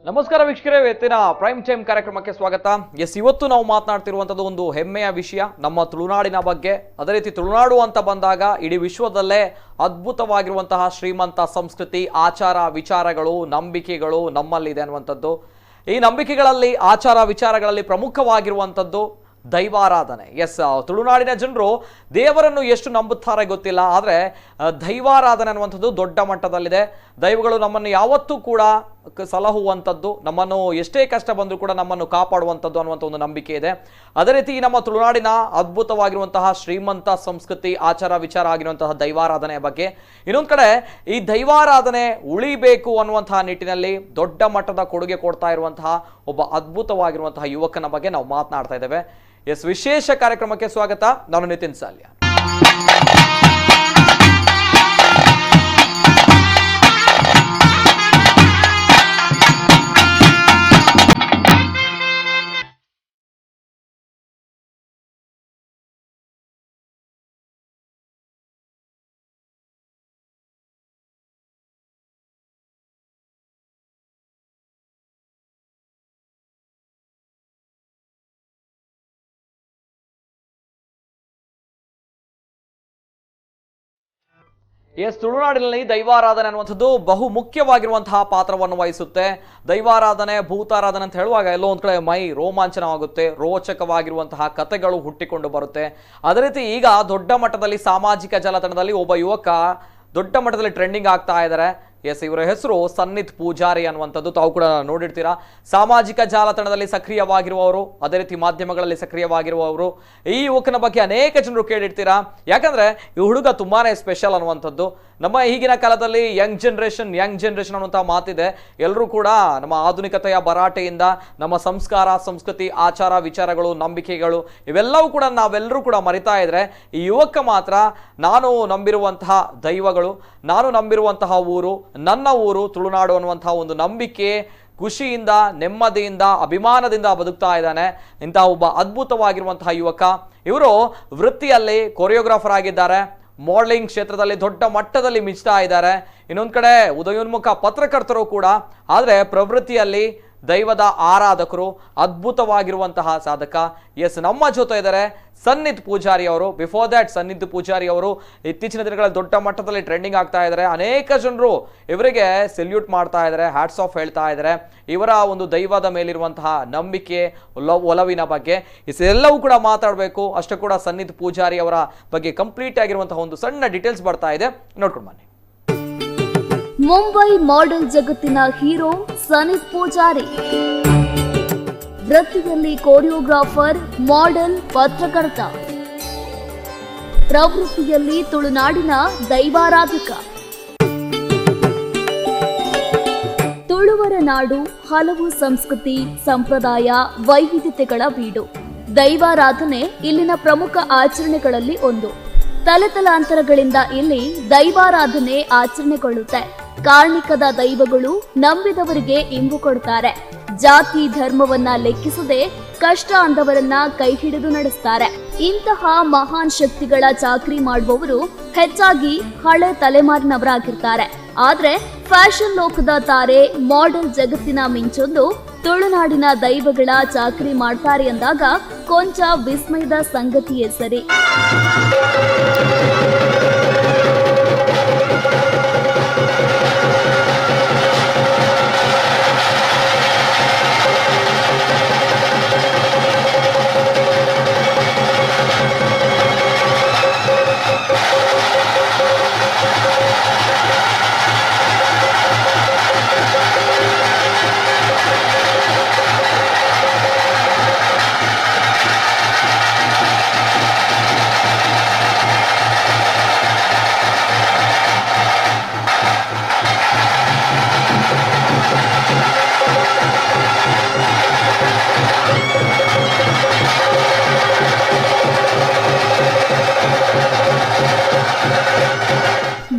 ನಮಸ್ಕಾರ ವೀಕ್ಷಕರೇ, ಇವತ್ತಿನ ಪ್ರೈಮ್ ಟೈಮ್ ಕಾರ್ಯಕ್ರಮಕ್ಕೆ ಸ್ವಾಗತ. ಇವತ್ತು ನಾವು ಮಾತನಾಡ್ತಿರುವಂಥದ್ದು ಒಂದು ಹೆಮ್ಮೆಯ ವಿಷಯ, ನಮ್ಮ ತುಳುನಾಡಿನ ಬಗ್ಗೆ. ಅದೇ ರೀತಿ ತುಳುನಾಡು ಅಂತ ಬಂದಾಗ ಇಡೀ ವಿಶ್ವದಲ್ಲೇ ಅದ್ಭುತವಾಗಿರುವಂತಹ ಶ್ರೀಮಂತ ಸಂಸ್ಕೃತಿ, ಆಚಾರ ವಿಚಾರಗಳು, ನಂಬಿಕೆಗಳು ನಮ್ಮಲ್ಲಿದೆ ಅನ್ನುವಂಥದ್ದು. ಈ ನಂಬಿಕೆಗಳಲ್ಲಿ, ಆಚಾರ ವಿಚಾರಗಳಲ್ಲಿ ಪ್ರಮುಖವಾಗಿರುವಂಥದ್ದು ದೈವಾರಾಧನೆ. ತುಳುನಾಡಿನ ಜನರು ದೇವರನ್ನು ಎಷ್ಟು ನಂಬುತ್ತಾರೆ ಗೊತ್ತಿಲ್ಲ, ಆದರೆ ದೈವಾರಾಧನೆ ಅನ್ನುವಂಥದ್ದು ದೊಡ್ಡ ಮಟ್ಟದಲ್ಲಿದೆ. ದೈವಗಳು ನಮ್ಮನ್ನು ಯಾವತ್ತೂ ಕೂಡ ಸಲಹುವಂಥದ್ದು, ನಮ್ಮನ್ನು ಎಷ್ಟೇ ಕಷ್ಟ ಬಂದರೂ ಕೂಡ ನಮ್ಮನ್ನು ಕಾಪಾಡುವಂಥದ್ದು ಅನ್ನುವಂಥ ಒಂದು ನಂಬಿಕೆ ಇದೆ. ಅದೇ ರೀತಿ ನಮ್ಮ ತುಳುನಾಡಿನ ಅದ್ಭುತವಾಗಿರುವಂತಹ ಶ್ರೀಮಂತ ಸಂಸ್ಕೃತಿ, ಆಚಾರ ವಿಚಾರ ಆಗಿರುವಂತಹ ದೈವಾರಾಧನೆಯ ಬಗ್ಗೆ. ಇನ್ನೊಂದು ಕಡೆ ಈ ದೈವಾರಾಧನೆ ಉಳಿಬೇಕು ಅನ್ನುವಂತಹ ನಿಟ್ಟಿನಲ್ಲಿ ದೊಡ್ಡ ಮಟ್ಟದ ಕೊಡುಗೆ ಕೊಡ್ತಾ ಇರುವಂತಹ ಒಬ್ಬ ಅದ್ಭುತವಾಗಿರುವಂತಹ ಯುವಕನ ಬಗ್ಗೆ ನಾವು ಮಾತನಾಡ್ತಾ ಇದ್ದೇವೆ. ವಿಶೇಷ ಕಾರ್ಯಕ್ರಮಕ್ಕೆ ಸ್ವಾಗತ. ನಾನು ನಿತಿನ್ ಸಾಲ್ಯ. ತುಳುನಾಡಿನಲ್ಲಿ ದೈವಾರಾಧನೆ ಅನ್ನುವಂಥದ್ದು ಬಹು ಮುಖ್ಯವಾಗಿರುವಂತಹ ಪಾತ್ರವನ್ನು ವಹಿಸುತ್ತೆ. ದೈವಾರಾಧನೆ, ಭೂತಾರಾಧನೆ ಅಂತ ಹೇಳುವಾಗ ಎಲ್ಲೋ ಒಂದು ಕಡೆ ಮೈ ರೋಮಾಂಚನವಾಗುತ್ತೆ, ರೋಚಕವಾಗಿರುವಂತಹ ಕಥೆಗಳು ಹುಟ್ಟಿಕೊಂಡು ಬರುತ್ತೆ. ಅದೇ ರೀತಿ ಈಗ ದೊಡ್ಡ ಮಟ್ಟದಲ್ಲಿ ಸಾಮಾಜಿಕ ಜಾಲತಾಣದಲ್ಲಿ ಒಬ್ಬ ಯುವಕ ದೊಡ್ಡ ಮಟ್ಟದಲ್ಲಿ ಟ್ರೆಂಡಿಂಗ್ ಆಗ್ತಾ ಇದ್ದಾರೆ. ಇವರ ಹೆಸರು ಸನ್ನಿತ್ ಪೂಜಾರಿ ಅನ್ನುವಂಥದ್ದು. ತಾವು ಕೂಡ ನೋಡಿರ್ತೀರಾ, ಸಾಮಾಜಿಕ ಜಾಲತಾಣದಲ್ಲಿ ಸಕ್ರಿಯವಾಗಿರುವವರು, ಅದೇ ರೀತಿ ಮಾಧ್ಯಮಗಳಲ್ಲಿ ಸಕ್ರಿಯವಾಗಿರುವವರು. ಈ ಯುವಕನ ಬಗ್ಗೆ ಅನೇಕ ಜನರು ಕೇಳಿರ್ತೀರಾ, ಯಾಕಂದ್ರೆ ಈ ಹುಡುಗ ತುಂಬಾನೇ ಸ್ಪೆಷಲ್ ಅನ್ನುವಂಥದ್ದು. ನಮ್ಮ ಈಗಿನ ಕಾಲದಲ್ಲಿ ಯಂಗ್ ಜನರೇಷನ್ ಅನ್ನುವಂಥ ಮಾತಿದೆ. ಎಲ್ಲರೂ ಕೂಡ ನಮ್ಮ ಆಧುನಿಕತೆಯ ಭರಾಟೆಯಿಂದ ನಮ್ಮ ಸಂಸ್ಕಾರ, ಸಂಸ್ಕೃತಿ, ಆಚಾರ ವಿಚಾರಗಳು, ನಂಬಿಕೆಗಳು ಇವೆಲ್ಲವೂ ಕೂಡ ನಾವೆಲ್ಲರೂ ಕೂಡ ಮರಿತಾ ಇದ್ರೆ, ಈ ಯುವಕ ಮಾತ್ರ ನಾನು ನಂಬಿರುವಂತಹ ದೈವಗಳು, ನಾನು ನಂಬಿರುವಂತಹ ಊರು, ನನ್ನ ಊರು ತುಳುನಾಡು ಅನ್ನುವಂತಹ ಒಂದು ನಂಬಿಕೆ, ಖುಷಿಯಿಂದ, ನೆಮ್ಮದಿಯಿಂದ, ಅಭಿಮಾನದಿಂದ ಬದುಕ್ತಾ ಇದ್ದಾನೆ. ಇಂತಹ ಒಬ್ಬ ಅದ್ಭುತವಾಗಿರುವಂತಹ ಯುವಕ. ಇವರು ವೃತ್ತಿಯಲ್ಲಿ ಕೊರಿಯೋಗ್ರಾಫರ್ ಆಗಿದ್ದಾರೆ, ಮಾಡಲಿಂಗ್ ಕ್ಷೇತ್ರದಲ್ಲಿ ದೊಡ್ಡ ಮಟ್ಟದಲ್ಲಿ ಮಿಂಚ್ತಾ ಇದ್ದಾರೆ. ಇನ್ನೊಂದು ಕಡೆ ಉದಯೋನ್ಮುಖ ಪತ್ರಕರ್ತರು ಕೂಡ, ಆದರೆ ಪ್ರವೃತ್ತಿಯಲ್ಲಿ ದೈವದ ಆರಾಧಕರು, ಅದ್ಭುತವಾಗಿರುವಂತಹ ಸಾಧಕ. ನಮ್ಮ ಜೊತೆ ಇದ್ದಾರೆ ಸನ್ನಿತ್ ಪೂಜಾರಿ ಅವರು. ಬಿಫೋರ್ ದ್ಯಾಟ್ ಸನ್ನಿತ್ ಪೂಜಾರಿ ಅವರು ಇತ್ತೀಚಿನ ದಿನಗಳಲ್ಲಿ ದೊಡ್ಡ ಮಟ್ಟದಲ್ಲಿ ಟ್ರೆಂಡಿಂಗ್ ಆಗ್ತಾ ಇದ್ದಾರೆ. ಅನೇಕ ಜನರು ಇವರಿಗೆ ಸೆಲ್ಯೂಟ್ ಮಾಡ್ತಾ ಇದ್ದಾರೆ, ಹ್ಯಾಟ್ಸ್ ಆಫ್ ಹೇಳ್ತಾ ಇದ್ದಾರೆ ಇವರ ಒಂದು ದೈವದ ಮೇಲಿರುವಂತಹ ನಂಬಿಕೆ, ಒಲವಿನ ಬಗ್ಗೆ. ಇದೆಲ್ಲವೂ ಕೂಡ ಮಾತಾಡಬೇಕು. ಅಷ್ಟು ಕೂಡ ಸನ್ನಿತ್ ಪೂಜಾರಿ ಅವರ ಬಗ್ಗೆ ಕಂಪ್ಲೀಟ್ ಆಗಿರುವಂತಹ ಒಂದು ಸಣ್ಣ ಡೀಟೇಲ್ಸ್ ಬರ್ತಾ ಇದೆ, ನೋಡ್ಕೊಂಡು ಬನ್ನಿ. ಮುಂಬೈ ಮಾಡೆಲ್ ಜಗತ್ತಿನ ಹೀರೋ ಸನ್ನಿತ್ ಪೂಜಾರಿ. ವೃತ್ತಿಯಲ್ಲಿ ಕೋರಿಯೋಗ್ರಾಫರ್, ಮಾಡೆಲ್, ಪತ್ರಕರ್ತ. ಪ್ರವೃತ್ತಿಯಲ್ಲಿ ತುಳುನಾಡಿನ ದೈವಾರಾಧಕ. ತುಳುವರ ನಾಡು ಹಲವು ಸಂಸ್ಕೃತಿ, ಸಂಪ್ರದಾಯ, ವೈವಿಧ್ಯತೆಗಳ ಬೀಡು. ದೈವಾರಾಧನೆ ಇಲ್ಲಿನ ಪ್ರಮುಖ ಆಚರಣೆಗಳಲ್ಲಿ ಒಂದು. ತಲೆತಲಾಂತರಗಳಿಂದ ಇಲ್ಲಿ ದೈವಾರಾಧನೆ ಆಚರಣೆಗೊಳ್ಳುತ್ತೆ. ಕಾರ್ಣಿಕದ ದೈವಗಳು ನಂಬಿದವರಿಗೆ ಇಂಬು ಕೊಡ್ತಾರೆ. ಜಾತಿ ಧರ್ಮವನ್ನ ಲೆಕ್ಕಿಸದೆ ಕಷ್ಟ ಅಂದವರನ್ನ ಕೈ ಹಿಡಿದು ನಡೆಸ್ತಾರೆ. ಇಂತಹ ಮಹಾನ್ ಶಕ್ತಿಗಳ ಚಾಕ್ರಿ ಮಾಡುವವರು ಹೆಚ್ಚಾಗಿ ಹಳೆ ತಲೆಮಾರಿನವರಾಗಿರ್ತಾರೆ. ಆದ್ರೆ ಫ್ಯಾಷನ್ ಲೋಕದ ತಾರೆ, ಮಾಡೆಲ್ ಜಗತ್ತಿನ ಮಿಂಚೊಂದು ತುಳುನಾಡಿನ ದೈವಗಳ ಚಾಕ್ರಿ ಮಾಡ್ತಾರೆ ಅಂದಾಗ ಕೊಂಚ ವಿಸ್ಮಯದ ಸಂಗತಿಯೇ ಸರಿ.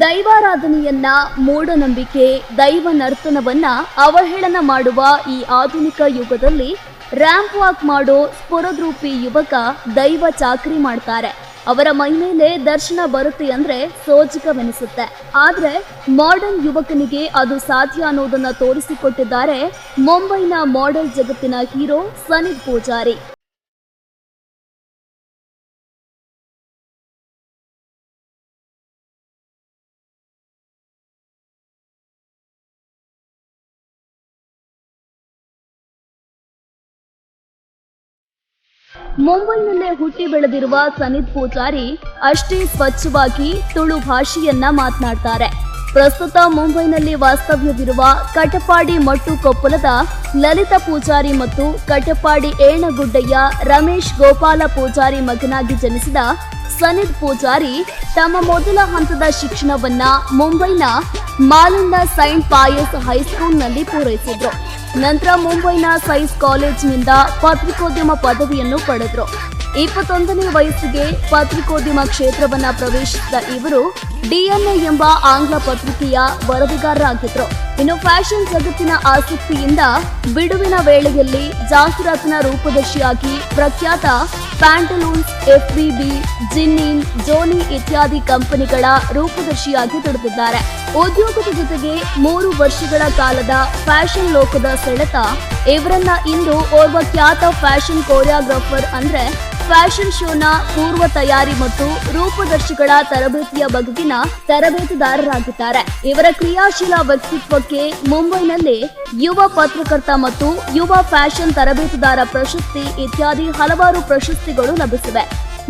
ದೈವಾರಾಧನೆಯನ್ನ, ಮೂಢನಂಬಿಕೆ, ದೈವ ನರ್ತನವನ್ನ ಅವಹೇಳನ ಮಾಡುವ ಈ ಆಧುನಿಕ ಯುಗದಲ್ಲಿ ರ್ಯಾಂಪ್ ವಾಕ್ ಮಾಡೋ ಸ್ಫುರದ್ರೂಪಿ ಯುವಕ ದೈವ ಚಾಕ್ರಿ ಮಾಡ್ತಾರೆ. ಅವರ ಮೈ ಮೇಲೆ ದರ್ಶನ ಬರುತ್ತೆ ಅಂದ್ರೆ ಸೋಜಿಗವೆನಿಸುತ್ತೆ. ಆದ್ರೆ ಮಾಡರ್ನ್ ಯುವಕನಿಗೆ ಅದು ಸಾಧ್ಯ ಅನ್ನೋದನ್ನ ತೋರಿಸಿಕೊಟ್ಟಿದ್ದಾರೆ ಮುಂಬೈನ ಮಾಡೆಲ್ ಜಗತ್ತಿನ ಹೀರೋ ಸನಿತ್ ಪೂಜಾರಿ. ಮುಂಬೈನಲ್ಲೇ ಹುಟ್ಟಿ ಬೆಳೆದಿರುವ ಸನಿತ್ ಪೂಜಾರಿ ಅಷ್ಟೇ ಸ್ವಚ್ಛವಾಗಿ ತುಳು ಭಾಷೆಯನ್ನ ಮಾತನಾಡ್ತಾರೆ. ಪ್ರಸ್ತುತ ಮುಂಬೈನಲ್ಲಿ ವಾಸ್ತವ್ಯವಿರುವ ಕಟಪಾಡಿ ಮಟ್ಟು ಕೊಪ್ಪಲದ ಲಲಿತಾ ಪೂಜಾರಿ ಮತ್ತು ಕಟಪಾಡಿ ಏಣಗುಡ್ಡೆಯ ರಮೇಶ್ ಗೋಪಾಲ ಪೂಜಾರಿ ಮಗನಾಗಿ ಜನಿಸಿದ ಸನಿತ್ ಪೂಜಾರಿ ತಮ್ಮ ಮೊದಲ ಹಂತದ ಶಿಕ್ಷಣವನ್ನ ಮುಂಬೈನ ಮಾಲಂಡ ಸೈಂಟ್ ಪಾಯಸ್ ಹೈಸ್ಕೂಲ್ನಲ್ಲಿ ಪೂರೈಸಿದ್ರು. ನಂತರ ಮುಂಬೈನ ಸೈನ್ಸ್ ಕಾಲೇಜಿನಿಂದ ಪತ್ರಿಕೋದ್ಯಮ ಪದವಿಯನ್ನು ಪಡೆದ್ರು. 21ನೇ ವಯಸ್ಸಿಗೆ ಪತ್ರಿಕೋದ್ಯಮ ಕ್ಷೇತ್ರವನ್ನ ಪ್ರವೇಶಿಸಿದ ಇವರು DNA ಎಂಬ ಆಂಗ್ಲ ಪತ್ರಿಕೆಯ ವರದಿಗಾರರಾಗಿದ್ರು. ಇನ್ನು ಫ್ಯಾಷನ್ ಜಗತ್ತಿನ ಆಸಕ್ತಿಯಿಂದ ಬಿಡುವಿನ ವೇಳೆಯಲ್ಲಿ ಜಾಹೀರಾತಿನ ರೂಪದರ್ಶಿಯಾಗಿ ಪ್ರಖ್ಯಾತ ಪ್ಯಾಂಟಲೂನ್ಸ್, FBB, ಜಿನ್ನಿನ್, ಜೋನಿ ಇತ್ಯಾದಿ ಕಂಪನಿಗಳ ರೂಪದರ್ಶಿಯಾಗಿ ದುಡಿದಿದ್ದಾರೆ. ಉದ್ಯೋಗದ ಜೊತೆಗೆ 3 ವರ್ಷಗಳ ಕಾಲದ ಫ್ಯಾಷನ್ ಲೋಕದ ಸೆಳೆತ ಇವರನ್ನ ಇಂದು ಓರ್ವ ಖ್ಯಾತ ಫ್ಯಾಷನ್ ಕೊರಿಯೋಗ್ರಾಫರ್ ಅಂದ್ರೆ ಫ್ಯಾಷನ್ ಶೋನ ಪೂರ್ವ ತಯಾರಿ ಮತ್ತು ರೂಪದರ್ಶಿಗಳ ತರಬೇತಿಯ ಬಗೆಗಿನ ತರಬೇತುದಾರರಾಗಿದ್ದಾರೆ. ಇವರ ಕ್ರಿಯಾಶೀಲ ವ್ಯಕ್ತಿತ್ವಕ್ಕೆ ಮುಂಬೈನಲ್ಲಿ ಯುವ ಪತ್ರಕರ್ತ ಮತ್ತು ಯುವ ಫ್ಯಾಷನ್ ತರಬೇತುದಾರ ಪ್ರಶಸ್ತಿ ಇತ್ಯಾದಿ ಹಲವಾರು ಪ್ರಶಸ್ತಿಗಳು ಲಭಿಸಿವೆ.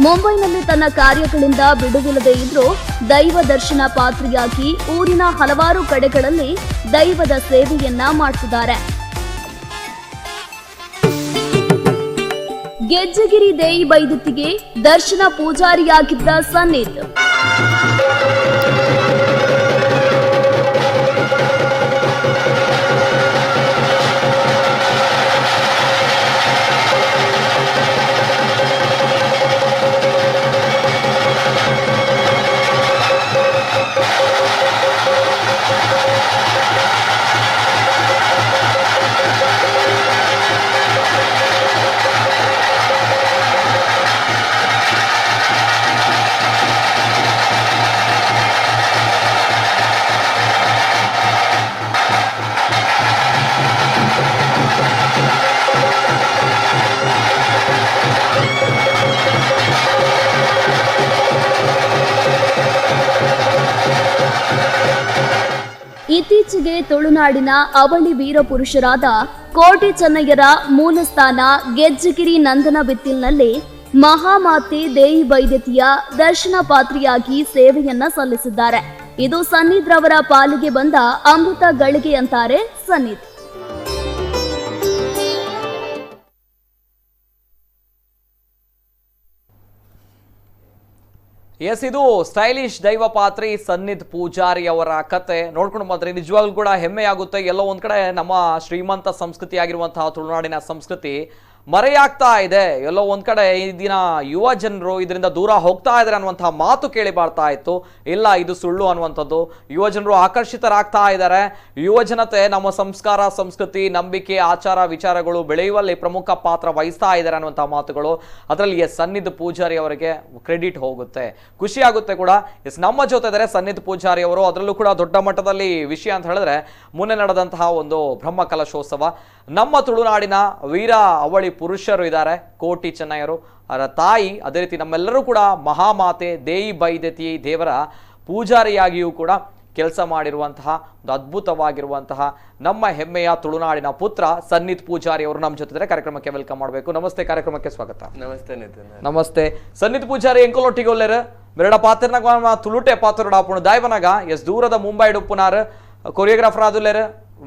ಮುಂಬೈನಲ್ಲಿ ತನ್ನ ಕಾರ್ಯಗಳಿಂದ ಬಿಡುವಿಲ್ಲದೆ ಇದ್ರೂ ದೈವ ದರ್ಶನ ಪಾತ್ರಿಯಾಗಿ ಊರಿನ ಹಲವಾರು ಕಡೆಗಳಲ್ಲಿ ದೈವದ ಸೇವೆಯನ್ನ ಮಾಡ್ತಿದ್ದಾರೆ. ಗೆಜ್ಜಗಿರಿ ದೇಯಿ ಬೈದತ್ತಿಗೆ ದರ್ಶನ ಪೂಜಾರಿಯಾಗಿದ್ದ ಸನ್ನಿತ್. ಇತ್ತೀಚೆಗೆ ತುಳುನಾಡಿನ ಅವಳಿ ವೀರ ಪುರುಷರಾದ ಕೋಟಿ ಚೆನ್ನಯ್ಯರ ಮೂಲಸ್ಥಾನ ಗೆಜ್ಜಗಿರಿ ನಂದನ ಬಿತ್ತಿಲ್ನಲ್ಲಿ ಮಹಾಮಾತೆ ದೇಯಿ ಬೈದ್ಯತಿಯ ದರ್ಶನ ಪಾತ್ರಿಯಾಗಿ ಸೇವೆಯನ್ನ ಸಲ್ಲಿಸಿದ್ದಾರೆ. ಇದು ಸನ್ನಿತ್ ರವರ ಪಾಲಿಗೆ ಬಂದ ಅಮೃತ ಗಳಿಗೆ ಅಂತಾರೆ ಸನ್ನಿತ್. ಎಸ್, ಇದು ಸ್ಟೈಲಿಶ್ ದೈವ ಪಾತ್ರಿ ಸನ್ನಿತ್ ಪೂಜಾರಿ ಅವರ ಕತೆ ನೋಡ್ಕೊಂಡು ಬಂದ್ರೆ ನಿಜವಾಗ್ಲೂ ಕೂಡ ಹೆಮ್ಮೆ ಆಗುತ್ತೆ. ಎಲ್ಲೋ ಒಂದ್ ಕಡೆ ನಮ್ಮ ಶ್ರೀಮಂತ ಸಂಸ್ಕೃತಿ ಆಗಿರುವಂತಹ ತುಳುನಾಡಿನ ಸಂಸ್ಕೃತಿ ಮರೆಯಾಗ್ತಾ ಇದೆ. ಎಲ್ಲೋ ಒಂದ್ ಕಡೆ ಈ ದಿನ ಯುವ ಜನರು ಇದರಿಂದ ದೂರ ಹೋಗ್ತಾ ಇದ್ದಾರೆ ಅನ್ನುವಂತಹ ಮಾತು ಕೇಳಿ ಬರ್ತಾ ಇತ್ತು. ಇಲ್ಲ, ಇದು ಸುಳ್ಳು ಅನ್ನುವಂಥದ್ದು. ಯುವ ಜನರು ಆಕರ್ಷಿತರಾಗ್ತಾ ಇದ್ದಾರೆ. ಯುವ ಜನತೆ ನಮ್ಮ ಸಂಸ್ಕಾರ, ಸಂಸ್ಕೃತಿ, ನಂಬಿಕೆ, ಆಚಾರ ವಿಚಾರಗಳು ಬೆಳೆಯುವಲ್ಲಿ ಪ್ರಮುಖ ಪಾತ್ರ ವಹಿಸ್ತಾ ಇದ್ದಾರೆ ಅನ್ನುವಂತಹ ಮಾತುಗಳು. ಅದರಲ್ಲಿ ಸನ್ನಿತ್ ಪೂಜಾರಿ ಅವರಿಗೆ ಕ್ರೆಡಿಟ್ ಹೋಗುತ್ತೆ, ಖುಷಿ ಆಗುತ್ತೆ ಕೂಡ. ನಮ್ಮ ಜೊತೆ ಇದ್ದಾರೆ ಸನ್ನಿತ್ ಪೂಜಾರಿ ಅವರು. ಅದರಲ್ಲೂ ಕೂಡ ದೊಡ್ಡ ಮಟ್ಟದಲ್ಲಿ ವಿಷಯ ಅಂತ ಹೇಳಿದ್ರೆ ಮೊನ್ನೆ ನಡೆದಂತಹ ಒಂದು ಬ್ರಹ್ಮ ಕಲಶೋತ್ಸವ. ನಮ್ಮ ತುಳುನಾಡಿನ ವೀರ ಅವಳಿ ಪುರುಷರು ಇದ್ದಾರೆ, ಕೋಟಿ ಚೆನ್ನಯ್ಯರು ಅವರ ತಾಯಿ. ಅದೇ ರೀತಿ ನಮ್ಮೆಲ್ಲರೂ ಕೂಡ ಮಹಾಮಾತೆ ದೇಯಿ ಬೈದ್ಯತಿ ದೇವರ ಪೂಜಾರಿಯಾಗಿಯೂ ಕೂಡ ಕೆಲಸ ಮಾಡಿರುವಂತಹ ಒಂದು ಅದ್ಭುತವಾಗಿರುವಂತಹ ನಮ್ಮ ಹೆಮ್ಮೆಯ ತುಳುನಾಡಿನ ಪುತ್ರ ಸನ್ನಿತ್ ಪೂಜಾರಿ ಅವರು ನಮ್ಮ ಜೊತೆ ಕಾರ್ಯಕ್ರಮಕ್ಕೆ ವೆಲ್ಕಮ್ ಮಾಡಬೇಕು. ನಮಸ್ತೆ, ಕಾರ್ಯಕ್ರಮಕ್ಕೆ ಸ್ವಾಗತ. ನಮಸ್ತೆ ನಿತಿನ್. ನಮಸ್ತೆ ಸನ್ನಿತ್ ಪೂಜಾರಿ ಎಂಕೊಲೊಟ್ಟಿಗೊಲ್ಲೆರ್ ಮೆರಡ ಪಾತ್ರನಾಗ ತುಳುಟೆ ಪಾತ್ರ ಆಪುಣ ದಾಯ್ವನಾಗ ಎಸ್ ದೂರದ ಮುಂಬೈ ಡುಪ್ಪುನಾರ್ ಕೊರಿಯೋಗ್ರಾಫರ್ ಆದುಲ್ಲೇರ್,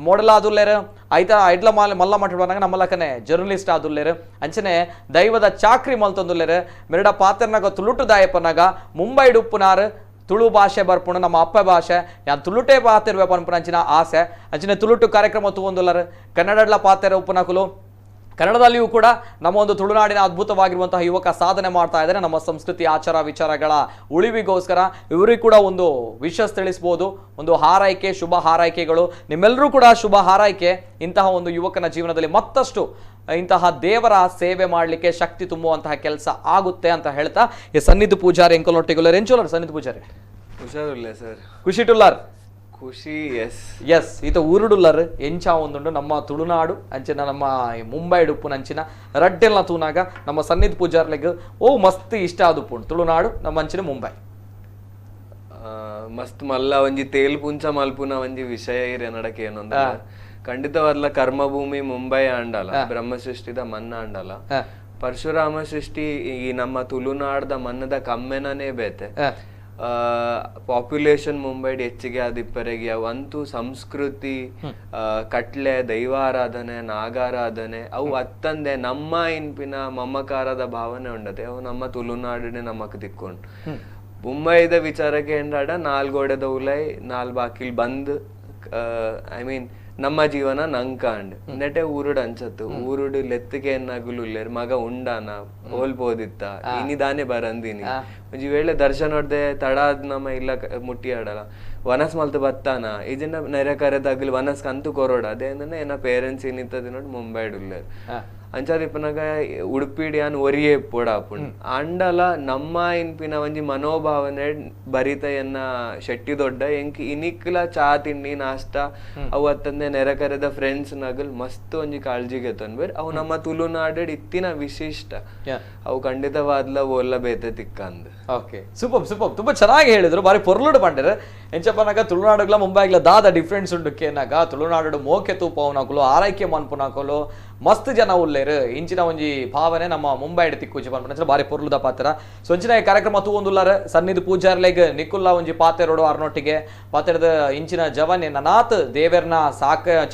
ಮೋಡಲ್ ಆದುಲ್ಲೇರ್, ಐಡ್ಲ ಮಲ್ಲ ಮಾತಾಡುವಾಗ ನಮ್ಮಲ್ಲಕನೆ ಜರ್ನಲಿಸ್ಟ್ ಆದುಲ್ಲೇರ್, ಅಂಚನೆ ದೈವದ ಚಾಕ್ರಿ ಮಲ್ತೊಂದುಲ್ಲೇರ್. ಮೆರಡ ಪಾತ್ರನಾಗ ತುಳುಟು ದಾಯಪ್ಪನಾಗ ಮುಂಬೈ ಡುಪ್ಪುನಾರ್ ತುಳು ಭಾಷೆ ಬರ್ಪುಣ ನಮ್ಮ ಅಪ್ಪ ಭಾಷೆ ಯಾನ್ ತುಳುಟೆ ಪಾತಿರ್ವೆ ಪನ್ಪುನ ಅಂಚಿನ ಆಸೆ. ಅಂಚಿನ ತುಳುಟು ಕಾರ್ಯಕ್ರಮ ತೂವೊಂದುಲ್ಲರ್ ಕನ್ನಡಡ್ಲ ಪಾತೆರ ಉಪ್ಪುನಕುಲು ಕನ್ನಡದಲ್ಲಿಯೂ ಕೂಡ ನಮ್ಮ ಒಂದು ತುಳುನಾಡಿನ ಅದ್ಭುತವಾಗಿರುವಂತಹ ಯುವಕ ಸಾಧನೆ ಮಾಡ್ತಾ ಇದ್ದಾರೆ. ನಮ್ಮ ಸಂಸ್ಕೃತಿ ಆಚಾರ ವಿಚಾರಗಳ ಉಳಿವಿಗೋಸ್ಕರ ಇವರಿಗೂ ಕೂಡ ಒಂದು ವಿಶಸ್ ತಿಳಿಸ್ಬೋದು. ಒಂದು ಹಾರೈಕೆ, ಶುಭ ಹಾರೈಕೆಗಳು ನಿಮ್ಮೆಲ್ಲರೂ ಕೂಡ ಶುಭ ಹಾರೈಕೆ. ಇಂತಹ ಒಂದು ಯುವಕನ ಜೀವನದಲ್ಲಿ ಮತ್ತಷ್ಟು ಇಂತಹ ದೇವರ ಸೇವೆ ಮಾಡಲಿಕ್ಕೆ ಶಕ್ತಿ ತುಂಬುವಂತಹ ಕೆಲಸ ಆಗುತ್ತೆ ಅಂತ ಹೇಳ್ತಾ ಈ ಸನ್ನಿಧಿ ಪೂಜಾರಿ ಎಂಕೊಲೊಟ್ಟಿಗುಲರ್ ಎಂಚೋಲರ್ ಸನ್ನಿಧಿ ಪೂಜಾರಿ ಹುಷಾರಿಲ್ಲ ಸರ್. ಖುಷಿಟುಲ್ಲಾರ್ ಖುಷಿ ಎಸ್ ಈತ ಊರುಡುಲ್ಲರ್ ಎಂಚ ಒಂದುಂಡು ನಮ್ಮ ತುಳುನಾಡು ಅಂಚಿನ ನಮ್ಮ ಮುಂಬೈ ಡುಪ್ಪುನ ಅಂಚಿನ ರಡ್ಡೆಲ್ಲ ತೂನಾಗ ನಮ್ಮ ಸನ್ನಿಧಿ ಪೂಜಾರ್ಲೆಗ್ ಓ ಮಸ್ತ್ ಇಷ್ಟ ಆದುಪ್ಪುಂಡು ತುಳುನಾಡು ನಮ್ಮ ಅಂಚಿನ ಮುಂಬೈ ಮಸ್ತ್ ಮಲ್ಲ ಒಂಜಿ ತೇಲ್ ಪುಂಚ ಮಲ್ಪುನ ಒಂಜಿ ವಿಷಯ ಇರ ನಡಕೆ ಏನೊಂದ ಖಂಡಿತವಾದ್ಲ ಕರ್ಮಭೂಮಿ ಮುಂಬೈ ಆಂಡಲ ಬ್ರಹ್ಮ ಸೃಷ್ಟಿದ ಮನ್ನ ಆಂಡಲ ಪರಶುರಾಮ ಸೃಷ್ಟಿ ಈ ನಮ್ಮ ತುಳುನಾಡ್ದ ಮನ್ನದ ಕಮ್ಮೆನೇ ಬೇತೆ. ಪಾಪ್ಯುಲೇಷನ್ ಮುಂಬೈಡ್ ಹೆಚ್ಚಿಗೆ ಆದಿಪ್ಪರೆಗೆ ಅವಂತೂ ಸಂಸ್ಕೃತಿ ಕಟ್ಲೆ ದೈವಾರಾಧನೆ ನಾಗಾರಾಧನೆ ಅವು ಅತ್ತಂದೆ ನಮ್ಮ ಇನ್ಪಿನ ಮಮಕಾರದ ಭಾವನೆ ಉಂಡತೆ ಅವು ನಮ್ಮ ತುಳುನಾಡಿನ ನಮಕ್ ದಿಕ್ಕೊಂಡು ಮುಂಬೈದ ವಿಚಾರಕ್ಕೆ ಎಂದಾಡ ನಾಲ್ಗೋಡೆದ ಉಲೈ ನಾಲ್ ಬಾಕಿಲ್ ಬಂದ್ ಐ ಮೀನ್ ನಮ್ಮ ಜೀವನ ನಂಕಾಂಡ್ ನೆಟೆ ಊರುಡ್ ಅಂಚತ್ತು ಊರುಡ್ ಲೆತ್ತಿಗೆ ಎನ್ನಾಗುಲ್ಲೇರ್ ಮಗ ಉಂಡಾನ ಹೋಲ್ಬೋದಿತ್ತ ಇನಿದಾನೆ ಬರಂದಿನಿ ಒಂಜಿ ವೇಳೆ ದರ್ಶನ ಹೊಡ್ದೆ ತಡಾದ್ ನಮ್ಮ ಇಲ್ಲ ಮುಟ್ಟಿ ಆಡಲ್ಲ ವನಸ್ ಮಲ್ತು ಬತ್ತಾನ ಇದನ್ನ ನೆರೆ ಕರೆದಾಗ್ಲಿ ವನಸ್ ಕಂತು ಕೊರೋಡ ಅದೇ ಏನ ಪೇರೆಂಟ್ಸ್ ಏನಿತ್ತದ ನೋಡಿ ಮುಂಬೈ ಉಲ್ಲೇರ್ ಅಂಚಾದಿಪ್ಪನಾಗ ಉಡುಪಿಡಿ ಅನ್ ಒರಿಯೆ ಪೋಡಾಪುಣ್ ಅಂಡಲ ನಮ್ಮ ಇನ್ಪಿನ ಒಂಜಿ ಮನೋಭಾವನೆ ಬರಿತ ಎನ್ನ ಶೆಟ್ಟಿ ದೊಡ್ಡ ಎಂಕ್ ಇನಿಕ್ಲ ಚಾ ತಿಂಡಿ ನಾಷ್ಟ ಅವತ್ತಂದೆ ನೆರೆ ಕರೆದ ಫ್ರೆಂಡ್ಸ್ ನಗಲ್ ಮಸ್ತ್ ಒಂಜಿ ಕಾಳಜಿಗೆ ತಂದ್ಬೇರ್ ಅವು ನಮ್ಮ ತುಳುನಾಡ್ ಇತ್ತಿನ ವಿಶಿಷ್ಟ ಅವು ಖಂಡಿತವಾದ್ಲ ಒಲ್ಲ ಬೇತೆ ತಿಕ್ಕಂದ್. ಓಕೆ ಸೂಪರ್ ತುಂಬಾ ಚೆನ್ನಾಗಿ ಹೇಳಿದ್ರು. ಬಾರಿ ಪೊರ್ಲುಡು ಪಂಡಿರ ಎಂಚಪ್ಪನಾಗ ತುಳುನಾಡುಗ್ಲ ಮುಂಬೈಗ್ಲ ದಾದ ಡಿಫ್ರೆನ್ಸ್ ಉಂಡು ಕೇನಾಗ ತುಳುನಾಡು ಮೋಕೆ ತೂಪವನಾಕಲು ಆರೈಕೆ ಮನ್ಪುನಾಕಲು ಮಸ್ತ್ ಜನ ಉಲ್ಲೇರು ಇಂಚಿನ ಒಂಜಿ ಭಾವನೆ ನಮ್ಮ ಮುಂಬೈ ತಿಕ್ಕುಜಿ ಪನ್ಪನ ಬಾರಿ ಪೊರ್ಲುದ ಪಾತ್ರ. ಸೊ ಇಂಚಿನ ಕಾರ್ಯಕ್ರಮ ತೂವೊಂದುಲ್ಲಾರ ಸನ್ನಿಧಿ ಪೂಜಾರ್ಲೆಗ್ ನಿಕ್ಕುಲ್ಲ ಒಂಜಿ ಪಾತೆರೋಡು ಅರ್ನೊಟ್ಟಿಗೆ ಪಾತೆರದ ಇಂಚಿನ ಜವನೆ ನನಾತ್ ದೇವೆರ್ನ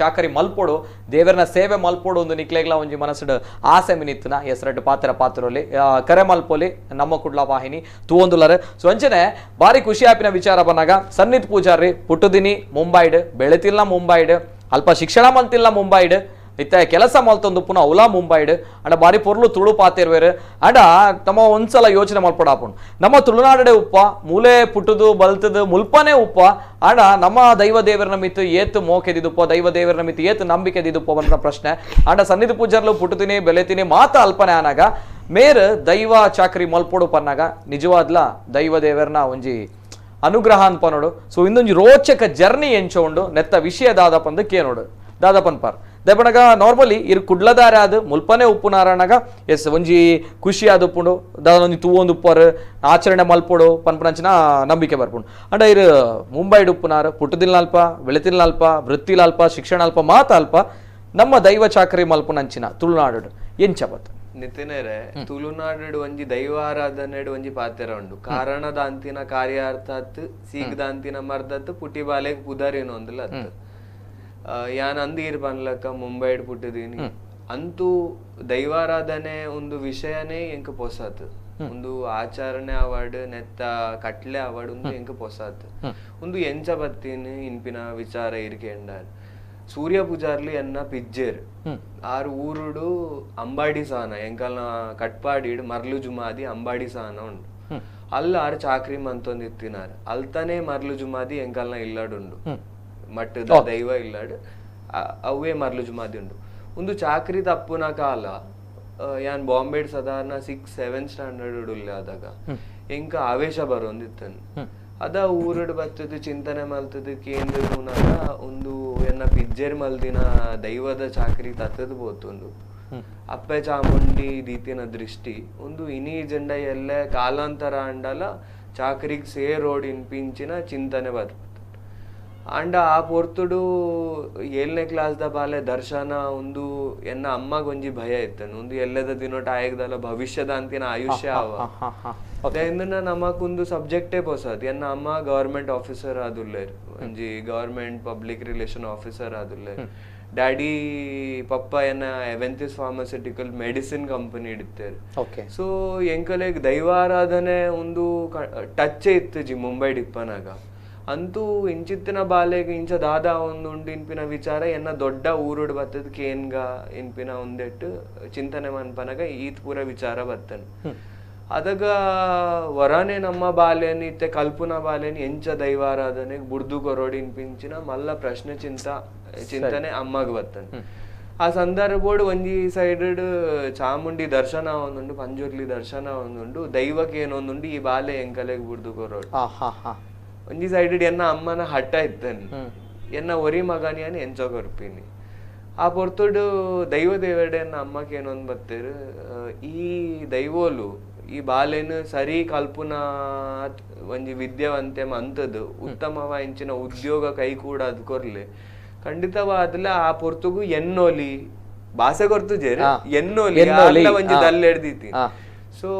ಚಾಕರಿ ಮಲ್ಪೋಡು ದೇವೆರ್ನ ಸೇವೆ ಮಲ್ಪೋಡು ಒಂದು ನಿಕ್ಲೆಗ್ಲ ಒಂಜಿ ಮನಸ್ಸು ಆಸೆ ಮಿನಿತ್ನ ಹೆಸರಡ್ಡು ಪಾತ್ರೋಲಿ ಕರೆ ಮಲ್ಪೋಲಿ ನಮ್ಮ ಕುಡ್ಲ ವಾಹಿನಿ ತೂವೊಂದುಲ್ಲಾರ. ಸೊ ಅಂಚನೆ ಬಾರಿ ಖುಷಿ ಆಪಿನ ವಿಚಾರ ಬಂದಾಗ ಸನ್ನಿಧಿ ಪೂಜಾರಿ ಪುಟ್ಟುದಿನಿ ಮುಂಬೈಡ್ ಬೆಳೆತಿಲ್ಲ ಮುಂಬೈಡ್ ಅಲ್ಪ ಶಿಕ್ಷಣ ಮಂತಿಲ್ಲ ಮುಂಬೈಡ್ ಇತ್ತ ಕೆಲಸ ಮಲ್ತೊಂದು ಪುನಃ ಅವಲಾ ಮುಂಬೈಡ್ ಅಂಡ ಬಾರಿ ಪೊರ್ಲು ತುಳು ಪಾತಿರ್ವೇರು ಅಂಡ ತಮ್ಮ ಒಂದ್ಸಲ ಯೋಚನೆ ಮಲ್ಪಡಾಪುಂಡು ನಮ್ಮ ತುಳುನಾಡೆ ಉಪ್ಪ ಮೂಲೆ ಪುಟ್ಟದು ಬಲ್ತದು ಮುಲ್ಪನೇ ಉಪ್ಪ ಅಂಡ ನಮ್ಮ ದೈವ ದೇವರನ ಮಿತ್ತು ಏತ್ ಮೋಕೆದಿದುಪ್ಪ ದೈವ ದೇವರನ ಮಿತ್ತು ಏತ್ ನಂಬಿಕೆದಿದುಪ್ಪ ಅಂತ ಪ್ರಶ್ನೆ ಅಂಡ ಸನ್ನಿಧಿ ಪೂಜಾರ್ಲು ಪುಟ್ಟುತೀನಿ ಬೆಲೆತೀನಿ ಮಾತ ಅಲ್ಪನೆ ಆನಾಗ ಮೇರ್ ದೈವ ಚಾಕರಿ ಮಲ್ಪೋಡು ಪನ್ನಾಗ ನಿಜವಾದ್ಲ ದೈವ ದೇವರನ ಒಂಜಿ ಅನುಗ್ರಹ ಅನ್ಪನೋಡು. ಸೊ ಇಂದೊಂಜಿ ರೋಚಕ ಜರ್ನಿ ಎಂಚೋಂಡು ನೆತ್ತ ವಿಷಯ ದಾದಪಂದು ಕೇನೋಡು ದಾದಪನ್ ಪಾರ್ ದೆಪಣಗ ನಾರ್ಮಲಿ ಇರ್ ಕುಡ್ಲದಾರ ಅದು ಮುಲ್ಪನೆ ಉಪ್ಪುನಾರನಾಗ ಎಸ್ ಒಂಜಿ ಖುಷಿ ಆದ ಉಪ್ಪುಂಡು ದಾದೊಂದು ತೂವೊಂದು ಉಪ್ಪರ್ ಆಚರಣೆ ಮಲ್ಪೋಡು ಪನ್ಪನಂಚಿನ ನಂಬಿಕೆ ಬರ್ಪುಂಡು ಅಂಡ ಇರು ಮುಂಬೈಡ್ ಉಪ್ಪುನಾರ ಪುಟ್ಟದಿಲ್ನಲ್ಪ ಬೆಳೆತಿಲ್ನಲ್ಪ ವೃತ್ತಿಲಲ್ಪ ಶಿಕ್ಷಣ ಅಲ್ಪ ಮಾತ ಅಲ್ಪ ನಮ್ಮ ದೈವ ಚಾಕರಿ ಮಲ್ಪುನಂಚಿನ ತುಳುನಾಡು ಎಂಚಬತ್ ನಿತಿನೇರೆ ತುಳುನಾಡು ಒಂಜಿ ದೈವಾರಾಧನೆ ಒಂಜಿ ಪಾತೆರ ಉಂಡು ಕಾರಣದಾಂತಿನ ಕಾರ್ಯಾರ್ಥತ್ ಸೀಗ್ದಾಂತಿನ ಮರ್ದತ್ ಪುಟಿ ಬಾಲೆಗ್ ಪುದರೇನು ಒಂದಿಲ್ಲ ಅತ್ ಯಾನ್ ಅಂದೀರ್ ಬನ್ಲಕ್ಕ ಮುಂಬೈಡ್ ಪುಟ್ಟಿದೀನಿ ಅಂತೂ ದೈವಾರಾಧನೆ ಒಂದು ವಿಷಯನೇ ಎಂಕ ಪೊಸಾತ್ ಒಂದು ಆಚರಣೆ ಅವಾರ್ಡ್ ನೆತ್ತ ಕಟ್ಲೆ ಅವಾರ್ಡ್ ಒಂದು ಎಂಕ ಪೊಸಾತ್ ಒಂದು ಎಂಚ ಬತ್ತೀನಿ ಇನ್ಪಿನ ವಿಚಾರ ಇರ್ಕೆ ಎಂಡಾರ್ ಸೂರ್ಯ ಪೂಜಾರ್ಲಿ ಎನ್ನ ಪಿಜ್ಜೇರ್ ಆರು ಊರುಡು ಅಂಬಾಡಿ ಸಾನ ಎಂಕಲ್ನ ಕಟ್ಪಾಡಿಡ್ ಮರ್ಲು ಜುಮಾದಿ ಅಂಬಾಡಿ ಸಾನ ಉಂಡು ಅಲ್ಲ ಆರು ಚಾಕ್ರಿ ಮಂತೊಂದಿತ್ತಿನಾರ ಅಲ್ತಾನೆ ಮರ್ಲು ಜುಮಾದಿ ಎಂಕಲ್ನ ಇಲ್ಲಾಡುಂಡು ಮಟ್ಟದ ದೈವ ಇಲ್ಲಾಡು ಅವೇ ಮರ್ಲು ಜುಮಾದಿ ಉಂಡು ಒಂದು ಚಾಕ್ರಿ ತಪ್ಪುನ ಕಾಲ ಯಾನ್ ಬಾಂಬೆಡ್ ಸಾಧಾರಣ 6-7 ಸ್ಟ್ಯಾಂಡರ್ಡ್ ಉಳ್ಳೆ ಆದಾಗ ಎಂಕ ಆವೇಶ ಬರೋಂದಿತ್ತನ್ ಅದ ಊರಡ್ ಬರ್ತದ ಚಿಂತನೆ ಮಲ್ತದ ಕೇಂದ್ರ ಒಂದು ಎನ್ನ ಪಿಜ್ಜೆರ್ ಮಲ್ದಿನ ದೈವದ ಚಾಕ್ರಿ ತತ್ತದ ಬೋತೊಂದು ಅಪ್ಪೆ ಚಾಮುಂಡಿ ದೀತಿನ ದೃಷ್ಟಿ ಒಂದು ಇನಿ ಜೆಂಡ ಎಲ್ಲೆ ಕಾಲಾಂತರ ಅಂಡಲ ಚಾಕ್ರಿಗ್ ಸೇರೋಡ್ ಇನ್ಪಿಂಚಿನ ಚಿಂತನೆ ಬರ್ತ ಅಂಡ ಆ ಪೊರ್ತುಡು 7ನೇ ಕ್ಲಾಸ್ದ ಬಾಲೆ ದರ್ಶನ ಒಂದು ಎನ್ನ ಅಮ್ಮಗ್ ಒಂಜಿ ಭಯ ಇತ್ತನು ಒಂದು ಎಲ್ಲದ ದಿನೋಟ ಆಯಗ್ದಲ್ಲ ಭವಿಷ್ಯದ ಅಂತಿನ ಆಯುಷ್ಯ ಅವ ಅದೇಂದ್ರ ನಮಕೊಂದು ಸಬ್ಜೆಕ್ಟೇ ಪೊಸದ್ ಎನ್ನ ಅಮ್ಮ ಗವರ್ಮೆಂಟ್ ಆಫೀಸರ್ ಆದುಲ್ಲೇರ್ ಒಂಜಿ ಗವರ್ಮೆಂಟ್ ಪಬ್ಲಿಕ್ ರಿಲೇಷನ್ ಆಫೀಸರ್ ಆದುಲ್ಲೇರ್ ಡ್ಯಾಡಿ ಪಪ್ಪ ಎನ್ನ ಎವೆಂತಿಸ್ ಫಾರ್ಮಸ್ಯೂಟಿಕಲ್ ಮೆಡಿಸಿನ್ ಕಂಪನಿ ಇಡ್ತೇರ್. ಸೊ ಎಂಕಲೆಗ್ ದೈವಾರಾಧನೆ ಒಂದು ಟಚ್ ಇತ್ತು ಜಿ ಮುಂಬೈ ಡಿಪ್ಪನಾಗ ಅಂತೂ ಇಂಚಿತ್ತಿನ ಬಾಲೆಗೆ ಇಂಚ ದಾದ ಒಂದು ಇಂಪಿನ ವಿಚಾರ ಎನ್ನ ದೊಡ್ಡ ಊರುಡ್ ಬತ್ತದ ಕೇನ್ಗ ಇಂಪಿನ ಒಂದೆಟ್ಟು ಚಿಂತನೆ ಮನ್ಪನಗ ಈತ್ ಪೂರ ವಿಚಾರ ಬತ್ತನ್ ಅದಾಗ ವರಾನೆ ನಮ್ಮ ಬಾಲೆನಿ ಇತ್ತೆ ಕಲ್ಪನಾ ಬಾಲೆನಿ ಎಂಚ ದೈವಾರಾಧನೆ ಬುಡ್ದು ಕೊರೋಡಿ ಇನ್ಪಿಂಚಿನ ಮಲ್ಲ ಪ್ರಶ್ನೆ ಚಿಂತನೆ ಅಮ್ಮಗ್ ಬತ್ತನ್ ಆ ಸಂದರ್ಭೋಡು ಒಂಜಿ ಸೈಡ್ ಚಾಮುಂಡಿ ದರ್ಶನ ಒಂದುಂಡು ಪಂಜುರ್ಲಿ ದರ್ಶನ ಒಂದುಂಡು ದೈವಕ್ಕೆ ಏನೊಂದುಂಡು ಈ ಬಾಲೆ ಎಂಕಲೆಗ್ ಬುಡ್ದು ಕೊರೋಡು ಒಂಜಿ ಸೈಡ್ ಎನ್ನ ಅಮ್ಮನ ಹಟ್ಟ ಇತ್ತನಿ ಎನ್ನ ಒರಿ ಮಗನಿ అని ಎಂಚೋ ಕೊರ್ಪಿನಿ ಆ ಪೊರ್ತುಡು ದೈವ ದೇವಡೆ ಎನ್ನ ಅಮ್ಮಕ್ಕೆ ಏನೊಂದು ಬತ್ತೇರು ಈ ದೈವೋಲು ಈ ಬಾಲೆನು ಸರಿ ಕಲ್ಪನಾ ಒಂಜಿ ವಿದ್ಯಾವಂತೆ ಮಂತದ್ದು ಉತ್ತಮವ ಇಂಚಿನ ಉದ್ಯೋಗ ಕೈ ಕೂಡ ಅದ್ ಕೊರ್ಲೆ ಖಂಡಿತವಾದ್ಲ ಆ ಪೊರ್ತುಗು ಎನ್ನೋಲಿ ಭಾಷೆ ಕೊರ್ತು ಜೇರಿ ಎನ್ನೋಲಿ ಒಂಜಿ ದಲ್ಲೆಡ್ದೀತಿ ಸೊ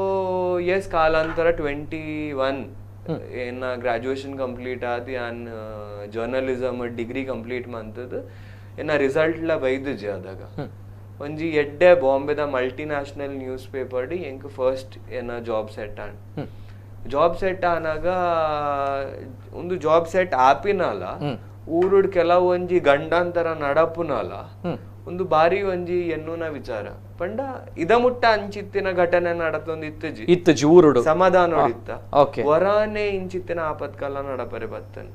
ಎಸ್ ಕಾಲಾಂತರ 21 ಏನ ಗ್ರಾಜುಯೇಷನ್ ಕಂಪ್ಲೀಟ್ ಆದ್ ಯಾನ್ ಜರ್ನಲಿಸಮ್ ಡಿಗ್ರಿ ಕಂಪ್ಲೀಟ್ ಮಂತದ್ ಏನ ರಿಸಲ್ಟ್ ಲ ಬೈದುಜಿ ಆದಾಗ ಒಂಜಿ ಎಡ್ಡೆ ಬಾಂಬೆದ ಮಲ್ಟಿನ್ಯಾಷನಲ್ ನ್ಯೂಸ್ ಪೇಪರ್ ಡಿ ಎಂಕ್ ಫಸ್ಟ್ ಏನ ಜಾಬ್ ಸೆಟ್ ಆನಾಗ ಒಂದು ಜಾಬ್ ಸೆಟ್ ಆಪಿನಲ ಊರುಡ್ ಕೆಲವು ಒಂಜಿ ಗಂಡಾಂತರ ನಡಪುನಲ ಒಂದು ಬಾರಿ ಒಂಜಿ ಎನ್ನುನ ವಿಚಾರ ಪಂಡ ಇದ ಮುಟ್ಟ ಅಂಚಿತ್ತಿನ ಘಟನೆ ನಡತೊಂದು ಇತ್ತಜಿ ಊರುಡು ಸಮಾಧಾನ ವರಾನೆ ಇಂಚಿತ್ತಿನ ಆಪತ್ಕಾಲ ನಡಪರೆ ಬತ್ತನ್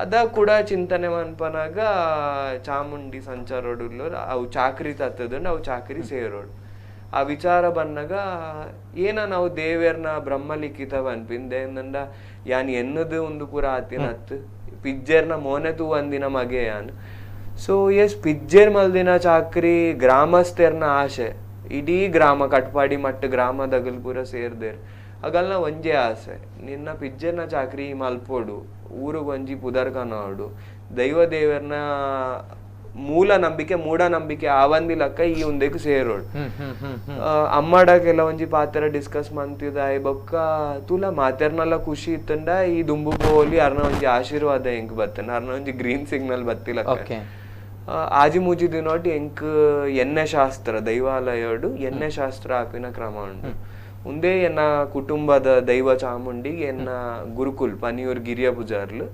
ಅದ ಕೂಡ ಚಿಂತನೆ ಮನ್ಪನಾಗ ಚಾಮುಂಡಿ ಸಂಚಾರೋಡು ಅವು ಚಾಕ್ರಿ ತತ್ತದಂಡು ಅವು ಚಾಕ್ರಿ ಸೇರೋಡು ಆ ವಿಚಾರ ಬಂದಾಗ ಏನ ನಾವು ದೇವೇರ್ನ ಬ್ರಹ್ಮಲಿಖಿತ ಅನ್ಪಿಂದೆ ಏನಂದ ಯಾನ್ ಎನ್ನದು ಒಂದು ಪೂರ ಆತಿನತ್ ಪಿಜ್ಜೇರ್ನ ಮೋನೆ ತೂ ಒಂದಿನ ಮಗೆ ಯಾನ್ ಸೊ ಎಸ್ ಪಿಜ್ಜೇರ್ ಮಲ್ದಿನ ಚಾಕ್ರಿ ಗ್ರಾಮಸ್ಥರ್ನ ಆಸೆ ಇಡೀ ಗ್ರಾಮ ಕಟ್ಪಾಡಿ ಮಟ್ಟ ಗ್ರಾಮದಗಲ್ ಪೂರ ಸೇರ್ದೇರ್ ಆಗಲ್ನ ಒಂಜೇ ಆಸೆ ನಿನ್ನ ಪಿಜ್ಜೇರ್ನ ಚಾಕ್ರಿ ಮಲ್ಪೋಡು ಊರಿಗೆ ಒಂಜಿ ಪುದರ್ಕನಾಡು ದೈವ ದೇವರ್ನ ಮೂಲ ನಂಬಿಕೆ ಮೂಢನಂಬಿಕೆ ಆವಂದಿ ಲಕ್ಕ ಈ ಒಂದಕ್ಕೆ ಸೇರೋಡು ಅಮ್ಮಡ ಕೆಲವೊಂಜಿ ಪಾತ್ರ ಡಿಸ್ಕಸ್ ಮಂತಿದಾಯ್ ಬೊಕ್ಕ ತುಲ ಮಾತೆರ್ನಲ್ಲ ಖುಷಿ ಇತ್ತಂಡ ಈ ದುಂಬು ಪೋಲಿ ಅರ್ನ ಒಂಜಿ ಆಶೀರ್ವಾದ ಎಂಕ್ ಬತ್ತನ ಅರ್ನ ಒಂಜಿ ಗ್ರೀನ್ ಸಿಗ್ನಲ್ ಬತ್ತಿಲಕ್ಕ ಆಜಿ ಮೂಜಿ ದಿನೋಟಿ ಎಂಕ್ ಎಣ್ಣೆ ಶಾಸ್ತ್ರ ದೈವಾಲಯಡು ಎಣ್ಣೆ ಶಾಸ್ತ್ರ ಆಪಿನ ಕ್ರಮ ಉಂಟು ಮುಂದೆ ಎನ್ನ ಕುಟುಂಬದ ದೈವ ಚಾಮುಂಡಿ ಎನ್ನ ಗುರುಕುಲ್ ಪನಿಯೂರ್ ಗಿರಿಯ ಪೂಜಾರ್ಲು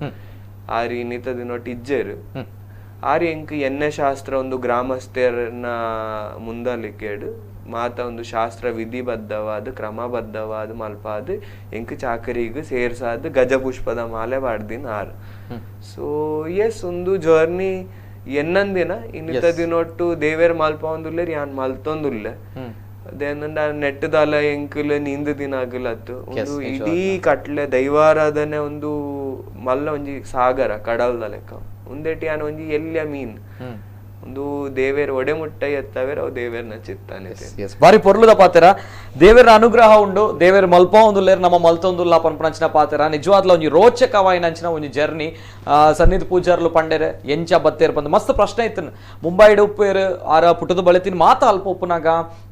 ಆರಿ ನಿತ ದಿನೋಟಿ ಇಜ್ಜೇರು ಆರಿ ಎಂಕ್ ಎಣ್ಣೆ ಶಾಸ್ತ್ರ ಒಂದು ಗ್ರಾಮಸ್ಥರನ್ನ ಮುಂದಲಿಕ್ಕೇಡು ಮಾತ ಒಂದು ಶಾಸ್ತ್ರ ವಿಧಿಬದ್ಧವಾದ ಕ್ರಮಬದ್ಧವಾದ ಮಲ್ಪಾದ ಎಂಕ್ ಚಾಕರಿಗ ಸೇರ್ಸಾದ ಗಜಪುಷ್ಪದ ಮಾಲೆ ಬಾಡ್ದಿನ ಆರು ಸೊ ಎಸ್ ಒಂದು ಜರ್ನಿ ಎನ್ನಂದಿನ ಇನ್ನಿತ ದಿನೊಟ್ಟು ದೇವೇರ್ ಮಲ್ಪ ಒಂದುಲ್ಲೆ ಯಾನ್ ಮಲ್ತೊಂದುಲ್ಲೆ ಅದೇನಂದ ನೆಟ್ಟದಲ್ಲ ಎಂಕಲ್ ನಿಂದ ದಿನ ಆಗಲತ್ತು ಒಂದು ಇಡೀ ಕಟ್ಲೆ ದೈವಾರಾಧನೆ ಒಂದು ಮಲ್ಲ ಒಂಜಿ ಸಾಗರ ಕಡಲ್ದ ಲೆಕ್ಕ ಒಂದೇಟಿ ಯಾನ್ ಒಂಜಿ ಎಲ್ಯ ಮೀನ್ ಒಂದು ದೇವೇರ್ ಒಡೆ ಮುಟ್ಟ ಎತ್ತವೇರ ಅವು ದೇವೇರ್ನ ಚಿತ್ತಾನೆ ಬಾರಿ ಪೊರ್ಲುದ ಪಾತೆರ ದೇವೇರ ಅನುಗ್ರಹ ಉಂಡು ದೇವೇರ್ ಮಲ್ಪ ಒಂದುಲ್ಲೇರ್ ನಮ್ಮ ಮಲ್ತೊಂದುಲ್ಲ ಪನ್ಪನಂಚಿನ ಪಾತೆರ ನಿಜವಾದ್ಲ ಒಂಜಿ ರೋಚಕವಾಯಿನಂಚಿನ ಒಂಜಿ ಜರ್ನಿ ಸನ್ನಿಧಿ ಪೂಜಾರ್ಲು ಪಂಡೇರೆ ಎಂಚ ಬತ್ತೇರ್ ಬಂದು ಮಸ್ತ್ ಪ್ರಶ್ನೆ ಇತ್ತನ್ ಮುಂಬೈಡ್ ಉಪ್ಪೇರು ಆರ ಪುಟದ ಬಳಿತಿನ ಮಾತ ಅಲ್ಪ ಉಪ್ಪುನಾಗ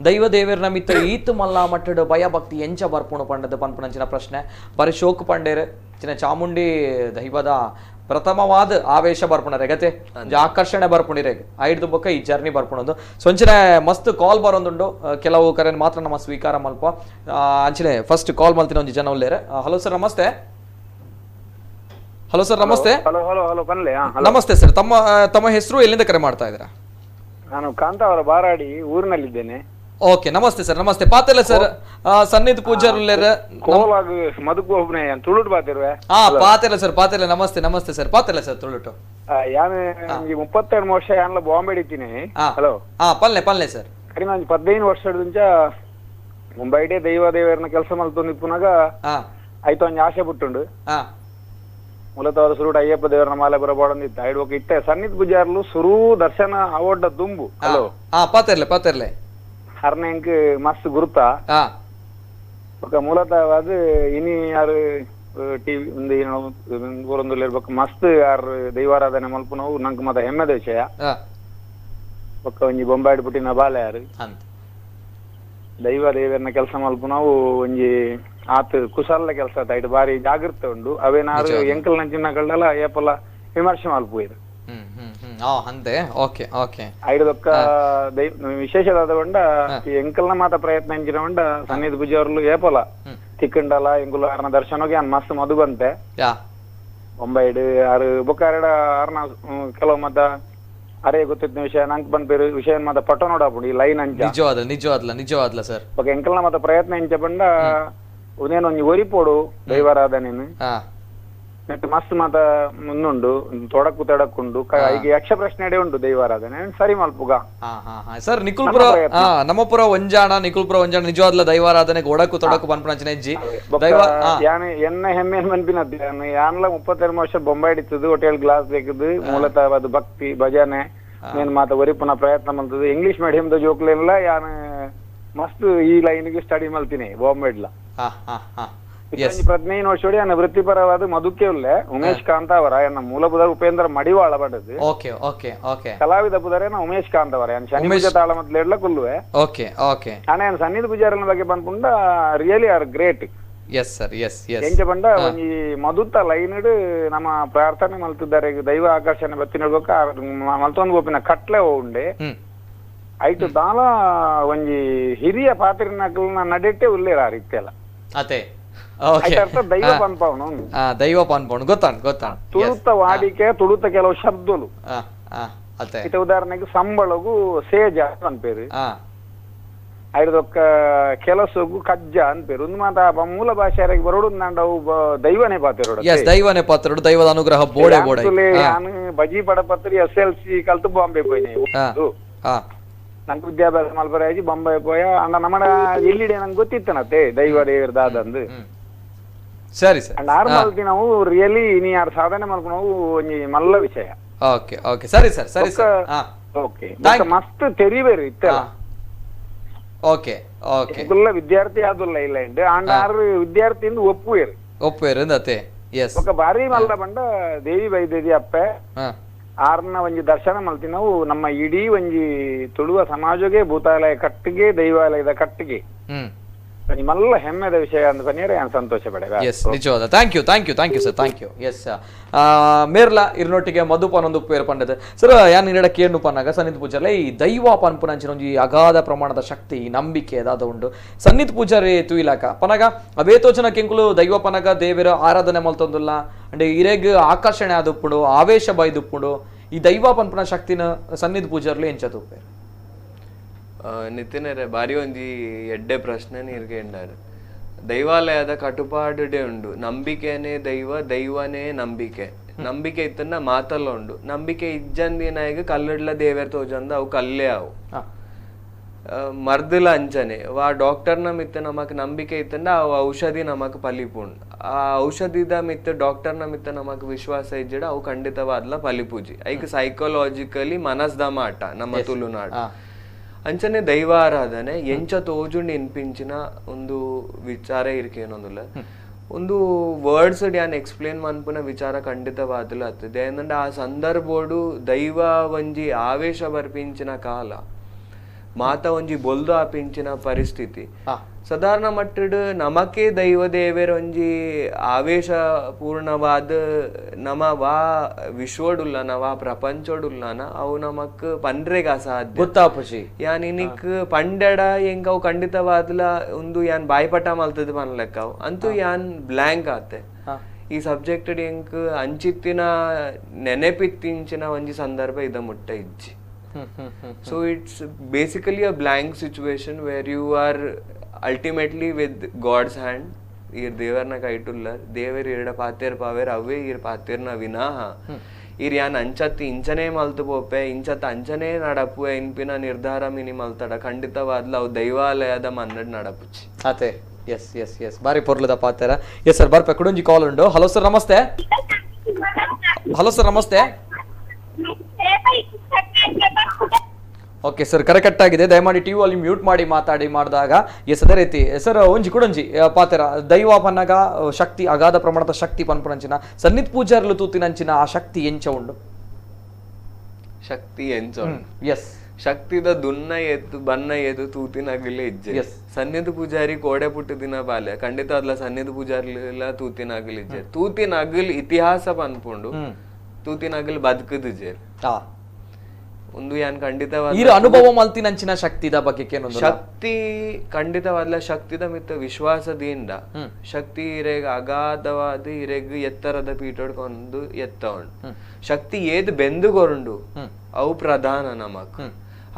ದೈವ ದೇವೇರ್ನ ಮಿತ್ರ ಈತ್ ಮಲ್ಲ ಮಟ್ಟಡು ಭಯ ಭಕ್ತಿ ಎಂಚ ಬರ್ಪುಣು ಪಂಡದ ಪನ್ಪನಂಚಿನ ಪ್ರಶ್ನೆ ಬಾರಿ ಶೋಕ್ ಪಂಡೇರೆ ಚಿನ್ನ ಚಾಮುಂಡಿ ದೈವದ ಪ್ರಥಮವಾದ ಆವೇಶ ಬರ್ಪುಣರೆ ಗತೆ ಆಕರ್ಷಣೆ ಬರ್ಪುಣಿರೆ ಐದು ಬೊಕ್ಕ ಈ ಜರ್ನಿ ಬರ್ಪುಣದು ಸೊಂಚನೆ ಮಸ್ತ್ ಕಾಲ್ ಬರೋದುಂಡು ಕೆಲವು ಕರೆ ಮಾತ್ರ ನಮ್ಮ ಸ್ವೀಕಾರ ಮಲ್ಪ ಅಂಚನೆ ಫಸ್ಟ್ ಕಾಲ್ ಮಲ್ತಿನ ಒಂಜಿ ಜನ ಉಲ್ಲೇರೆ ಹಲೋ ಸರ್ ನಮಸ್ತೆ ಹಲೋ ಸರ್ ನಮಸ್ತೆ ನಮಸ್ತೆ ಸರ್ ತಮ್ಮ ಹೆಸರು ಎಲ್ಲಿಂದ ಕರೆ ಮಾಡ್ತಾ ಇದ್ದೀರಾ ನಾನು ಕಾಂತಾವರ ಬಾರಾಡಿ ಊರಿನಲ್ಲಿದ್ದೇನೆ ಓಕೆ ನಮಸ್ತೆ ಸರ್ ನಮಸ್ತೆ ಪಾತೆಲ್ಲ ಸರ್ ಸನ್ನಿಧಿ ಪೂಜಾರ್ ಮಧುಕೋಬ್ನೆ ತುಳುಟ್ ಪಾತಿರುವೆ ಪಾತೆಲ್ಲ ಸರ್ ಪಾತೆಲ್ಲ ನಮಸ್ತೆ ನಮಸ್ತೆ ಸರ್ ಪಾತೆಲ್ಲ ಸರ್ ತುಳುಟು ಯಾನು 32 ವರ್ಷ ಯಾನ್ಲ ಬಾಂಬೆ ಇದ್ದೀನಿ ಹಲೋ ಪಲ್ಲೆ ಪಲ್ಲೆ ಸರ್ ಕಡಿಮೆ 15 ವರ್ಷದಿಂದ ಮುಂಬೈಡೆ ದೈವ ದೇವರನ್ನ ಕೆಲಸ ಮಲ್ತೊಂದು ಪುನಗ ಆಯ್ತು ಒಂಜಿ ಆಸೆ ಬಿಟ್ಟುಂಡು ಮೂಲತವಾದ ಸುರುಡು ಅಯ್ಯಪ್ಪ ದೇವರನ್ನ ಮಾಲೆ ಬರಬಾರ್ದಂದಿತ್ತು ಐದು ಹೋಗಿ ಇತ್ತೆ ಸನ್ನಿಧಿ ಪೂಜಾರ್ಲು ಸುರು ದರ್ಶನ ಅವಡ್ಡ ದುಂಬು ಹಲೋ ಪಾತೆರ್ಲೆ ಪಾತೆರ್ಲೆ ಹರ್ನೆಂಕ್ ಮಸ್ತ್ ಗುರುತ ఒక ಮೂಲತವಾದ ಇನಿ ಯಾರು ಟಿವಿ ಒಂದು ಇರ್ಬೇಕು ಮಸ್ತ್ ಯಾರು ದೈವಾರಾಧನೆ ಮಲ್ಪ ನಾವು ನಂಗೆ ಮತ್ತೆ ಹೆಮ್ಮೆದ ವಿಷಯ ಒಕ್ಕ ಒಂಜಿ ಬೊಂಬಾಡಿ ಪುಟ್ಟಿನ ಬಾಲೆ ಯಾರು ದೈವ ದೇವರನ್ನ ಕೆಲಸ ಮಲ್ಪ ನಾವು ಒಂಜಿ ಆತ್ ಕುಶಲ ಕೆಲಸ ಆಯ್ತು ಬಾರಿ ಜಾಗೃತೆ ಉಂಡು ಅವೇನಾರು ಎಂಕಲ್ ನಂಚಿನ ಕಳ್ಳೆಲ್ಲ ಏಪಲ್ಲ ವಿಮರ್ಶೆ ಮಲ್ಪೋಯ್ರು ಐದೊಕ್ಕ ವಿಶೇಷವಾದ ಉಂಡ ಎಂಕಲ್ನ ಮಾತ ಪ್ರಯತ್ನ ಎಂಚಿನ ಉಂಡ ಸನ್ನಿಧಿ ಪೂಜಾರ್ಲು ಏಪಲ ತಿಕ್ಕಂಡಲ ಎಂಕುಲು ಆರ್ನ ದರ್ಶನಕ್ಕೆ ಮಸ್ತ್ ಮಧು ಬಂತೆ ಬೊಂಬೈಡ್ ಆರು ಬೊಕ್ಕಾರಡ ಆರ್ನ ಕೆಲವು ಮತ್ತ ಅರೆ ಗೊತ್ತಿದ್ದ ವಿಷಯ ನಂಗೆ ಬಂದ್ಪೇರು ವಿಷಯ ಮತ್ತ ಪಟ ನೋಡಾಪುಡಿ ಲೈನ್ ಅಂಚ ನಿಜವಾದ್ಲ ಸರ್ ಬೊಕ್ಕ ಎಂಕಲ್ನ ಮತ್ತ ಪ್ರಯತ್ನ ಇಂಚ ಬಂಡ ಉದೇನು ಒಂಜಿ ಒರಿಪೋಡು ದೈವಾರಾಧನೆನು ನೆಟ್ಟು ಮಸ್ತ್ ಮಾತ ಮುಂದುಂಡು ತೊಡಕುಂಡು ಈಗ ಯಕ್ಷ ಪ್ರಶ್ನೆ ಉಂಟು ದೈವಾರಾಧನೆ ಸರಿ ಮಲ್ಪುಗ ಸರ್ ನಿಕುಲ್ಪುರ ನಮ್ಮಪುರ ಒಂಜಾಣ ನಿಜವಾದ್ಲ ದೈವಾರಾಧನೆಗೆ ಒಡಕು ತೊಡಕು ಪನ್ಪುನಂಚಿನ ಹೆಜ್ಜಿ ಯಾನ್ ಎನ್ನ ಹೆಮ್ಮೆ ಮನ್ಪಿನದ್ದು ಯಾನ್ಲ 32 ವರ್ಷ ಬೊಂಬೈ ಹಿಡಿತದು ಹೋಟೆಲ್ ಗ್ಲಾಸ್ ಬೇಕದು ಮೂಲತಃ ಅದು ಭಕ್ತಿ ಭಜನೆ ಮೇನ್ ಮಾತ ಒರಿಪುನ ಪ್ರಯತ್ನ ಮಲ್ತದು ಇಂಗ್ಲಿಷ್ ಮೀಡಿಯಂ ದ ಜೋಕ್ಲೆಲ್ಲ ಯಾನ್ ಮಸ್ತ್ ಈ ಲೈನ್ಗೆ ಸ್ಟಡಿ ಮಲ್ತೀನಿ ಬಾಂಬೆಡ್ಲ 15 ವರ್ಷೋಡಿ ನನ್ನ ವೃತ್ತಿಪರವಾದ ಮದುಕೆ ಉಳ್ಳೆ ಉಮೇಶ್ ಕಾಂತಾವರ ಎನ್ನ ಮೂಲಭೂತ ಉಪೇಂದ್ರ ಮಡಿವಾಳ ಪಡದು ಕಲಾವಿದ ಪುದರೇನ ಉಮೇಶ್ ಕಾಂತಾವರ ಶನಿ ಪೂಜೆ ತಾಳ ಮೊದ್ಲು ಕುಲ್ಲುವೆ ಅಣ್ಣ ಸನ್ನಿಧಿ ಪೂಜಾರನ ಬಗ್ಗೆ ಬಂದ್ಪುಂಡ ರಿಯಲಿ ಆರ್ ಗ್ರೇಟ್ ಎಂಚ ಬಂಡ ಒಂಜಿ ಮದುತ್ತ ಲೈನ್ಡ್ ನಮ್ಮ ಪ್ರಾರ್ಥನೆ ಮಲ್ತಿದ್ದಾರೆ ದೈವ ಆಕರ್ಷಣೆ ಬತ್ತಿ ನೋಡ್ಬೇಕ ಮಲ್ತೊಂದು ಗೋಪಿನ ಕಟ್ಲೆ ಉಂಡೆ ಐಟು ದಾಲ ಒಂಜಿ ಹಿರಿಯ ಪಾತ್ರಿನಕಲ್ನ ನಡೆಟ್ಟೆ ಉಲ್ಲೇರ ಆ ರೀತಿಯಲ್ಲ ದೈವ ಪನ್ಪವನು ದೈವ ಪನ್ಪವನು ಗೊತ್ತಾಣ್ ತುಳುತ್ತ ವಾಡಿಕೆ ತುಳುತ್ತ ಕೆಲವು ಶಬ್ದಲು ಇತ ಉದಾಹರಣೆಗೆ ಸಂಬಳಗು ಸೇಜ ಅನ್ಪೇರು ಐದೊಕ್ಕ ಕೆಲಸಗು ಕಜ್ಜ ಅನ್ಪೇರು ಒಂದು ಮಾತ ಮೂಲ ಭಾಷೆಯಾಗಿ ಬರೋಡು ನಾಂಡವು ದೈವನೇ ಪಾತಿರೋಡು ದೈವದ ಅನುಗ್ರಹ ಬೋಡೆ ನಾನು ಬಜಿ ಪಡಪತ್ರಿ SLC ಕಲ್ತು ಬಾಂಬೆ ಪೋಯ್ನೆ ನಂಗೆ ವಿದ್ಯಾಭ್ಯಾಸ ಮಲ್ಪರಾಜಿ ಬೊಂಬೈ ಪೋಯ ಅಣ್ಣ ನಮ್ಮ ಎಲ್ಲಿಡೆ ನಂಗೆ ಗೊತ್ತಿತ್ತನತ್ತೆ ದೈವ ದೇವರದಾದಂದು ಸರಿ ಸರ್ ನಾರ್ಮಲ್ ನಾವು ರಿಯಲಿ ನೀ ಯಾರು ಸಾಧನೆ ಮಲ್ಪು ನಾವು ಒಂಜಿ ಮಲ್ಲ ವಿಷಯ ಸರಿ ಸರ್ ಓಕೆ ಮಸ್ತ್ ತೆರಿಬೇರು ಇತ್ತಲ್ಲ ಕುಲ್ಲ ವಿದ್ಯಾರ್ಥಿ ಆದುಲ್ಲ ಇಲ್ಲ ಇಂಡು ಅಂಡ ಆರು ವಿದ್ಯಾರ್ಥಿಯಿಂದ ಒಪ್ಪುವೇರು ఒక ಬಾರಿ ಮಲ್ಲ ಬಂಡ ದೇವಿ ಬೈದೇವಿ ಅಪ್ಪೆ ಆರ್ನ ಒಂಜಿ ದರ್ಶನ ಮಲ್ತಿ ನಾವು ನಮ್ಮ ಇಡೀ ಒಂಜಿ ತುಳುವ ಸಮಾಜಗೆ ಭೂತಾಲಯ ಕಟ್ಟಿಗೆ ದೈವಾಲಯದ ಕಟ್ಟಿಗೆ ಮಲ್ಲ ಹೆಮ್ಮೆದ ವಿಷಯ ಅಂದ್ಕೊಂಡ್ರೆ ನಾನು ಸಂತೋಷ ಪಡೆ ನಿಜವಾದ ಥ್ಯಾಂಕ್ ಯು ಸರ್ ಮೇರ್ಲ ಇರ್ನೊಟ್ಟಿಗೆ ಮಧುಪಾನ್ ಒಂದು ಪೇರು ಪಂಡದ ಸರ್ ಯಾನ್ ನಿನ್ನಡ ಕೇನು ಪನ್ನಾಗ ಸನ್ನಿಧಿ ಪೂಜಾರ್ಲ ಈ ದೈವ ಪನ್ಪುನಂಚಿನ ಒಂಜಿ ಅಗಾಧ ಪ್ರಮಾಣದ ಶಕ್ತಿ ನಂಬಿಕೆ ಅದಾದ ಉಂಡು ಸನ್ನಿಧಿ ಪೂಜಾರಿ ತುಯಿಲಾಕ ಪನಗ ಅವೇತೋಚನ ಕೆಂಕುಲು ದೈವ ಪನಗ ದೇವರ ಆರಾಧನೆ ಮಲ್ತೊಂದುಲ್ಲ ಅಂಡ್ ಇರೆಗ್ ಆಕರ್ಷಣೆ ಆದುಪ್ಪುಡು ಆವೇಶ ಬೈದುಪ್ಪುಡು ಈ ದೈವ ಪನ್ಪುನ ಶಕ್ತಿನ ಸನ್ನಿಧಿ ಪೂಜಾರ್ಲು ಎಂಚದು ಪೇರು ನಿತಿನರೆ ಬಾರಿ ಒಂಜಿ ಎಡ್ಡೆ ಪ್ರಶ್ನೆ ಇರ್ಕೊಂಡಾರು ದೈವಾಲಯದ ಕಟುಪಾಡುಡೆ ಉಂಡು ನಂಬಿಕೆನೇ ದೈವನೇ ನಂಬಿಕೆ ಇತ್ತನ್ನ ಮಾತಲ್ಲ ಉಂಡು ನಂಬಿಕೆ ಇಜ್ಜಂದಿನಾಗ ಕಲ್ಲಡ್ಲ ದೇವರ ತೋಜಂದ ಅವು ಕಲ್ಲೇ ಅವು ಮರ್ದಿಲ ಅಂಚನೆ ವಾ ಡಾಕ್ಟರ್ನ ಮಿತ್ತ ನಮಕ್ ನಂಬಿಕೆ ಇತ್ತಂದ ಅವು ಔಷಧಿ ನಮಕ್ ಪಲಿಪುಂಡು ಆ ಔಷಧಿದ ಮಿತ್ತ ಡಾಕ್ಟರ್ನ ಮಿತ್ತ ನಮಕ್ ವಿಶ್ವಾಸ ಇಜ್ಜಡ ಅವು ಖಂಡಿತವಾದ್ಲ ಪಲಿಪೂಜಿ ಐಕ್ ಸೈಕಾಲಜಿಕಲಿ ಮನಸ್ದ ಮಾಟ ನಮ್ಮ ತುಳುನಾಡು ಅಂಚನೆ ದೈವಾರಾಧನೆ ಎಂಚ ತೋಜುಂಡು ಎನ್ಪಿಂಚಿನ ಒಂದು ವಿಚಾರ ಇರ್ಕೇನೊಂದುಲ್ಲ ಒಂದು ವರ್ಡ್ಸ್ ಯಾನ್ ಎಕ್ಸ್ಪ್ಲೇನ್ ಮನ್ಪುನ ವಿಚಾರ ಖಂಡಿತವಾದಲು ಆಗ್ತದೆ ಏನಂದ್ರೆ ಆ ಸಂದರ್ಭೋಡು ದೈವ ಒಂಜಿ ಆವೇಶ ಬರ್ಪಿಂಚಿನ ಕಾಲ ಮಾತ ಒಂಜಿ ಬೊಲ್ದು ಆಪಿಂಚಿನ ಪರಿಸ್ಥಿತಿ ಸಾಧಾರಣ ಮಟ್ಟಡ್ ನಮಕೆ ದೈವ ದೇವರ ಒಂಜಿ ಆವೇಶ ಪೂರ್ಣವಾದ ನಮ ವಾ ವಿಶ್ವಡುಲ್ಲನ ವಾ ಪ್ರಪಂಚಡುಲ್ಲನ ಅವು ನಮಕ್ ಪಂಡ್ರೆಗ ಅಸಾಧ್ಯ ಗೊತ್ತಾಪುಜಿ ಯಾನ್ ಇನಿಕ್ ಪಂಡೆಡ ಎಂಕ್ ಅವು ಖಂಡಿತವಾದ್ಲ ಒಂದು ಯಾನ್ ಬಾಯ್ಪಟ ಮಲ್ತದ ಪನ್ಲೆಕ್ಕ ಅವು ಅಂತೂ ಯಾನ್ ಬ್ಲಾಂಕ್ ಆತೆ ಈ ಸಬ್ಜೆಕ್ಟ್ ಎಂಕ್ ಅಂಚಿತ್ತಿನ ನೆನೆಪಿತ್ತಿಂಚಿನ ಒಂಜಿ ಸಂದರ್ಭ ಇದ ಮುಟ್ಟ ಇಜ್ಜಿ so it's basically a blank situation where you are ultimately with God's hand ir devarna kaitullar devar irda pater paver avve ir paterna vinaha ir yan anchatti inchane maltu pope inchatta anchane nadapu inpina nirdhara mini maltada ಖಂಡಿತವಾದ್ಲ ಅವು ದೈವಾಲಯದ ಮನ್ನಡ್ ನಡಪುಚ್ಚಿ ಅತೆ S ಬಾರಿ ಪೊರ್ಲದ ಪಾತೆರ yes sir ಬರ್ಪೆ ಕುಡೊಂಜಿ ಕಾಲ್ ಉಂಡು hello sir ನಮಸ್ತೆ okay sir correct ಆಗಿದೆ ದಯಮಾಡಿ TV volume mute ಮಾಡಿ ಮಾಡಿದಾಗ ಎಸ್ ಅದೇ ರೀತಿ ಸರ್ ಒಂಜಿ ಕುಡೊಂಜಿ ಪಾತೆರ ದೈವ ಪನ್ನಗ ಶಕ್ತಿ ಅಗಾಧ ಪ್ರಮಾಣದ ಶಕ್ತಿ ಪನ್ಪುನಂಚಿನ ಸನ್ನಿಧಿ ಪೂಜಾರ್ಲು ತೂತಿನಂಚಿನ ಆ ಶಕ್ತಿ ಎಂಚ ಉಂಡು ಶಕ್ತಿ ಎಂಚ ಎಸ್ ಶಕ್ತಿದ ದುನ್ನ ಎತ್ತು ಬನ್ನ ಎದು ತೂತಿನಾಗಲೇ ಇಜ್ಜೆ ಸನ್ನಿಧಿ ಪೂಜಾರಿ ಕೋಡೆ ಪುಟ್ಟು ದಿನ ಬಾಲ್ಯ ಖಂಡಿತ ಅದ್ಲ ಸನ್ನಿಧಿ ಪೂಜಾರ್ಲೆಲ್ಲ ತೂತಿನಾಗಲ್ ಇಜ್ಜೆ ತೂತಿನಾಗಲ್ ಇತಿಹಾಸ ಪನ್ಪುಂಡು ತೂತಿನಾಗಲ್ ಬದುಕದಿಜೆ ಒಂದು ಯಾನ್ ಖಂಡಿತವಾದ ಈರು ಅನುಭವ ಮಲ್ತಿನಂಚಿನ ಶಕ್ತಿದ ಬಗ್ಗೆ ಏನೊಂದು ಶಕ್ತಿ ಖಂಡಿತವಾದ ಶಕ್ತಿದ ಮಿತ್ತ ವಿಶ್ವಾಸದಿಂದ ಶಕ್ತಿ ಇರೆಗ್ ಅಗಾಧವಾದ ಇರೆಗ್ ಎತ್ತರದ ಪೀಠಡ್ಕೊಂಡು ಎತ್ತಕೊಂಡು ಶಕ್ತಿ ಏದ್ ಬೆಂದುಗೊಂಡು ಅವು ಪ್ರಧಾನ ನಮಕ್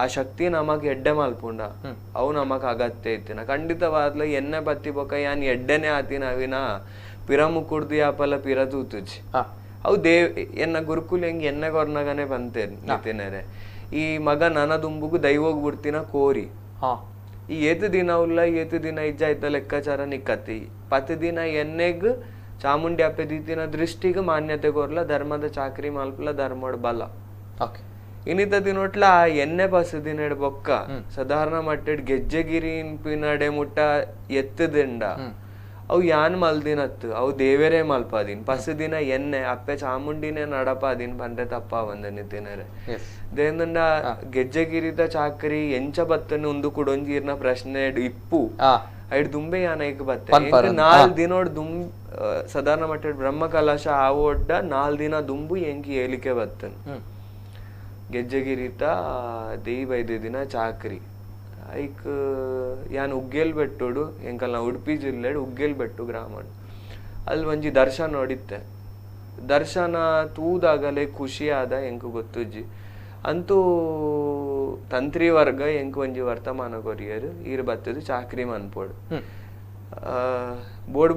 ಆ ಶಕ್ತಿ ನಮಕ್ ಎಡ್ಡೆ ಮಲ್ಪುಂಡ ಅವು ನಮಕ್ ಅಗತ್ಯ ಇತ್ತಿನ ಖಂಡಿತವಾದ್ಲ ಎಣ್ಣೆ ಬತ್ತಿ ಬೊಕ್ಕ ಯಾನ್ ಎಡ್ಡೆನೆ ಆತಿನ ಅವಿನ ಪಿರಮು ಕುಡ್ದು ಯಾಪಲ್ಲ ಪಿರ ತೂತುಜಿ ಅವು ಎನ್ನ ಗುರುಕುಲ್ ಹೆಂಗ್ ಎಣ್ಣೆ ಕೊರ್ನಗನೆ ಬಂತೇನೆ ಈ ಮಗ ನನ್ನ ದುಂಬುಗು ದೈವೋಗ್ ಬಿಡ್ತಿನ ಕೋರಿ ಈ ಏತು ದಿನ ಉಲ್ಲ ಏತು ದಿನ ಇಜ್ಜ ಆಯ್ತ ಲೆಕ್ಕಾಚಾರ ನಿಕ್ಕತ್ತಿ ಪತ್ತು ದಿನ ಎಣ್ಣೆಗ್ ಚಾಮುಂಡಿ ಅಪ್ಪೆ ದೀತಿನ ದೃಷ್ಟಿಗೆ ಮಾನ್ಯತೆ ಕೊರ್ಲ ಧರ್ಮದ ಚಾಕ್ರಿ ಮಲ್ಪಲ ಧರ್ಮಡ್ ಬಲ ಇನ್ನಿತ ದಿನೊಟ್ಲ ಎಣ್ಣೆ ಬಸ್ ದಿನ ಬೊಕ್ಕ ಸಾಧಾರಣ ಮಟ್ಟಡ್ ಗೆಜ್ಜೆಗಿರಿ ಪಿನಡೆ ಮುಟ್ಟ ಎತ್ತದಿಂಡ ಅವು ಯಾನ್ ಮಲ್ದಿನತ್ತು ಅವು ದೇವೇರೇ ಮಲ್ಪಾದಿನ್ ಪಸ್ ದಿನ ಎಣ್ಣೆ ಅಪ್ಪೆ ಚಾಮುಂಡಿನೇ ನಡಪಾದಿನ್ ಬಂದ್ರೆ ತಪ್ಪ ಒಂದ ನಿತಿನರೆ ದೇಂದಂಡ ಗೆಜ್ಜೆಗಿರಿದ ಚಾಕರಿ ಎಂಚ ಬತ್ತನ್ನು ಒಂದು ಕುಡೊಂಜೀರ್ನ ಪ್ರಶ್ನೆ ಇಪ್ಪು ಐಡ್ ದುಂಬೆ ಯಾನೈಕ್ ಬತ್ತೆ ನಾಲ್ ದಿನೋಡ್ ಸಾಧಾರಣ ಮಟ್ಟಡ್ ಬ್ರಹ್ಮ ಕಲಶ ಆವೊಡ್ಡ 4 ದಿನ ದುಂಬು ಎಂಕಿ ಏಲಿಕೆ ಬತ್ತನ್ ಗೆಜ್ಜೆಗಿರಿತ ದೇಯಿ ಬೈದೆ ದಿನ ಚಾಕ್ರಿ ಐಕ್ ಯಾನ್ ಉಗ್ಗೇಲ್ ಬೆಟ್ಟೋಡು ಎಂಕಲ್ ನಾ ಉಡುಪಿ ಜಿಲ್ಲೆಡ್ ಉಗ್ಗೇಲ್ ಬೆಟ್ಟು ಗ್ರಾಮ ಅಲ್ಲಿ ಒಂಜಿ ದರ್ಶನ ನೋಡಿತ್ತೆ ದರ್ಶನ ತೂದಾಗಲೇ ಖುಷಿ ಆದ ಎಂಕು ಗೊತ್ತುಜ್ಜಿ ಅಂತೂ ತಂತ್ರಿ ವರ್ಗ ಎಂಕು ಒಂಜಿ ವರ್ತಮಾನ ಕೊರಿಯರು ಈರು ಬತ್ತದು ಚಾಕ್ರಿ ಮನ್ಪೋಡು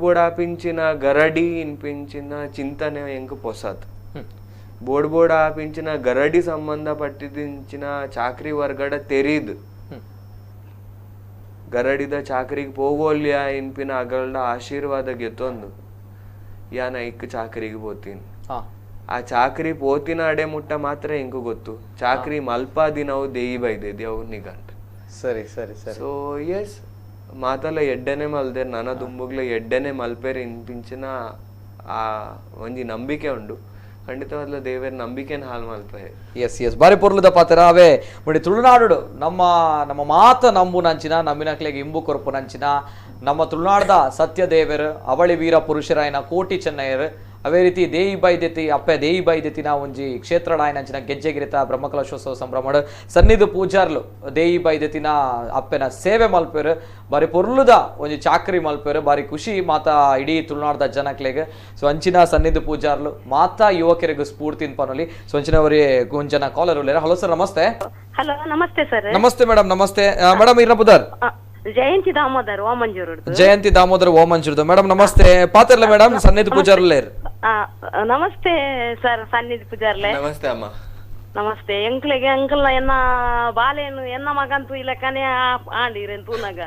ಬೋಡ್ ಆಪಿಂಚಿನ ಗರಡಿ ಇನ್ಪಿಂಚಿನ ಚಿಂತನೆ ಎಂಕು ಪೊಸತ್ ಬೋಡ್ ಆಪಿಂಚಿನ ಗರಡಿ ಸಂಬಂಧಪಟ್ಟಿದಿಂಚಿನ ಚಾಕ್ರಿ ವರ್ಗಡ ತೆರೀದು ಗರಡಿದ ಚಾಕರಿಗೆ ಹೋಗೋಲ್ಯ ಇನ್ಪಿನ ಅಗಲ್ಡ ಆಶೀರ್ವಾದ ಗೆತ್ತೊಂದು ಯಾನ ಇಕ್ ಚಾಕರಿಗೆ ಪೋತೀನಿ ಆ ಚಾಕರಿ ಪೋತಿನ ಅಡೆ ಮುಟ್ಟ ಮಾತ್ರ ಹೆಂಗು ಗೊತ್ತು ಚಾಕರಿ ಮಲ್ಪ ದಿನವು ದೇಯಿ ಬೈದೇದಿ ಅವು ನಿಗಂಟ ಸರಿ ಸರಿ ಸರಿ ಸೊ ಎಸ್ ಮಾತಲ್ಲ ಎಡ್ಡೆನೆ ಮಲ್ದೆ ನನ್ನ ದುಂಬುಗ್ಲ ಎಡ್ಡೆನೆ ಮಲ್ಪೇರಿ ಇನ್ಪಿಂಚಿನ ಆ ಒಂಜಿ ನಂಬಿಕೆ ಉಂಡು ಖಂಡಿತವಾದ ದೇವರ ನಂಬಿಕೆನ ಹಾಳು ಮಲ್ಪೆ ಎಸ್ ಬಾರಿ ಪೊರ್ಲುದ ಪಾತ್ರ ಅವೇ ನೋಡಿ ತುಳುನಾಡು ನಮ್ಮ ಮಾತ ನಂಬು ನಂಚಿನ ನಮ್ಮಿನಕ್ಲೆಗೆ ಇಂಬು ಕೊರಪು ನಂಚಿನ ನಮ್ಮ ತುಳುನಾಡದ ಸತ್ಯ ದೇವರು ಅವಳಿ ವೀರ ಪುರುಷರಾಯನ ಕೋಟಿ ಚೆನ್ನಯ್ಯರು ಅವೇ ರೀತಿ ದೇಯಿ ಬೈದೆತಿ ಅಪ್ಪೆ ದೇಯಿ ಬೈದೆತಿನ ಒಂಜಿ ಕ್ಷೇತ್ರಡಾಯನಂಚಿನ ಗೆಜ್ಜೆಗಿರಿತ ಬ್ರಹ್ಮಕಲಶೋತ್ಸವ ಸಂಭ್ರಮಡ್ ಸನ್ನಿಧಿ ಪೂಜಾರ್ಲು ದೇಯಿ ಬೈದೆತಿನ ಅಪ್ಪೆನ ಸೇವೆ ಮಲ್ಪೇರು ಬಾರಿ ಪೊರ್ಲುದ ಒಂಜಿ ಚಾಕರಿ ಮಲ್ಪೇರು ಬಾರಿ ಖುಷಿ ಮಾತಾ ಇಡೀ ತುಳುನಾಡದ ಜನಕ್ಲೆಗೆ ಸೊ ಅಂಚಿನ ಸನ್ನಿಧಿ ಪೂಜಾರ್ಲು ಮಾತಾ ಯುವಕರಿಗೂ ಸ್ಫೂರ್ತಿ ಪನೊಲಿ ಸೊ ಅಂಚಿನವರಿಗೆ ಒಂಜನ ಕಾಲರ್ ಉಳ್ಳೇರ ಹಲೋ ಸರ್ ನಮಸ್ತೆ ಹಲೋ ನಮಸ್ತೆ ಸರ್ ನಮಸ್ತೆ ಮೇಡಮ್ ನಮಸ್ತೆ ಮೇಡಮ್ ಇರ್ನ ಪುದರ್ ಜಯಂತಿ ದಾಮೋದರ್ ಓಮಂಜೂರು ಜಯಂತಿ ದಾಮೋದರ್ ಓಮಂಜೂರ್ದು ಮೇಡಮ್ ನಮಸ್ತೆ ಪಾತಿರ್ಲ ಮೇಡಮ್ ಸನ್ನಿಧಿ ಪೂಜಾರ್ಲೇರ್ ನಮಸ್ತೆ ಸರ್ ಸನ್ನಿಧಿ ಪೂಜಾರ್ಲೆ ನಮಸ್ತೆ ಅಮ್ಮ ನಮಸ್ತೆ ಎಂಕ್ಲೆಗೆ ಅಂಕಲ್ ಎನ್ನ ಬಾಲೇನು ಎನ್ನ ಮಗಂತೂ ಇಲ್ಲಕನೆ ಆಂಡಿರೇನ್ ತೂನಗ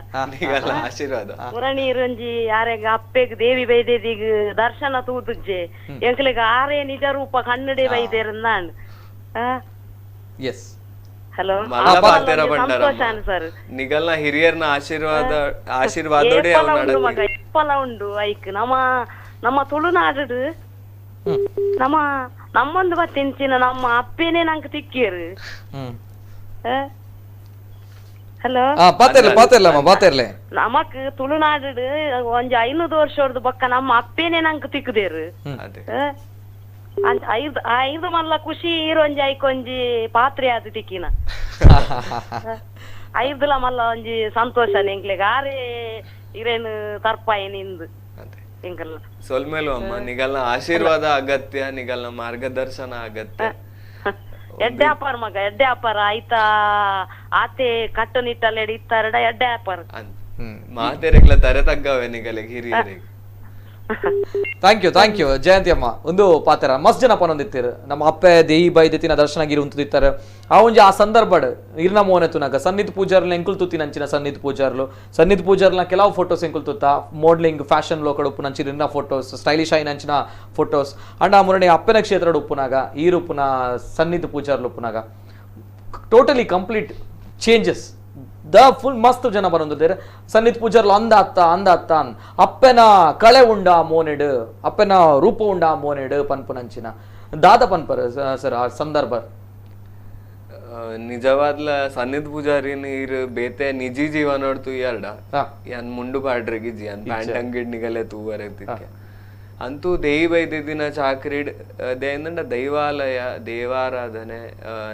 ಆಶೀರ್ವಾದ ಪುರಣೀರಂಜಿ ಯಾರೆಗ ಅಪ್ಪೆಗ್ ದೇವಿ ಬೈದೇದಿಗ್ ದರ್ಶನ ತೂದುಜ್ಜೆ ಎಂಕ್ಲೆಗೆ ಆರೇ ನಿಜ ರೂಪ ಕನ್ನಡಿ ಬೈದೇರಂದಾಂಡ್ ಎಸ್ ಹಲೋ ಸರ್ ನಿಗಲ್ನ ಹಿರಿಯರ್ನ ಆಶೀರ್ವಾದೋಡೆ ಮಗ ಇಪ್ಪಲ ಉಂಡು ಐಕ್ ನಮ್ಮ ತುಳುನಾಡು ನಮ್ಮೊಂದು ಬತ್ತಿಂಚಿನ ನಮ್ಮ ಅಪ್ಪೇನೆ ನಂಗೆ ತಿಕ್ಕಿಯರು ಹಲೋ ನಮಕ್ ತುಳುನಾಡು ಒಂಜಿ 500 ವರ್ಷದ ಬೊಕ್ಕ ನಮ್ಮ ಅಪ್ಪೇನೆ ನಂಗೆ ತಿಕ್ಕದೇರು ಐದು ಮಲ್ಲ ಖುಷಿ ಇರೊಂಜಿ ಐಕೊಂಜಿ ಪಾತ್ರೆ ಅದು ತಿಕ್ಕಿನ ಐದುಲ ಮಲ್ಲ ಒಂಜಿ ಸಂತೋಷ ಎಂಕ್ಲೆಗ್ ಆರೇ ಇರೇನು ತರ್ಪಾಯಿ ನಿಂದು ಎಂಕಲ್ಲ ಸೊಲ್ಮೇಲು ಅಮ್ಮ ನಿಗಲ್ನ ಆಶೀರ್ವಾದ ಅಗತ್ಯ ನಿಗಲ್ನ ಮಾರ್ಗದರ್ಶನ ಅಗತ್ಯ ಎಡ್ಡೆ ಅಪ್ಪಾರ ಮಗ ಎಡ್ಡೆ ಅಪ್ಪಾರ ಆಯ್ತಾ ಆತೆ ಕಟ್ಟುನಿಟ್ಟಲ್ಲಿ ಇತ್ತಾರಡ ಎಡ್ಡೆ ಅಪ್ಪಾರ ಮಾತೆರೆಗ್ಲ ತರೆ ತಗ್ಗವೆ ನಿಗಲಿಗೆ ಹಿರಿಯರಿಗೆ ಥ್ಯಾಂಕ್ ಯು ಜಯಂತಿ ಅಮ್ಮ ಒಂದು ಪಾತ್ರ ಮಸ್ತ್ ಜನ ಪನೊಂದಿತ್ತೀರು ನಮ್ಮ ಅಪ್ಪೆ ದೇಯಿ ಬೈದೆತಿನ ದರ್ಶನಗಿರಿ ಉಂತುದಿತ್ತಾರೆ ಆ ಒಂಜಿ ಆ ಸಂದರ್ಭಡ್ ಇರ್ನ ಮೋನೆ ತುನಗ ಸನ್ನಿಧಿ ಪೂಜಾರ್ಲ ಎಂಕುಲ್ ತುತ್ತಿ ನಂಚಿನ ಸನ್ನಿಧಿ ಪೂಜಾರ್ಲ ಕೆಲವು ಫೋಟೋಸ್ ಎಂಕುಲ್ ತುತ್ತ ಮೋಡ್ಲಿಂಗ್ ಫ್ಯಾಷನ್ ಲೋಕಡ್ ಉಪ್ಪು ನಂಚಿನ ಇರ್ನ ಫೋಟೋಸ್ ಸ್ಟೈಲಿಶ್ ಆಗಿ ನಂಚಿನ ಫೋಟೋಸ್ ಅಂಡ್ ಆ ಮುರಣಿ ಅಪ್ಪನ ಕ್ಷೇತ್ರಡ್ ಉಪ್ಪುನಾಗ ಈರು ಉಪ್ಪುನ ಸನ್ನಿಧಿ ಪೂಜಾರ್ಲ ಉಪ್ಪುನಾಗ ಟೋಟಲಿ ಕಂಪ್ಲೀಟ್ ಚೇಂಜಸ್ ದ ಫುಲ್ ಮಸ್ತ್ ಜನ ಬರೋದಿದ್ದಾರೆ ಸನ್ನಿಧಿ ಪೂಜಾರ್ಲು ಅಂದ ಅತ್ತ ಅಪ್ಪೆನ ಕಳೆ ಉಂಡ ಮೋನೆಡ್ ಅಪ್ಪೆನ ರೂಪ ಉಂಡ ಮೋನೆಡ್ ಪನ್ಪುನಂಚಿನ ದಾದ ಪನ್ಪರ್ ಸರ್ ಆ ಸಂದರ್ಭ ನಿಜವಾದ್ಲ ಸನ್ನಿಧಿ ಪೂಜಾರಿನ ಇರ್ ಬೇತೆ ನಿಜಿ ಜೀವನ ನೋಡ್ತು ಎರಡ ಯಾನ್ ಮುಂಡು ಪಾಡ್ರಗಿಜಿ ಅನ್ ಪ್ಯಾಂಟ್ ಅಂಗಿಡ್ ನಿಗಲೆ ತೂವರೆತಿಕ್ಕೆ ಅಂತೂ ದೈವೈದಿನ ಚಾಕ್ರಿ ದೇಂದಂಡ ದೈವಾಲಯ ದೇವಾರಾಧನೆ